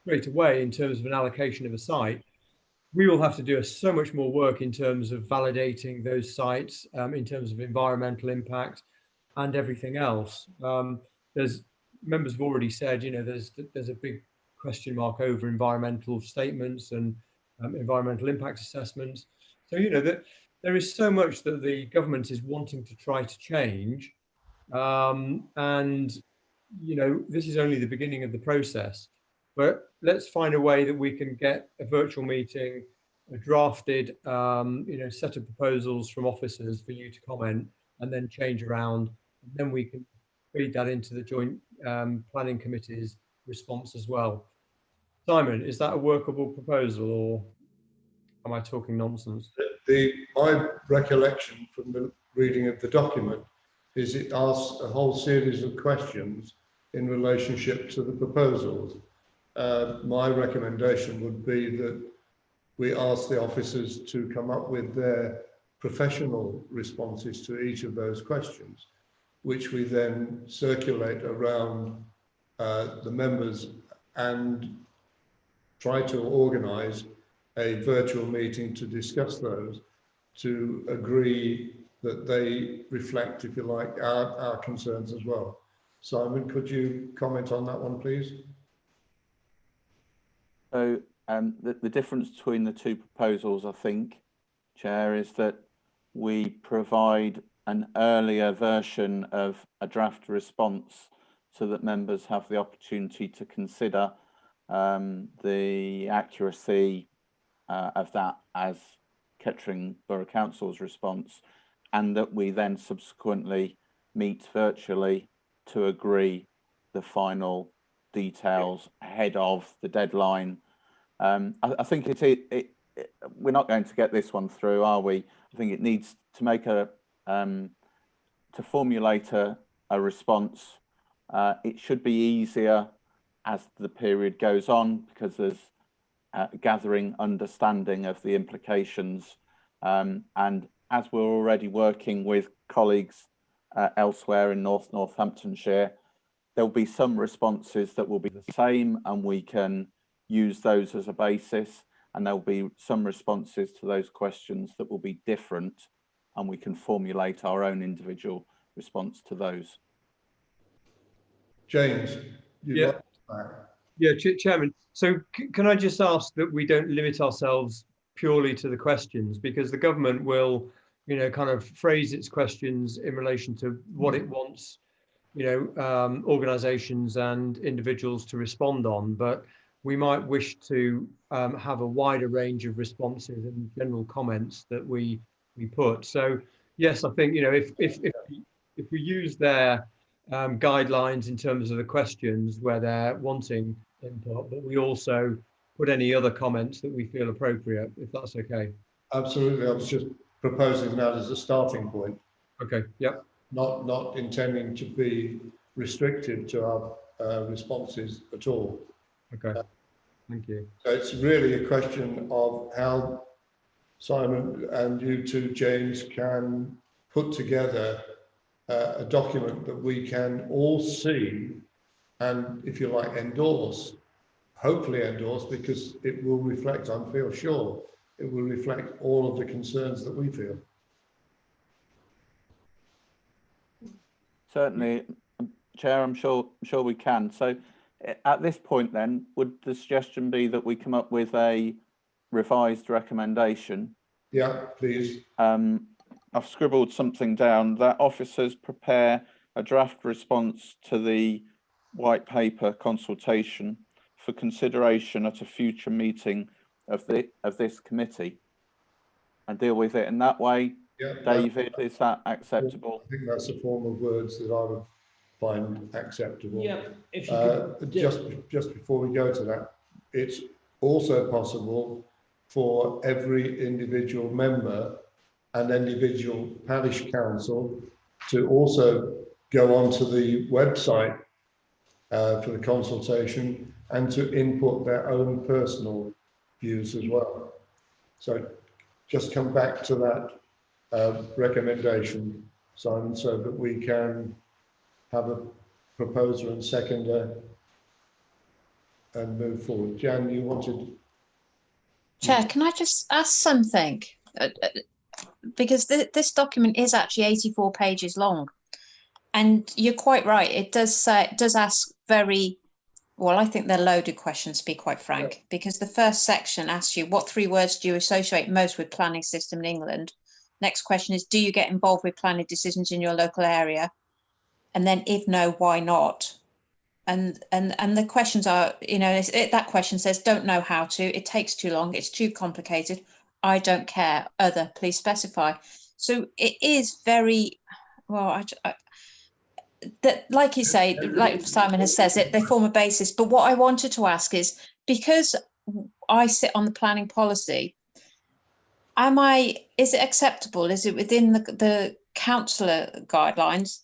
straight away in terms of an allocation of a site, we will have to do so much more work in terms of validating those sites, in terms of environmental impact and everything else. There's members have already said, you know, there's a big question mark over environmental statements and environmental impact assessments. So, you know, that there is so much that the government is wanting to try to change. And, you know, this is only the beginning of the process. But let's find a way that we can get a virtual meeting, a drafted, you know, set of proposals from officers for you to comment and then change around. And then we can feed that into the joint planning committee's response as well. Simon, is that a workable proposal, or am I talking nonsense? My recollection from the reading of the document is it asks a whole series of questions in relationship to the proposals. My recommendation would be that we ask the officers to come up with their professional responses to each of those questions, which we then circulate around the members and try to organise a virtual meeting to discuss those, to agree that they reflect, if you like, our concerns as well. Simon, could you comment on that one, please? So the difference between the two proposals, I think, Chair, is that we provide an earlier version of a draft response so that members have the opportunity to consider the accuracy of that as Kettering Borough Council's response, and that we then subsequently meet virtually to agree the final details ahead of the deadline. I think we're not going to get this one through, are we? I think it needs to make to formulate a response. It should be easier as the period goes on, because there's gathering understanding of the implications, and as we're already working with colleagues elsewhere in Northamptonshire, there'll be some responses that will be the same and we can use those as a basis, and there'll be some responses to those questions that will be different and we can formulate our own individual response to those. James, yeah. Yeah, Chairman. So can I just ask that we don't limit ourselves purely to the questions, because the government will, you know, kind of phrase its questions in relation to what it wants, you know, organisations and individuals to respond on, but we might wish to have a wider range of responses and general comments that we put. So yes, I think, you know, if we use their guidelines in terms of the questions where they're wanting input, but we also put any other comments that we feel appropriate, if that's okay. Absolutely. I was just proposing that as a starting point. Okay. Yep. Not intending to be restricted to our responses at all. Okay. Thank you. So it's really a question of how Simon and you two, James, can put together a document that we can all see and, if you like, endorse, hopefully endorse, because it will reflect, I feel sure, it will reflect all of the concerns that we feel. Certainly, Chair, I'm sure we can. So at this point then, would the suggestion be that we come up with a revised recommendation? Yeah, please. I've scribbled something down that officers prepare a draft response to the white paper consultation for consideration at a future meeting of this committee and deal with it in that way. Yeah, David, is that acceptable? I think that's a form of words that I would find acceptable. Yeah, if you could just before we go to that, it's also possible for every individual member and individual parish council to also go onto the website for the consultation and to input their own personal views as well. So just come back to that recommendation, Simon, so that we can have a proposer and seconder and move forward. Jan, you wanted... Chair, can I just ask something? Because this document is actually 84 pages long. And you're quite right. It does ask very, well, I think they're loaded questions, to be quite frank, yeah. Because the first section asks you, what 3 words do you associate most with planning system in England? Next question is, do you get involved with planning decisions in your local area? And then if no, why not? And the questions are, you know, that question says, don't know how to, it takes too long, it's too complicated, I don't care, other, please specify. So it is very, well, that, like you say, like Simon has says it, they form a basis. But what I wanted to ask is, because I sit on the planning policy, is it acceptable? Is it within the councillor guidelines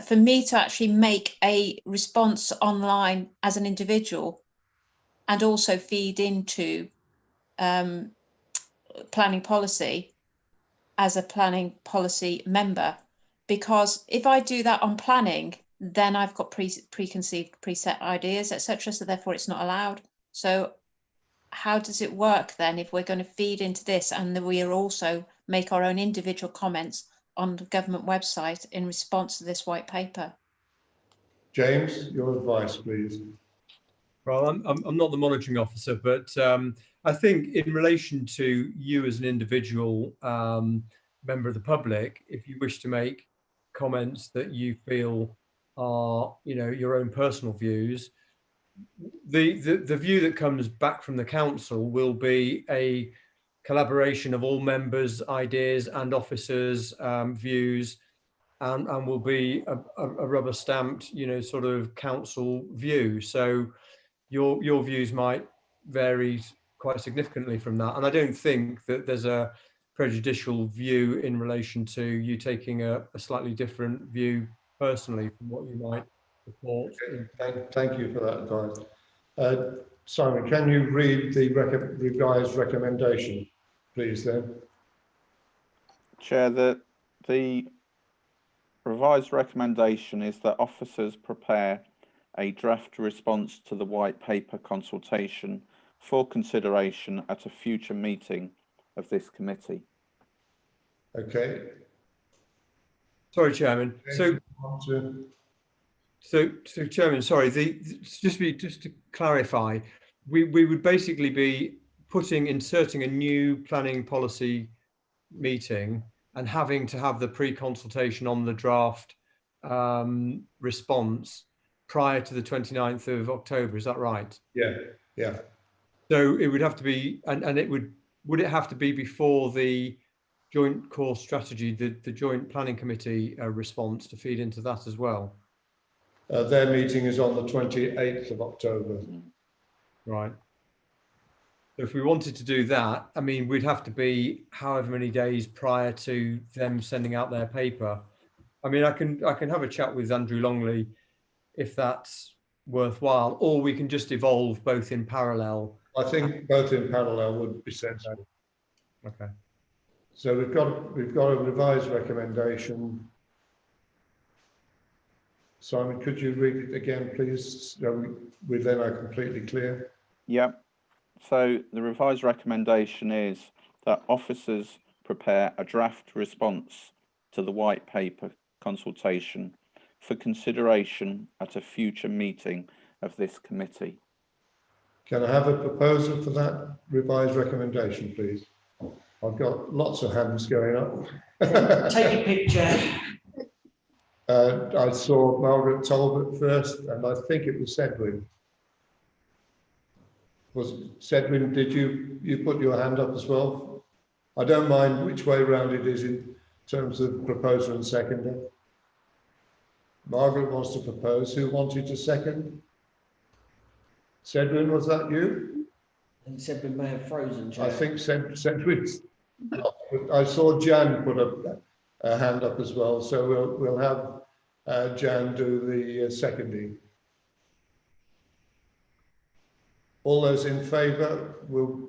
for me to actually make a response online as an individual and also feed into planning policy as a planning policy member? Because if I do that on planning, then I've got preconceived, preset ideas, etc. So therefore it's not allowed. So how does it work then if we're going to feed into this and we are also make our own individual comments on the government website in response to this white paper? James, your advice, please. Well, I'm not the monitoring officer, but I think in relation to you as an individual member of the public, if you wish to make comments that you feel are, you know, your own personal views, the view that comes back from the council will be a collaboration of all members' ideas and officers' views, and will be a rubber stamped, you know, sort of council view. So your views might vary quite significantly from that, and I don't think that there's a prejudicial view in relation to you taking a slightly different view personally from what you might report. Thank you for that advice. Simon, can you read the revised recommendation, please, then? Chair, the revised recommendation is that officers prepare a draft response to the white paper consultation for consideration at a future meeting of this committee. Okay. Sorry, Chairman. So Chairman, sorry. Just to clarify, we would basically be inserting a new planning policy meeting and having to have the pre-consultation on the draft response prior to the 29th of October. Is that right? Yeah. Yeah. So it would have to be, and it would it have to be before the joint core strategy, the joint planning committee response to feed into that as well? Their meeting is on the 28th of October. Right. So if we wanted to do that, I mean, we'd have to be however many days prior to them sending out their paper. I mean, I can have a chat with Andrew Longley if that's worthwhile, or we can just evolve both in parallel. I think both in parallel would be sensible. Okay. So we've got a revised recommendation Simon, could you read it again, please? So we then are completely clear. Yep. So the revised recommendation is that officers prepare a draft response to the white paper consultation for consideration at a future meeting of this committee. Can I have a proposal for that revised recommendation, please? I've got lots of hands going up. Take a picture. I saw Margaret Talbot first, and I think it was Sedwin. Was Sedwin, did you put your hand up as well? I don't mind which way round it is in terms of proposer and seconder. Margaret wants to propose. Who wanted to second? Sedwin, was that you? I think Sedwin may have frozen. Chair. I think Sedwin's. I saw Jan put a hand up as well, so we'll have Jan do the seconding. All those in favour will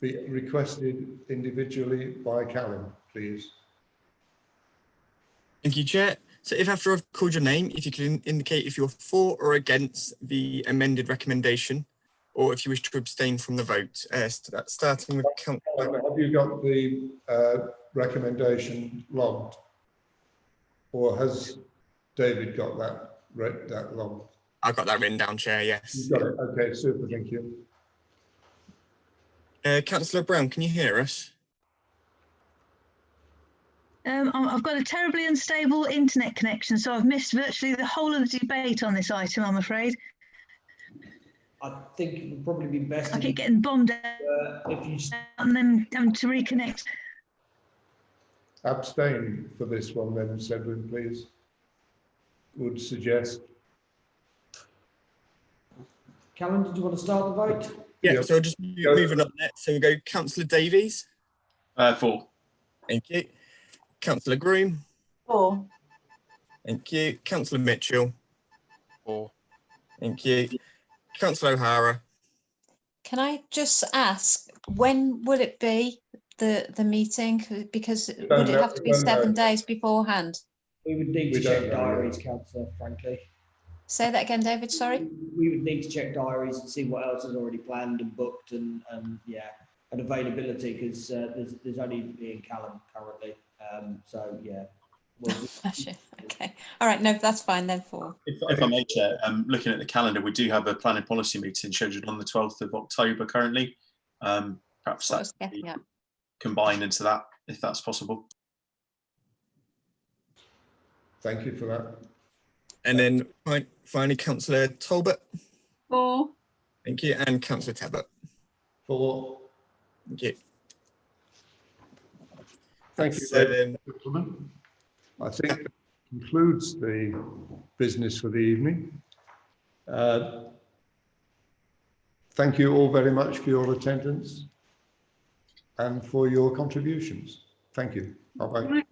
be requested individually by Callum, please. Thank you, Chair. So if after I've called your name, if you can indicate if you're for or against the amended recommendation, or if you wish to abstain from the vote. Starting with Councillor. Have you got the recommendation logged? Or has David got that logged? I've got that written down, Chair, yes. You've got it. Okay, super, thank you. Councillor Brown, can you hear us? I've got a terribly unstable internet connection, so I've missed virtually the whole of the debate on this item, I'm afraid. I think it would probably be best. I keep getting bombed out if you and then having to reconnect. Abstain for this one then, Sedwin, please. Would suggest. Callum, did you want to start the vote? Yeah, so just moving on next. So we go Councillor Davies. For. Thank you. Councillor Groom. For. Thank you. Councillor Mitchell. For. Thank you. Councillor O'Hara. Can I just ask, when would it be, the meeting? Because would it have to be 7 days beforehand? We would need to check diaries, Councillor, frankly. Say that again, David, sorry? We would need to check diaries and see what else is already planned and booked and yeah, and availability, because there's only me and Callum currently. So yeah. Okay. All right. No, that's fine then. For. If I may, Chair, looking at the calendar, we do have a planning policy meeting scheduled on the 12th of October currently. Perhaps that can be combined into that, if that's possible. Thank you for that. And then finally, Councillor Talbot. For. Thank you. And Councillor Tebbett. For. Thank you. Thank you, gentlemen. I think that concludes the business for the evening. Thank you all very much for your attendance and for your contributions. Thank you. Bye-bye.